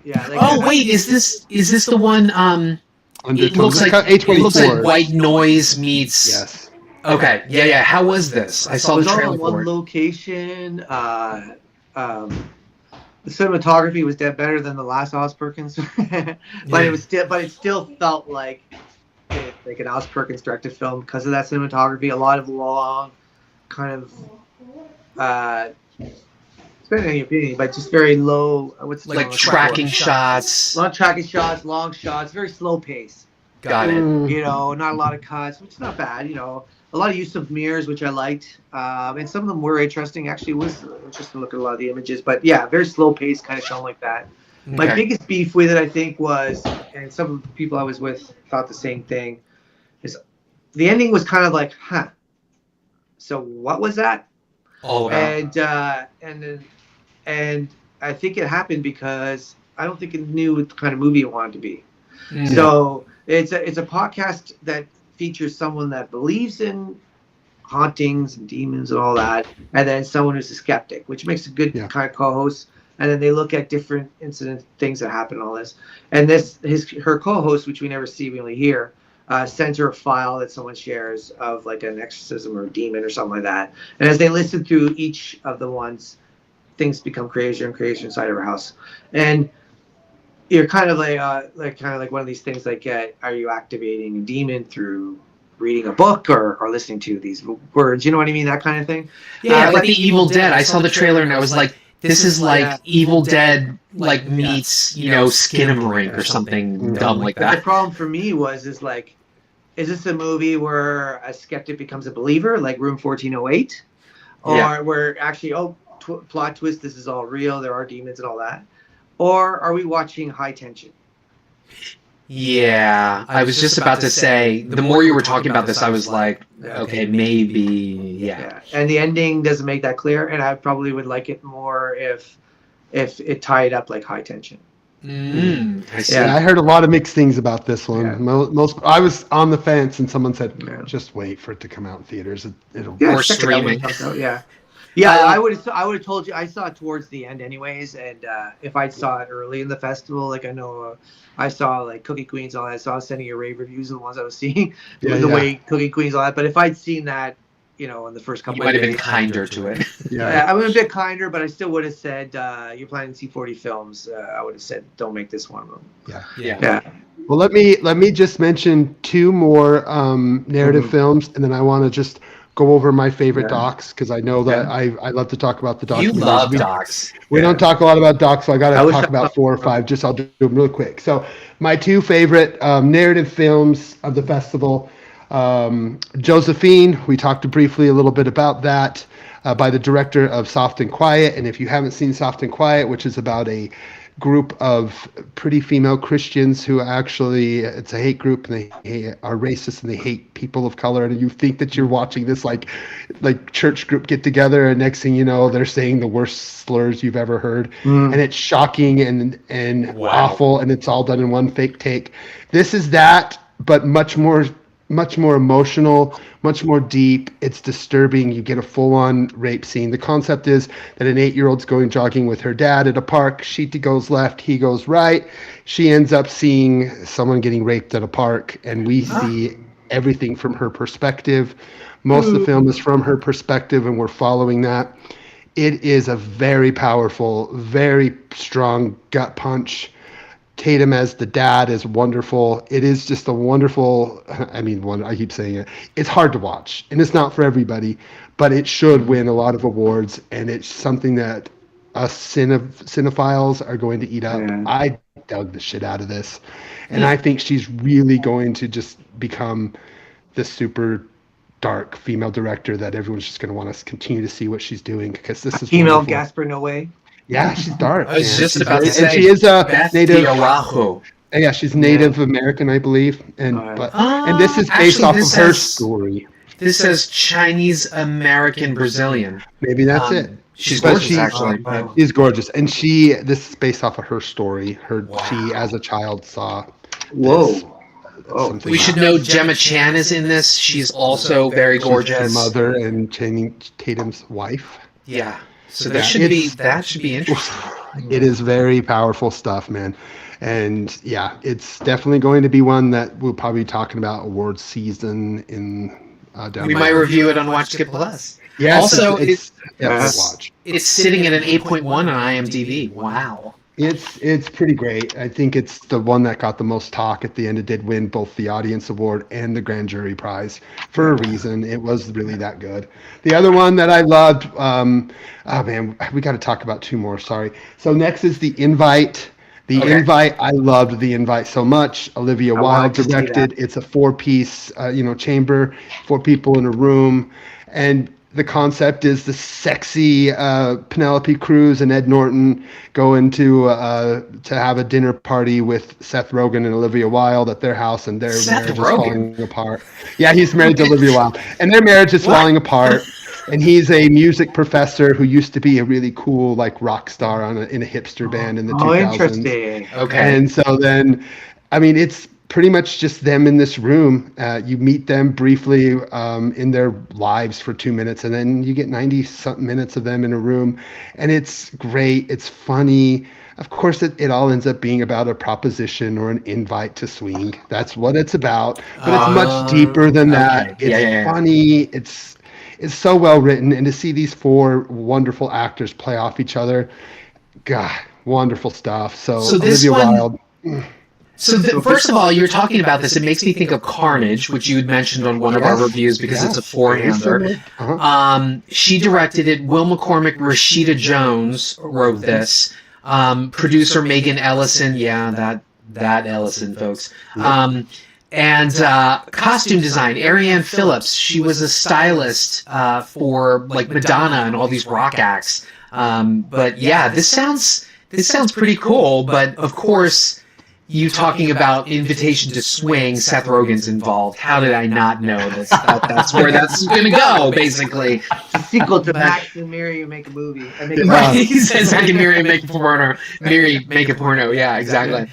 Yeah. Wait, is this the one? It looks like A24. It looks like White Noise meets. Yes. Okay. Yeah. How was this? I saw the trailer for it. One location. The cinematography was better than the last Oz Perkins, but it still felt like an Oz Perkins directed film because of that cinematography. A lot of long, kind of, depending on your opinion, but just very low. What's like tracking shots? Long tracking shots, long shots, very slow pace. Got it. You know, not a lot of cuts, which is not bad. You know, a lot of use of mirrors, which I liked, and some of them were interesting. Actually, it was interesting to look at a lot of the images, but yeah, very slow pace kind of film like that. Okay. My biggest beef with it, I think, was, and some of the people I was with thought the same thing, is the ending was kind of like, huh. So what was that? All about. And I think it happened because I don't think it knew what kind of movie it wanted to be. Mm-hmm. So it's a podcast that features someone that believes in hauntings and demons and all that, and then someone who's a skeptic, which makes a good kind of co-host. And then they look at different things that happen and all this. And her co-host, which we never see, we only hear, sends her a file that someone shares of like an exorcism or a demon or something like that. And as they listen through each of the ones, things become crazier and crazier inside of her house. And you're kind of like one of these things like, are you activating a demon through reading a book or listening to these words? You know what I mean? That kind of thing. Yeah, like the Evil Dead. I saw the trailer and I was like, this is like Evil Dead, like meets, Skinamarink or something dumb like that. The problem for me is this a movie where a skeptic becomes a believer, like Room 1408? Or where actually, plot twist, this is all real, there are demons and all that? Or are we watching High Tension? Yeah, I was just about to say, the more you were talking about this, I was like, okay, maybe, yeah. And the ending doesn't make that clear, and I probably would like it more if it tied up like High Tension. I see. Yeah, I heard a lot of mixed things about this one. Yeah. I was on the fence, and someone said, just wait for it to come out in theaters. Or streaming. I would have told you. I saw it towards the end, anyways. And if I saw it early in the festival, like I know, I saw like Cookie Queens, all that. So I was sending you rave reviews of the ones I was seeing, way Cookie Queens, all that. But if I'd seen that, in the first couple, you might have been kinder to it. I would have been a bit kinder, but I still would have said, "You're planning to see 40 films." I would have said, "Don't make this one of them." Yeah. Well, let me just mention two more narrative films, and then I want to just go over my favorite docs because I know that I love to talk about the documentaries. You love docs. We don't talk a lot about docs, so I got to talk about 4 or 5. I'll do them real quick. So my 2 favorite narrative films of the festival, Josephine. We talked briefly a little bit about that, by the director of Soft and Quiet. And if you haven't seen Soft and Quiet, which is about a group of pretty female Christians who actually, it's a hate group, and they are racist and they hate people of color, and you think that you're watching this like church group get together, and next thing you know they're saying the worst slurs you've ever heard, and it's shocking and awful, and it's all done in one fake take. This is that, but much more emotional, much more deep. It's disturbing. You get a full-on rape scene. The concept is that an 8-year-old's going jogging with her dad at a park. She goes left, he goes right. She ends up seeing someone getting raped at a park, and we see everything from her perspective. Most of the film is from her perspective, and we're following that. It is a very powerful, very strong gut punch. Tatum as the dad is wonderful. It is just a wonderful, I keep saying it. It's hard to watch, and it's not for everybody, but it should win a lot of awards, and it's something that us cinephiles are going to eat up. Yeah. I dug the shit out of this, and I think she's really going to just become the super dark female director that everyone's just going to want to continue to see what she's doing, because this is female wonderful. Gaspar Noé. Yeah, she's dark. I was just about to say, and she is a native. Tiarahu. Yeah, she's Native American, I believe, and this is based off of her story. This says Chinese American Brazilian. Maybe that's it. She's gorgeous, actually. She's gorgeous, and this is based off of her story. She as a child saw. We should know Gemma Chan is in this. She's also very gorgeous. She's her mother and Channing Tatum's wife. Yeah. So that should be interesting. It is very powerful stuff, man. And yeah, it's definitely going to be one that we'll probably be talking about awards season in we might review it on Watch Skip Plus. Yeah. Also, it's watch. It's sitting at an 8.1 on IMDb. Wow. It's pretty great. I think it's the one that got the most talk at the end. It did win both the audience award and the grand jury prize for a reason. It was really that good. The other one that I loved, we got to talk about 2 more. Sorry. So next is The Invite. Invite. I loved The Invite so much. Olivia Wilde directed. It's a 4-piece, chamber, 4 people in a room, and the concept is the sexy Penelope Cruz and Ed Norton go into to have a dinner party with Seth Rogen and Olivia Wilde at their house, and their marriage is falling apart. Yeah, he's married to Olivia Wilde, and their marriage is falling apart. And he's a music professor who used to be a really cool rock star in a hipster band in the 2000s. Oh, interesting. Okay. And so then, it's pretty much just them in this room. You meet them briefly in their lives for 2 minutes, and then you get 90-something minutes of them in a room. And it's great. It's funny. Of course, it all ends up being about a proposition or an invite to swing. That's what it's about. But it's much deeper than that. It's funny. It's so well written. And to see these 4 wonderful actors play off each other, God, wonderful stuff. So Olivia Wilde. So first of all, you're talking about this. It makes me think of Carnage, which you had mentioned on one of our reviews because it's a 4-hander. She directed it. Will McCormick, Rashida Jones wrote this. Producer Megan Ellison. Yeah, that Ellison, folks. And costume design, Ariane Phillips. She was a stylist for Madonna and all these rock acts. But yeah, this sounds pretty cool. But of course, you talking about Invitation to Swing, Seth Rogen's involved. How did I not know this? That's where that's going to go, basically. The sequel to Max and Mary Make a Movie. He says Max and Mary Make a Porno. Mary Make a Porno. Yeah, exactly.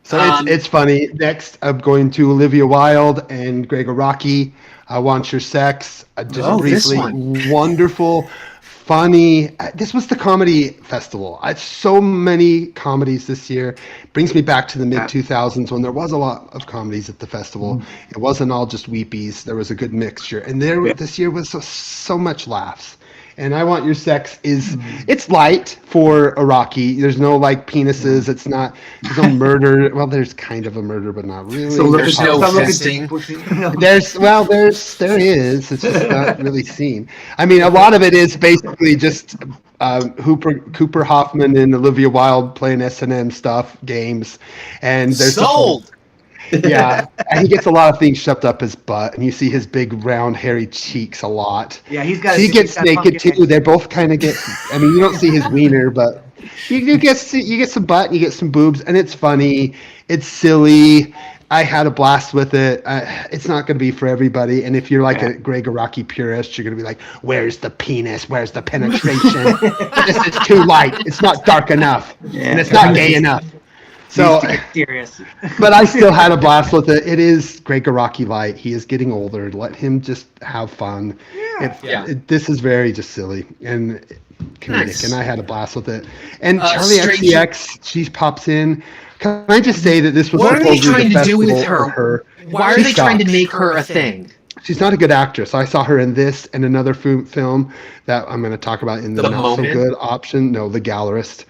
So it's funny. Next, I'm going to Olivia Wilde and Greg Araki. I Want Your Sex. Just briefly, wonderful, funny. This was the comedy festival. So many comedies this year. Brings me back to the mid-2000s when there was a lot of comedies at the festival. It wasn't all just weepies. There was a good mixture. And this year was so much laughs. And I Want Your Sex is it's light for Iraqi. There's no like penises. It's not there's no murder. Well, there's kind of a murder, but not really. So There's no fisting. There is. It's just not really seen. I mean, a lot of it is basically just Cooper Hoffman and Olivia Wilde playing S&M stuff, games, and there's sold. Yeah, and he gets a lot of things shoved up his butt, and you see his big, round, hairy cheeks a lot. Yeah, he's got. She gets naked too. They both kind of get. I mean, you don't see his wiener, but you get some butt, and you get some boobs, and it's funny. It's silly. I had a blast with it. It's not going to be for everybody, and if you're like a Greg Araki purist, you're going to be like, "Where's the penis? Where's the penetration? This is too light. It's not dark enough, and it's not gay enough." So serious. But I still had a blast with it. It is Greg Araki light. He is getting older. Let him just have fun. This is very just silly and comedic, and I had a blast with it. And Charlie XCX, she pops in. Can I just say that this was what are they trying to do with her? Why are they trying to make her a thing? She's not a good actress. I saw her in this and another film that I'm going to talk about in the not so good option. No, The Gallerist.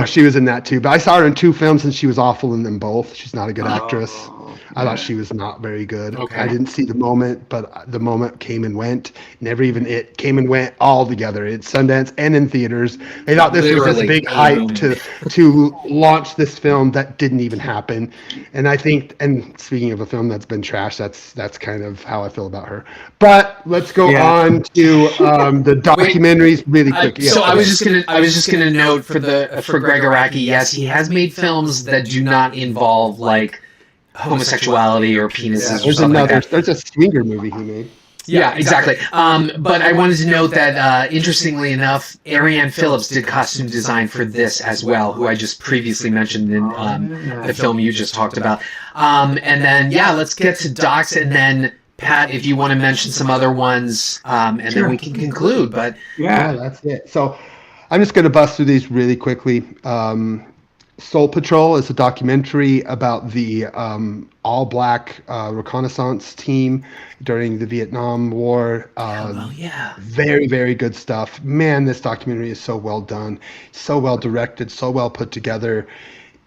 She was in that too, but I saw her in 2 films and she was awful in them both. She's not a good actress. I thought she was not very good. I didn't see The Moment, but The Moment came and went. Never even it came and went all together. It's Sundance and in theaters. They thought this was this big hype to launch this film that didn't even happen. And I think, and speaking of a film that's been trashed, that's kind of how I feel about her. But let's go on to the documentaries really quick. So I was just gonna note for Greg Araki, yes, he has made films that do not involve like homosexuality or penises or something like that. There's a swinger movie he made. Yeah, exactly. But I wanted to note that, interestingly enough, Arianne Phillips did costume design for this as well, who I just previously mentioned in the film you just talked about. And then, let's get to docs, and then, Pat, if you want to mention some other ones, and then we can conclude. But yeah, that's it. So I'm just going to bust through these really quickly. Soul Patrol is a documentary about the all-black reconnaissance team during the Vietnam War. Very, very good stuff. Man, this documentary is so well done, so well directed, so well put together.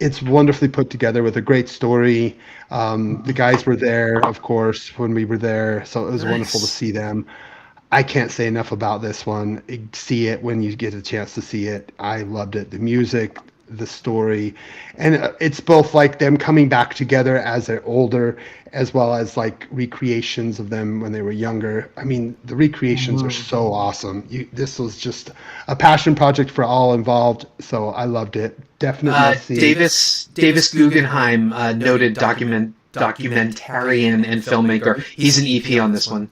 It's wonderfully put together with a great story. The guys were there, of course, when we were there, so it was wonderful to see them. I can't say enough about this one. See it when you get a chance to see it. I loved it. The music, the story, and it's both like them coming back together as they're older, as well as like recreations of them when they were younger. I mean, the recreations are so awesome. This was just a passion project for all involved, so I loved it. Definitely. Davis Guggenheim, noted documentarian and filmmaker. He's an EP on this one.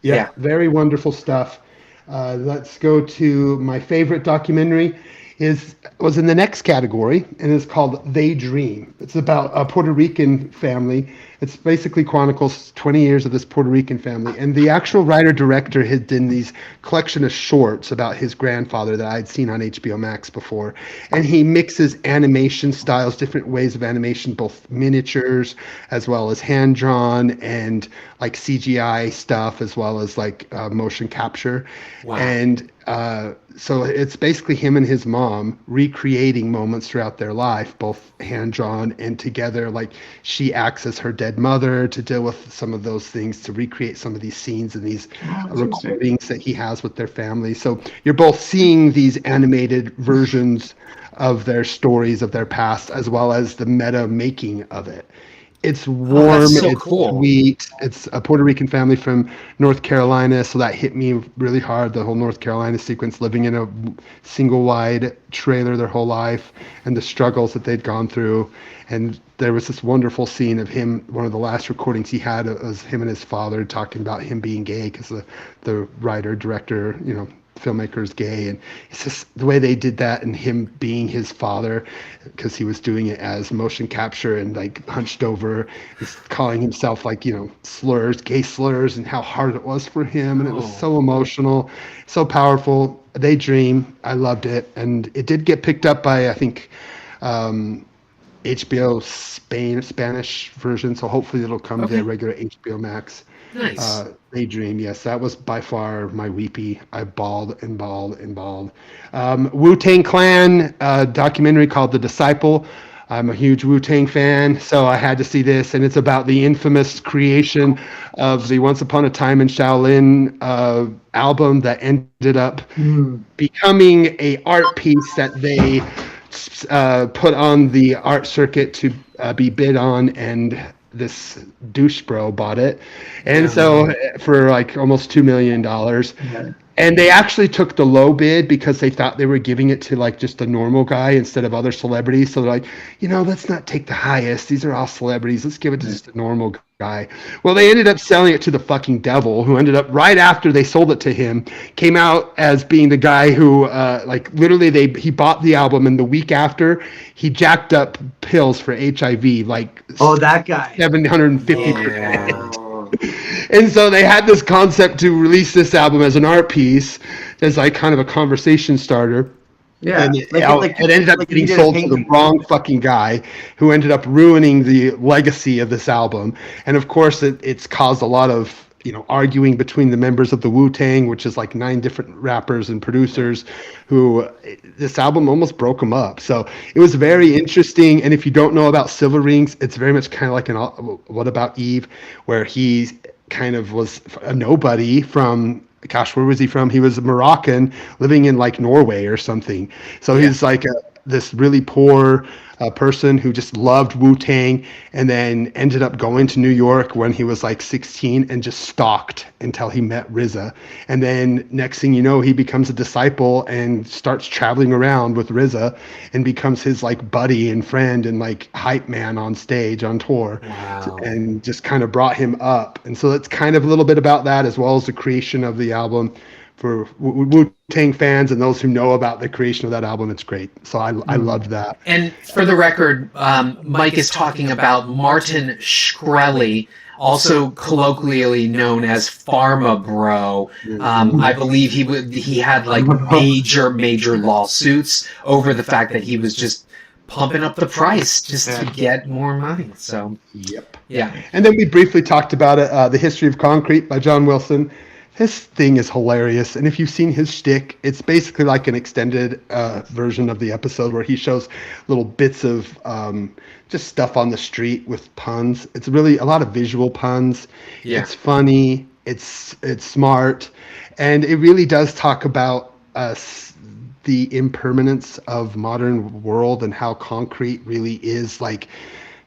Yeah, very wonderful stuff. Let's go to my favorite documentary. Was in the next category, and it's called They Dream. It's about a Puerto Rican family. It's basically chronicles 20 years of this Puerto Rican family, and the actual writer-director had done these collection of shorts about his grandfather that I'd seen on HBO Max before, and he mixes animation styles, different ways of animation, both miniatures as well as hand-drawn and like CGI stuff, as well as like motion capture. Wow. And so it's basically him and his mom recreating moments throughout their life, both hand-drawn and together. Like she acts as her dead mother to deal with some of those things, to recreate some of these scenes and these recordings that he has with their family. So you're both seeing these animated versions of their stories of their past, as well as the meta making of it. It's warm, it's sweet. It's a Puerto Rican family from North Carolina, so that hit me really hard, the whole North Carolina sequence, living in a single wide trailer their whole life and the struggles that they'd gone through. And there was this wonderful scene of him, one of the last recordings he had was him and his father talking about him being gay, because the writer, director, filmmaker is gay, and it's just the way they did that, and him being his father, because he was doing it as motion capture and like hunched over, calling himself like slurs, gay slurs, and how hard it was for him. And it was so emotional, so powerful. They Dream, I loved it, and it did get picked up by, I think, HBO Spanish version, so hopefully it'll come to regular HBO Max. Nice. Daydream, yes, that was by far my weepy. I bawled and bawled and bawled. Wu-Tang Clan documentary called The Disciple. I'm a huge Wu-Tang fan, so I had to see this, and it's about the infamous creation of the Once Upon a Time in Shaolin album that ended up becoming a art piece that they put on the art circuit to be bid on, and this douche bro bought it, and so for like almost $2 million. And they actually took the low bid because they thought they were giving it to like just a normal guy instead of other celebrities. So they're like, let's not take the highest. These are all celebrities. Let's give it to just a normal guy. Well, they ended up selling it to the fucking devil, who ended up right after they sold it to him, came out as being the guy who like literally he bought the album, and the week after he jacked up pills for HIV, like that guy 750%. And so they had this concept to release this album as an art piece, as like kind of a conversation starter. Yeah, and it ended up getting sold to the wrong fucking guy, who ended up ruining the legacy of this album. And of course, it's caused a lot of arguing between the members of the Wu-Tang, which is like 9 different rappers and producers, who this album almost broke them up. So it was very interesting. And if you don't know about Silver Rings, it's very much kind of like What About Eve, where he kind of was a nobody from, gosh, where was he from? He was a Moroccan living in like Norway or something. So he's like this really poor person who just loved Wu-Tang, and then ended up going to New York when he was like 16 and just stalked until he met RZA. And then next thing you know, he becomes a disciple and starts traveling around with RZA and becomes his like buddy and friend and like hype man on stage on tour. Wow. And just kind of brought him up. And so that's kind of a little bit about that, as well as the creation of the album. For Wu-Tang fans and those who know about the creation of that album, it's great. So I loved that. And for the record, Mike is talking about Martin Shkreli, also colloquially known as Pharma Bro. I believe he had like major lawsuits over the fact that he was just pumping up the price just to get more money. So yeah. And then we briefly talked about it, The History of Concrete by John Wilson. His thing is hilarious, and if you've seen his shtick, it's basically like an extended version of the episode where he shows little bits of just stuff on the street with puns. It's really a lot of visual puns. Yeah. It's funny. It's smart, and it really does talk about the impermanence of modern world and how concrete really is like.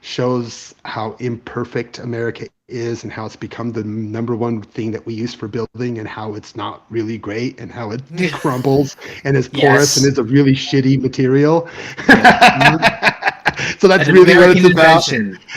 Shows how imperfect America is and how it's become the number one thing that we use for building, and how it's not really great, and how it crumbles and is porous and is a really shitty material. So that's really what it's about.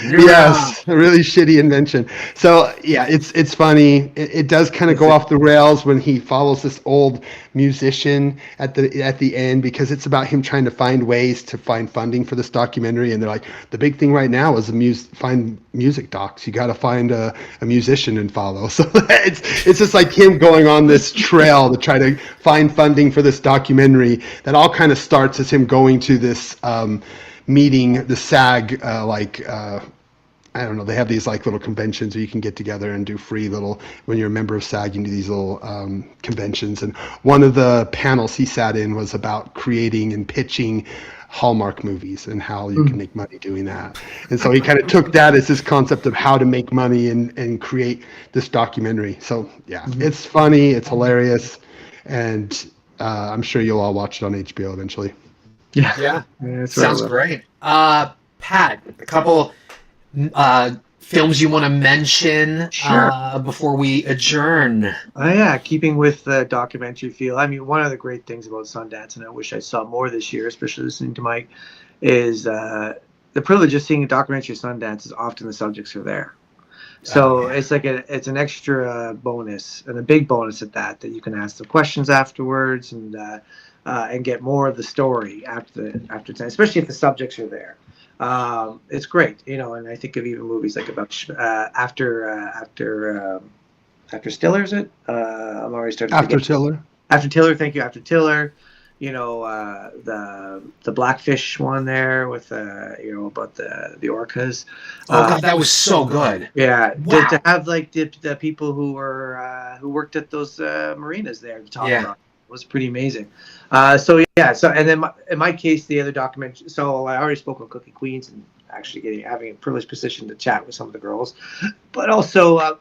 Yes, a really shitty invention. So yeah, it's funny. It does kind of go off the rails when he follows this old musician at the end, because it's about him trying to find ways to find funding for this documentary. And they're like, the big thing right now is find music docs. You got to find a musician and follow. So it's just like him going on this trail to try to find funding for this documentary. That all kind of starts as him going to this meeting, the SAG, I don't know, they have these like little conventions where you can get together and do free little, when you're a member of SAG, you do these little conventions. And one of the panels he sat in was about creating and pitching Hallmark movies and how you can make money doing that. And so he kind of took that as his concept of how to make money and create this documentary. So yeah, it's funny, it's hilarious, and I'm sure you'll all watch it on HBO eventually. Yeah. Sounds great. Pat, a couple films you want to mention before we adjourn? Keeping with the documentary feel. I mean, one of the great things about Sundance, and I wish I saw more this year, especially listening to Mike, is the privilege of seeing a documentary at Sundance is often the subjects are there. So it's like it's an extra bonus, and a big bonus at that you can ask the questions afterwards and get more of the story after time, especially if the subjects are there. It's great, and I think of even movies like about after Stiller, is it? I'm already starting to forget. Tiller. After Tiller, thank you. After Tiller, the Blackfish one there with about the orcas. Oh God, that was so good. Yeah, Wow. to have like the people who worked at those marinas there to talk about it was pretty amazing. So and then in my case, the other documentary. So I already spoke on Cookie Queens and actually having a privileged position to chat with some of the girls, but also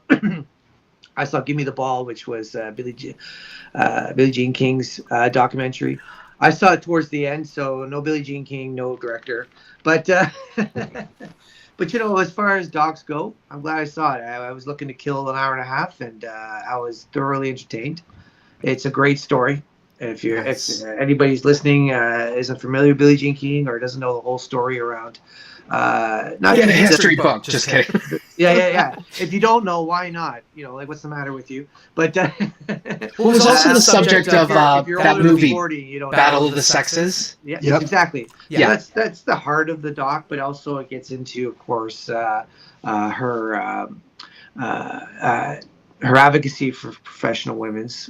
I saw Give Me the Ball, which was Billie Jean King's documentary. I saw it towards the end, so no Billie Jean King, no director. But but as far as docs go, I'm glad I saw it. I was looking to kill an hour and a half, and I was thoroughly entertained. It's a great story. If anybody's listening isn't familiar with Billie Jean King or doesn't know the whole story around, not get a history book. Just kidding. Yeah. If you don't know, why not? What's the matter with you? But it was also the subject of that movie, 40, Battle of the Sexes. Yeah, exactly. Yeah, that's the heart of the doc, but also it gets into, of course, her advocacy for professional women's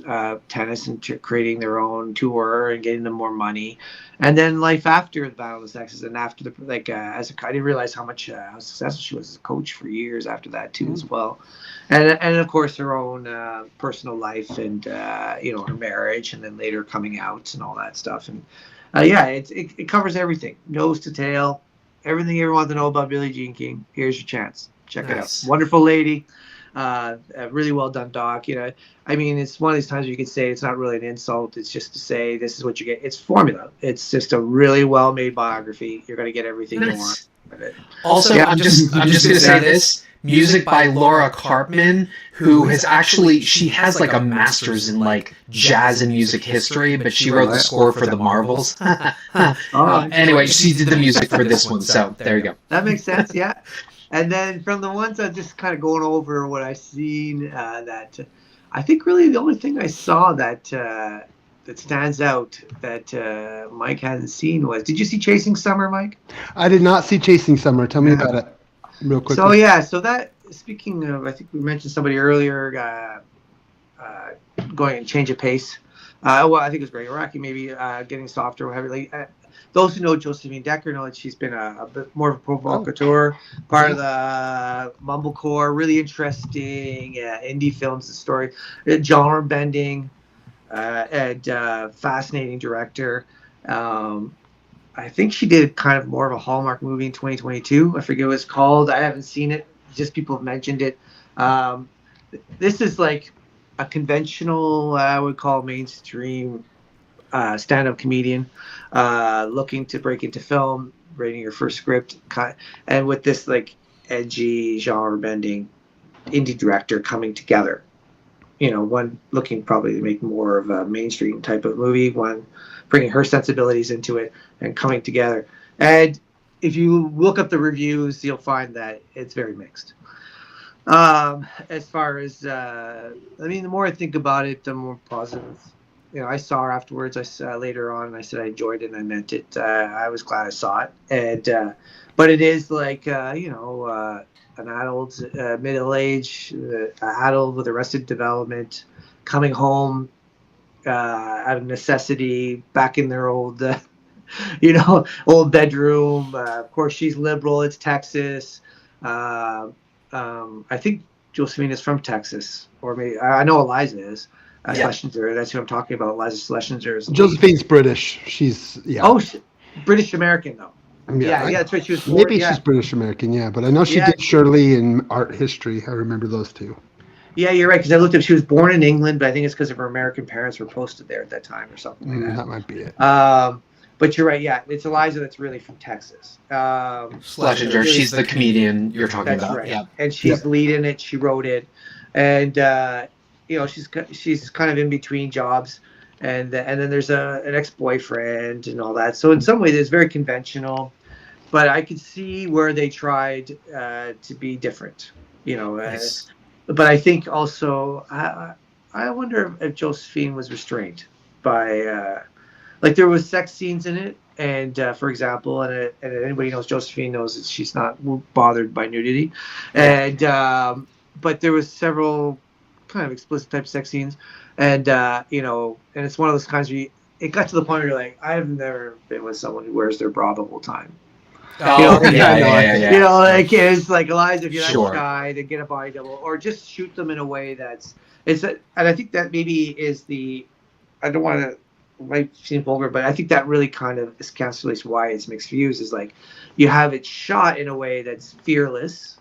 tennis and creating their own tour and getting them more money, and then life after the Battle of the Sexes and after I didn't realize how successful she was as a coach for years after that too as well, and of course her own personal life and her marriage and then later coming out and all that stuff, and it covers everything, nose to tail, everything you ever want to know about Billie Jean King. Here's your chance. Check it out. Wonderful lady. A really well done doc. It's one of these times where you could say it's not really an insult. It's just to say this is what you get. It's formula. It's just a really well made biography. You're going to get everything you want with it. Also, I'm just going to say this. Music by Laura Karpman, who has she has like a master's in like jazz and music history, but she wrote the score for the Marvels. Anyway, she did the music for this one, so there you go. That makes sense, yeah. And then from the ones I'm just kind of going over what I've seen, that I think really the only thing I saw that stands out that Mike hadn't seen was, did you see Chasing Summer, Mike? I did not see Chasing Summer. Tell me about it real quick. So that, speaking of, I think we mentioned somebody earlier going and change of pace. I think it was Greg Araki, maybe getting softer or whatever. Those who know Josephine Decker know that she's been a bit more of a provocateur, part of the mumblecore, really interesting indie films and story, genre bending, and fascinating director. I think she did kind of more of a Hallmark movie in 2022. I forget what it's called. I haven't seen it. Just people have mentioned it. This is like a conventional, I would call mainstream stand-up comedian looking to break into film, writing your first script, and with this like edgy genre bending indie director coming together. One looking probably to make more of a mainstream type of movie, one bringing her sensibilities into it and coming together. And if you look up the reviews, you'll find that it's very mixed. As far as the more I think about it, the more positive. I saw her afterwards. Later on, I said I enjoyed it and I meant it. I was glad I saw it. And but it is like an adult, middle-aged adult with Arrested Development, coming home out of necessity, back in their old, old bedroom. Of course, she's liberal. It's Texas. I think Josephine is from Texas, or maybe I know Eliza is. Schlesinger, that's who I'm talking about. Eliza Schlesinger. Josephine's British. She's British American though. Yeah, that's right. She was maybe she's British American. Yeah, but I know she did Shirley in art history. I remember those two. Yeah, you're right, because I looked up. She was born in England, but I think it's because of her American parents were posted there at that time or something like that. That might be it. But you're right. Yeah, it's Eliza that's really from Texas. Schlesinger. She's the comedian you're talking about. Right. Yeah, and she's leading it. She wrote it, and. She's kind of in between jobs, and then there's an ex-boyfriend and all that. So in some ways, it's very conventional, but I could see where they tried to be different. Nice. But I think also I wonder if Josephine was restrained by there was sex scenes in it, and for example, and anybody knows Josephine knows that she's not bothered by nudity, and but there was several kind of explicit type sex scenes, and and it's one of those kinds where it got to the point where you're like, I've never been with someone who wears their bra the whole time. Oh, yeah. You know, like it's like Eliza, if you're Sure. that shy, to get a body double, or just shoot them in a way that's and I think that maybe is I don't want to might seem vulgar, but I think that really kind of encapsulates why it's mixed views. Is like you have it shot in a way that's fearless,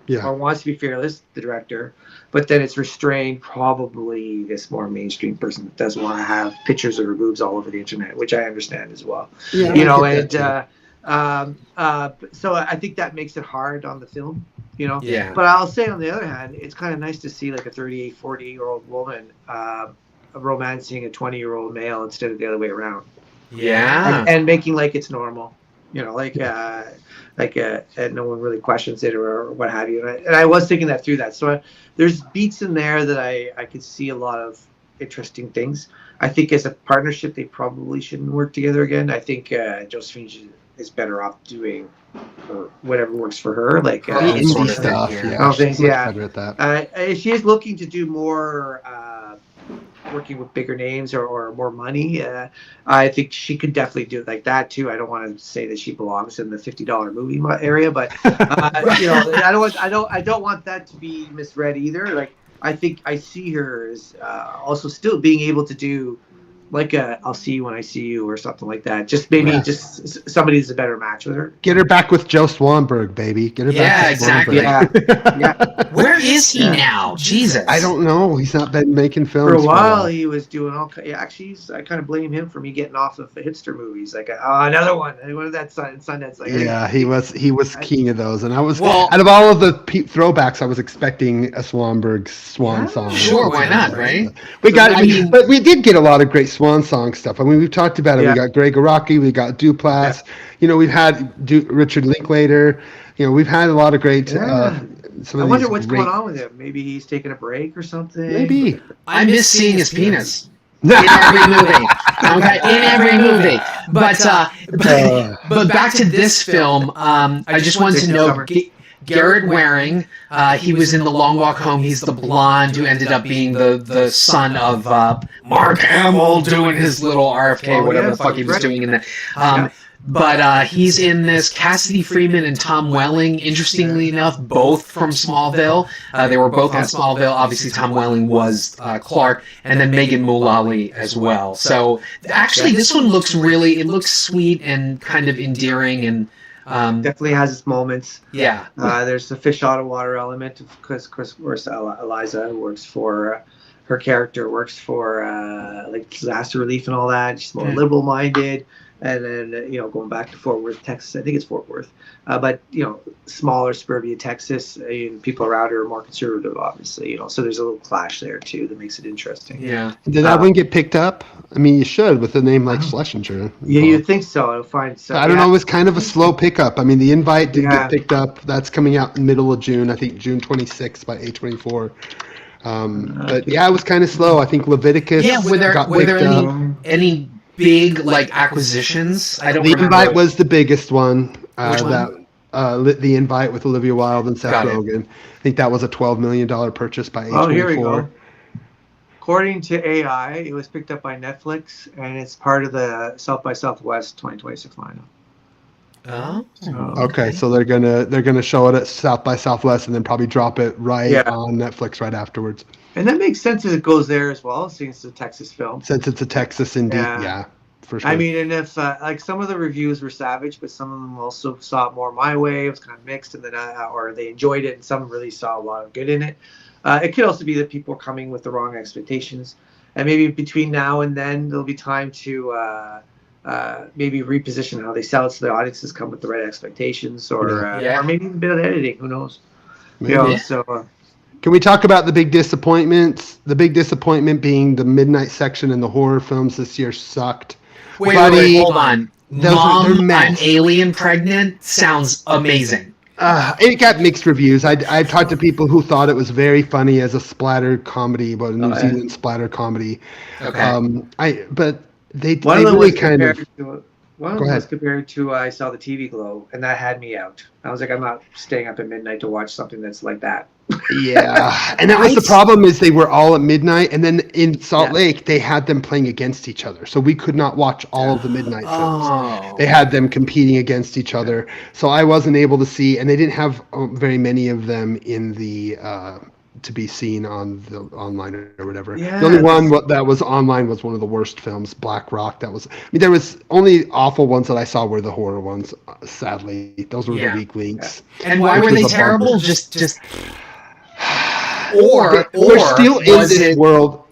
or wants to be fearless, the director, but then it's restrained. Probably this more mainstream person that doesn't want to have pictures of her boobs all over the internet, which I understand as well. Yeah, you know, so I think that makes it hard on the film, you know. Yeah. But I'll say on the other hand, it's kind of nice to see like a 38, 40-year-old woman romancing a 20-year-old male instead of the other way around. Yeah. And making like it's normal, you know, and no one really questions it or what have you. And I was thinking that through that. So there's beats in there that I could see a lot of interesting things. I think as a partnership, they probably shouldn't work together again. I think Josephine is better off doing whatever works for her, like indie stuff. If she is looking to do more, working with bigger names or more money, I think she could definitely do it like that too. I don't want to say that she belongs in the $50 movie area, but you know, I don't want that to be misread either. Like I think I see her as also still being able to do like I'll see you when I see you or something like that. Just maybe just somebody who's a better match with her. Get her back with Joe Swanberg, baby. Get her back. Exactly. Yeah. Where is he now? Jesus. I don't know. He's not been making films for a while. He was doing all. Yeah, actually, I kind of blame him for me getting off of the hipster movies. Like another one. One of that Sundance. Like, yeah, he was king of those, and I was out of all of the throwbacks, I was expecting a Swanberg swan song. Sure, why not, right? But we did get a lot of great swan song stuff. I mean, we've talked about it. Yeah. We got Greg Araki, we got Duplass. Yeah. You know, we've had Richard Linklater. You know, we've had a lot of great. I wonder what's going on with him. Maybe he's taking a break or something. Maybe. I miss seeing his penis. In every movie. Okay, in every movie. But back to this film, I just wanted to know, Garrett Waring, he was in The Long Walk Home. He's the blonde who ended up being the son of Mark Hamill doing his little RFK, whatever the fuck he was doing in that. But he's in this. Cassidy Freeman and Tom Welling, interestingly enough, both from Smallville. They were both on Smallville. Obviously, Tom Welling was Clark, and then Megan Mullally as well. So actually, this one looks it looks sweet and kind of endearing and. Definitely has its moments. Yeah. There's the fish out of water element because Eliza, who works for her character, works for like disaster relief and all that. She's more liberal minded. And then, you know, going back to Fort Worth, Texas, I think it's Fort Worth, but, you know, smaller suburbia Texas, people around her are more conservative, obviously, you know, so there's a little clash there, too, that makes it interesting. Yeah. Did that one get picked up? I mean, you should with a name like Schlesinger. Yeah, you'd think so. I'll find so. I don't know. It was kind of a slow pickup. I mean, The Invite did get picked up. That's coming out in the middle of June, I think June 26th by A24. But, yeah, it was kind of slow. I think Leviticus were there any big like acquisitions? I don't The remember. Invite was the biggest one. Which one? The Invite with Olivia Wilde and Seth Rogen. I think that was a $12 million purchase by A24. Oh, here we go. According to AI, it was picked up by Netflix, and it's part of the South by Southwest 2026 lineup. Oh. Okay, so they're gonna show it at South by Southwest and then probably drop it on Netflix right afterwards. And that makes sense as it goes there as well, since it's a Texas film. Since it's a Texas indie, yeah, for sure. I mean, and if like some of the reviews were savage, but some of them also saw it more my way. It was kind of mixed, and then or they enjoyed it, and some really saw a lot of good in it. It could also be that people are coming with the wrong expectations, and maybe between now and then there'll be time to maybe reposition how they sell it so the audiences come with the right expectations, or maybe a bit of editing. Who knows? Maybe. You know, so. Can we talk about the big disappointments? The big disappointment being the midnight section in the horror films this year sucked. Wait, hold on. Mom, I'm alien pregnant sounds amazing. It got mixed reviews. I've talked to people who thought it was very funny as a splatter comedy, but a New Zealand splatter comedy. Okay. But they really kind of. One of Go them ahead. was compared to I saw the TV Glow, and that had me out. I was like, I'm not staying up at midnight to watch something that's like that. Yeah, and that was the problem is they were all at midnight, and then in Salt Yeah. Lake they had them playing against each other, so we could not watch all of the midnight films. Oh. They had them competing against each other, so I wasn't able to see, and they didn't have very many of them in the to be seen on the online or whatever. Yeah, the only one that was online was one of the worst films, Black Rock. That was, I mean, there was only awful ones that I saw were the horror ones. Sadly, those were the weak links. And why were they terrible? Just or we're still in was this it world,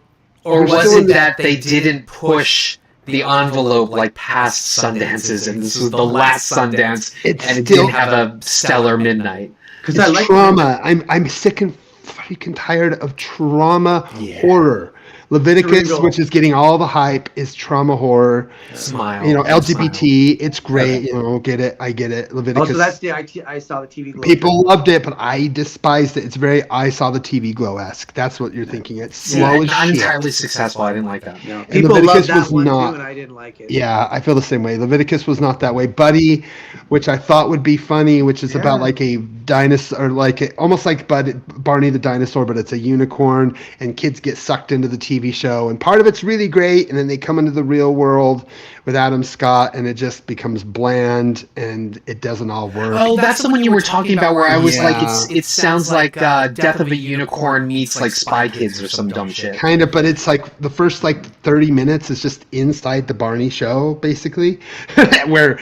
or was it that they didn't push the envelope like past Sundances, and this was the last Sundance, and it didn't have a stellar midnight? Because I like trauma. I'm sick and freaking tired of trauma horror. Leviticus, which is getting all the hype, is trauma horror. Smile. You know, LGBT, it's great. Okay. You know, get it. I get it. Leviticus. Oh, so that's the I saw the TV Glow. People loved it, but I despised it. It's very I saw the TV Glow-esque. That's what you're thinking. It's slow as not shit. entirely successful. I didn't like that. No. People loved that one not, too, and I didn't like it. Yeah, I feel the same way. Leviticus was not that way. Buddy, which I thought would be funny, which is about like a dinosaur, almost like Barney the dinosaur, but it's a unicorn, and kids get sucked into the TV show, and part of it's really great, and then they come into the real world with Adam Scott, and it just becomes bland, and it doesn't all work. Oh, that's the one you were talking about, where I was like, it sounds like Death of a Unicorn meets like Spy Kids or some dumb shit. Kind of, but it's like the first 30 minutes is just inside the Barney show, basically, where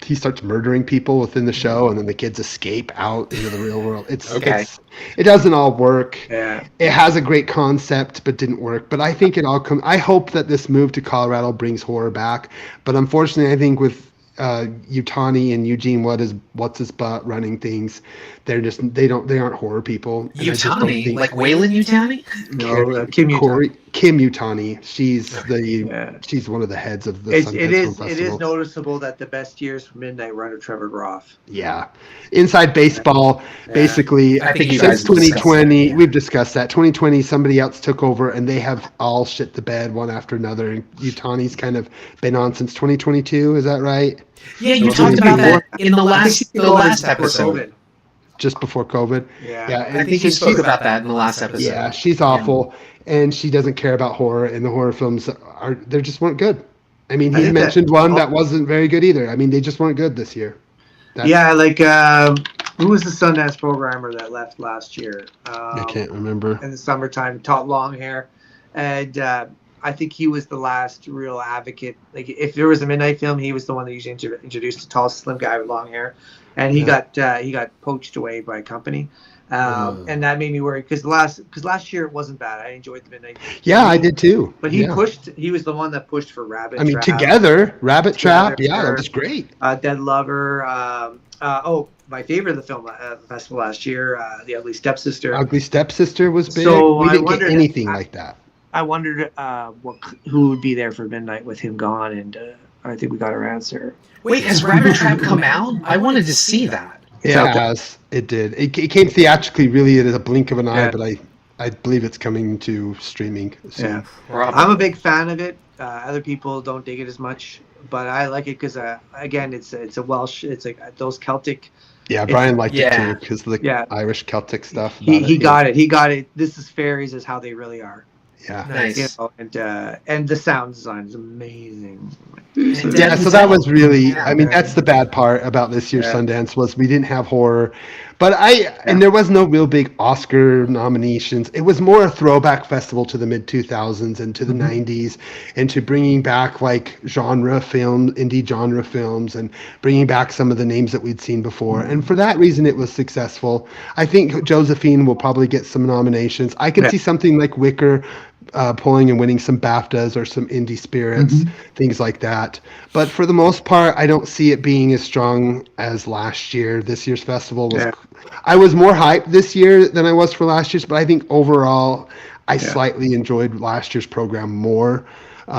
he starts murdering people within the show, and then the kids escape out into the real world. It doesn't all work. Yeah. It has a great concept, but didn't work. But I think it all comes. I hope that this move to Colorado brings horror back. But unfortunately, I think with Yutani and Eugene what's his butt running things, they aren't horror people. Yutani, like Waylon Yutani? No, Kim Yutani. Kim Yutani. She's one of the heads of the Sundance Film Festival. It is noticeable that the best years for Midnight were under Trevor Groff. Yeah. Inside Baseball, basically, I think since 2020, we've discussed that. 2020, somebody else took over, and they have all shit the bed one after another. And Yutani's kind of been on since 2022. Is that right? Yeah, you talked about that in the last episode. Just before COVID. Yeah. I think you spoke about that in the last episode. Yeah, she's awful, and she doesn't care about horror, and the horror films just weren't good. I mean, he mentioned one that wasn't very good either. I mean, they just weren't good this year. Who was the Sundance programmer that left last year? I can't remember. In the summertime, taught long hair, and I think he was the last real advocate. Like, if there was a midnight film, he was the one that usually introduced the tall, slim guy with long hair, and he got poached away by a company, and that made me worry because last year it wasn't bad. I enjoyed the midnight. Yeah, I did too. But he pushed. He was the one that pushed for Rabbit. Rabbit Trap. Yeah, that was great. Dead Lover. My favorite of the film festival last year, The Ugly Stepsister. Ugly Stepsister was big. So we didn't get anything like that. I wondered who would be there for midnight with him gone, and I think we got our answer. Wait, has Rabbit Trap come out? I wanted to see that. It has. It did. It came theatrically, really, at a blink of an eye, but I believe it's coming to streaming soon. Yeah. I'm a big fan of it. Other people don't dig it as much, but I like it because, again, it's a Welsh. It's like those Celtic. Yeah, Brian liked it too because of the Irish Celtic stuff. He got it. He got it. This is fairies is how they really are. Yeah, nice. And the sound design is amazing. Yeah, so that was really. I mean, that's the bad part about this year's Sundance was we didn't have horror, but and there was no real big Oscar nominations. It was more a throwback festival to the mid 2000s and to the 90s, and to bringing back like indie genre films, and bringing back some of the names that we'd seen before. And for that reason, it was successful. I think Josephine will probably get some nominations. I can see something like Wicker pulling and winning some BAFTAs or some indie spirits, things like that. But for the most part, I don't see it being as strong as last year. This year's festival was. I was more hyped this year than I was for last year's, but I think overall, I slightly enjoyed last year's program more.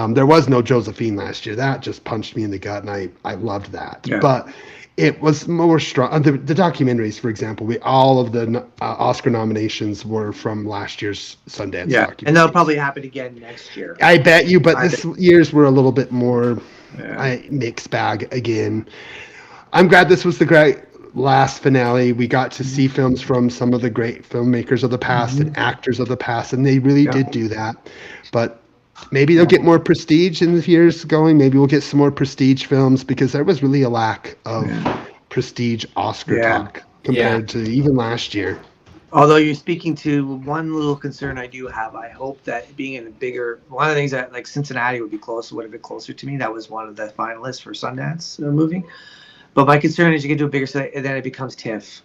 There was no Josephine last year. That just punched me in the gut, and I loved that. Yeah. But it was more strong. The documentaries, for example, all of the Oscar nominations were from last year's Sundance documentaries. And that'll probably happen again next year. I bet you, but this year's were a little bit more Mixed bag again. I'm glad this was the great last finale. We got to see films from some of the great filmmakers of the past and actors of the past, and they really did do that. But maybe they'll get more prestige in the years going. Maybe we'll get some more prestige films, because there was really a lack of prestige Oscar talk compared to even last year. Although you're speaking to one little concern I do have, I hope that being in a bigger, one of the things that like Cincinnati would have been closer to me. That was one of the finalists for Sundance movie. But my concern is you get to a bigger city and then it becomes TIFF.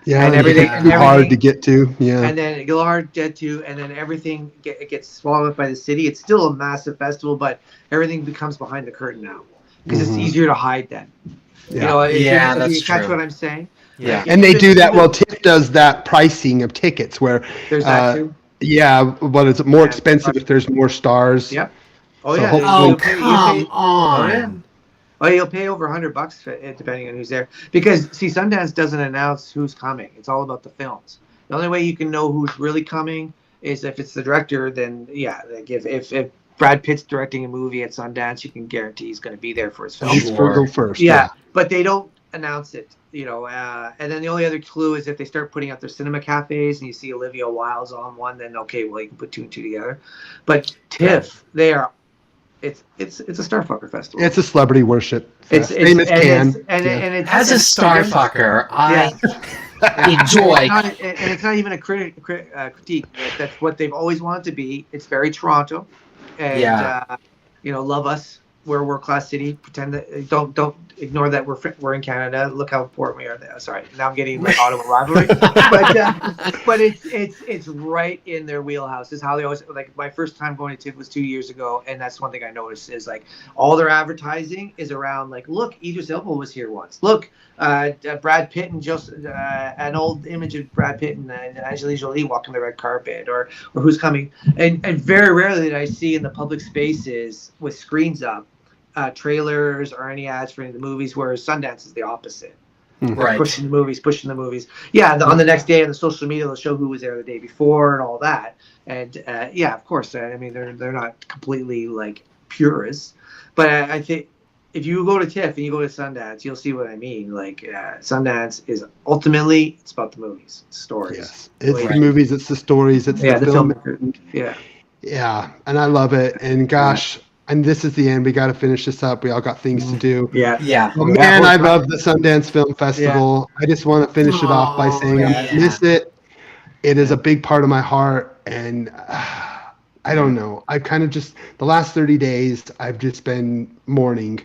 Yeah, and everything hard to get to. Yeah, and then it gets hard to get to, and then everything it gets swallowed up by the city. It's still a massive festival, but everything becomes behind the curtain now because it's easier to hide then. Yeah. That's true. Catch what I'm saying? Yeah, and they do that. Well, TIFF does that pricing of tickets where there's that too. Yeah, but it's more expensive if there's more stars. Yep. Oh, so yeah. Come on. Oh, yeah. Oh, you'll pay over $100 depending on who's there. Because see, Sundance doesn't announce who's coming. It's all about the films. The only way you can know who's really coming is if it's the director. Then like if Brad Pitt's directing a movie at Sundance, you can guarantee he's going to be there for his film. Go first. Yeah, but they don't announce it. And then the only other clue is if they start putting out their cinema cafes and you see Olivia Wilde's on one, then okay, well you can put two and two together. But TIFF, they are. It's a starfucker festival. It's a celebrity worship. It's same as Cannes. As a starfucker, I enjoy. And it's not even a critique. That's what they've always wanted to be. It's very Toronto, and love us. We're a world-class city. Pretend that don't ignore that we're in Canada. Look how important we are. Sorry, now I'm getting like Ottawa rivalry, but it's right in their wheelhouse. Is how they always like. My first time going to TIFF was 2 years ago, and that's one thing I noticed is like all their advertising is around like, look, Idris Elba was here once. Look, Brad Pitt and an old image of Brad Pitt and Angelina Jolie walking the red carpet, or who's coming, and very rarely did I see in the public spaces with screens up. Trailers or any ads for any of the movies, whereas Sundance is the opposite. Right. Pushing the movies. Yeah, on the next day on the social media, they'll show who was there the day before and all that. And of course, I mean, they're not completely like purists, but I think if you go to TIFF and you go to Sundance, you'll see what I mean. Like Sundance is ultimately it's about the movies, stories. Yes, it's the movies, it's the stories, it's the film. Yeah, and I love it. And gosh. And this is the end. We got to finish this up. We all got things to do. Yeah. Oh, man, I love the Sundance Film Festival. I just want to finish it off by saying I miss it. It is a big part of my heart. And I don't know. I've kind of just, the last 30 days, I've just been mourning.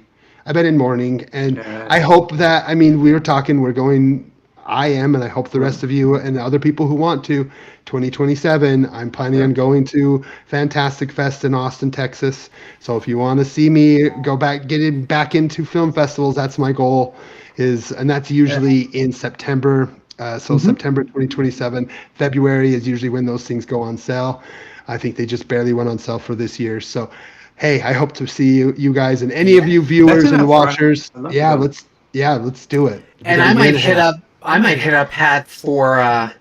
I've been in mourning. And I hope that, I mean, we were talking, we're going, I am, and I hope the rest of you and other people who want to, 2027, I'm planning on going to Fantastic Fest in Austin, Texas. So if you want to see me getting back into film festivals, that's my goal. And that's usually in September. September 2027. February is usually when those things go on sale. I think they just barely went on sale for this year. So, hey, I hope to see you guys and any of you viewers and watchers. Let's do it. And I might hit up Pat for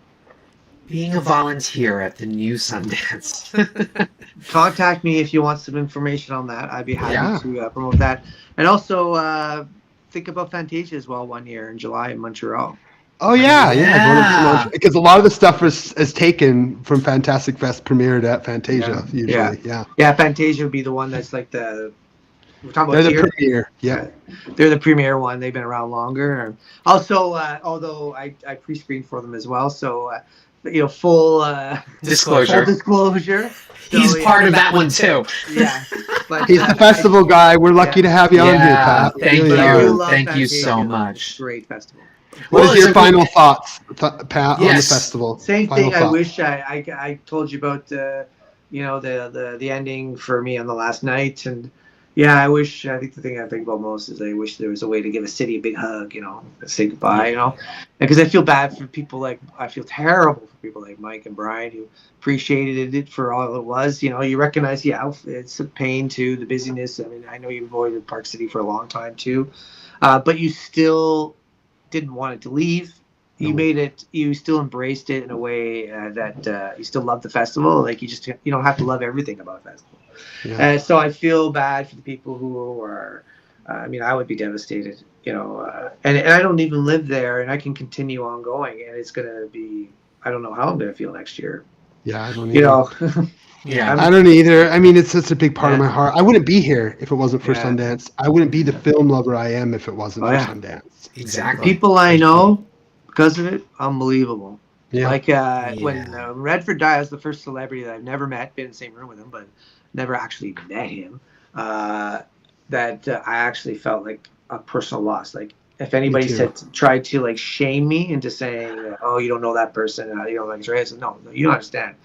being a volunteer at the new Sundance. Contact me if you want some information on that. I'd be happy to promote that. And also think about Fantasia as well 1 year in July in Montreal. Oh, yeah. Because a lot of the stuff is taken from Fantastic Fest premiered at Fantasia usually. Yeah, Fantasia would be the one that's like we're talking about the premiere. Yeah. They're the premiere one. They've been around longer. Also, although I pre-screened for them as well, so full disclosure. Full disclosure. He's part of that one too. Yeah. But, he's the festival guy. We're lucky to have you on here, Pat. Thank you so much. Great festival. What is your final thoughts, Pat, on the festival? Same thing. I wish I told you about the ending for me on the last night, and I think the thing I think about most is I wish there was a way to give a city a big hug, say goodbye, because I feel bad for people I feel terrible for people like Mike and Brian who appreciated it for all it was. You recognize, it's a pain too, the busyness. I mean, I know you avoided Park City for a long time too, but you still didn't want it to leave. you made it. You still embraced it in a way that you still love the festival. Like you don't have to love everything about the festival. Yeah. And so I feel bad for the people who are. I mean, I would be devastated, and I don't even live there, and I can continue on going, and it's gonna be. I don't know how I'm gonna feel next year. Yeah, I don't either. Yeah, I don't either. I mean, it's such a big part of my heart. I wouldn't be here if it wasn't for Sundance. I wouldn't be the film lover I am if it wasn't for Sundance. Exactly. People I know because of it, unbelievable. Yeah. Like when Redford died, I was the first celebrity that I've never met, been in the same room with him, but never actually met him. That I actually felt like a personal loss. Like if anybody tried to like shame me into saying, "Oh, you don't know that person," you don't like his race. No, you don't understand.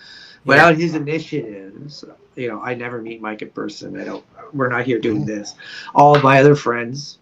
Without his initiatives, I never meet Mike in person. We're not here doing this. All of my other friends,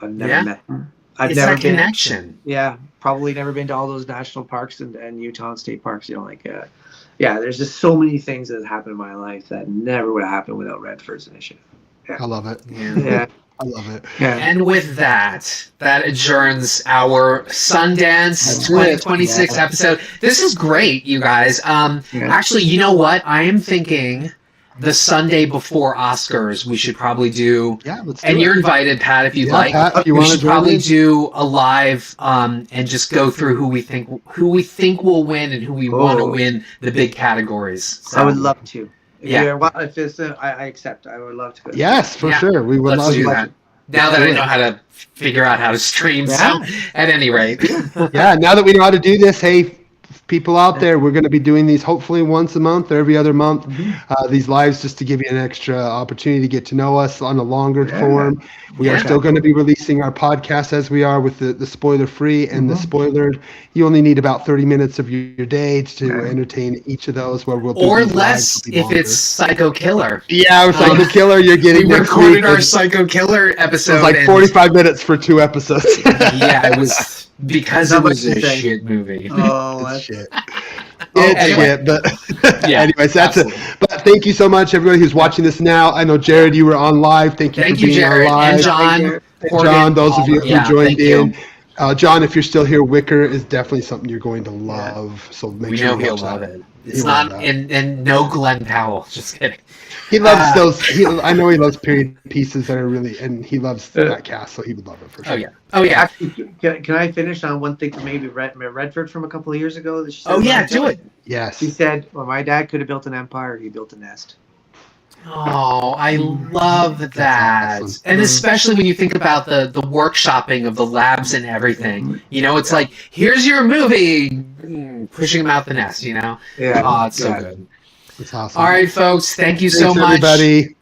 I've never met them. It's never that connection. Yeah, probably never been to all those national parks and Utah and state parks. There's just so many things that have happened in my life that never would have happened without Redford's initiative. Yeah. I love it. Yeah. I love it. Yeah. And with that adjourns our Sundance 2026 episode. This is great, you guys. Actually, you know what? I am thinking the Sunday before Oscars, we should probably do. Yeah, let's do and it. You're invited, Pat, if you'd like. Pat, if you we should probably do a live and just go through who we think will win and who we want to win the big categories. So, I would love to. Yeah. If it's I accept. I would love to go. Yes, for sure. We would love to do to. that. Now that I know how to figure out how to stream, so at any rate. Yeah, now that we know how to do this, hey, people out there, we're going to be doing these hopefully once a month or every other month. These lives just to give you an extra opportunity to get to know us on a longer form. We are still going to be releasing our podcast as we are with the spoiler free and the spoilered. You only need about 30 minutes of your day to entertain each of those. Where we'll do or these less if it's Psycho Killer. Yeah, with Psycho Killer, you're getting. We recorded our Psycho Killer episode. It was like 45 minutes for 2 episodes. Yeah, it was because it was a shit movie. Oh, that's shit. Shit, but anyways, that's it. But thank you so much, everybody who's watching this now. I know Jared, you were on live. Thank you for being Jared. on live. And John. John, those of you who joined in. John, if you're still here, Wicker is definitely something you're going to love. So make sure he'll love it. It's not and no Glenn Powell. Just kidding. He loves those. I know he loves period pieces that are really, and he loves that cast, so he would love it for sure. Oh yeah. Can I finish on one thing from maybe Redford from a couple of years ago? Do it. Yes. She said, "Well, my dad could have built an empire. He built a nest." Oh, I love that. Awesome. And especially when you think about the workshopping of the labs and everything. It's like, here's your movie, pushing them out the nest, Yeah. Oh, it's so good. It's awesome. All right, folks. Thank you so much. Everybody.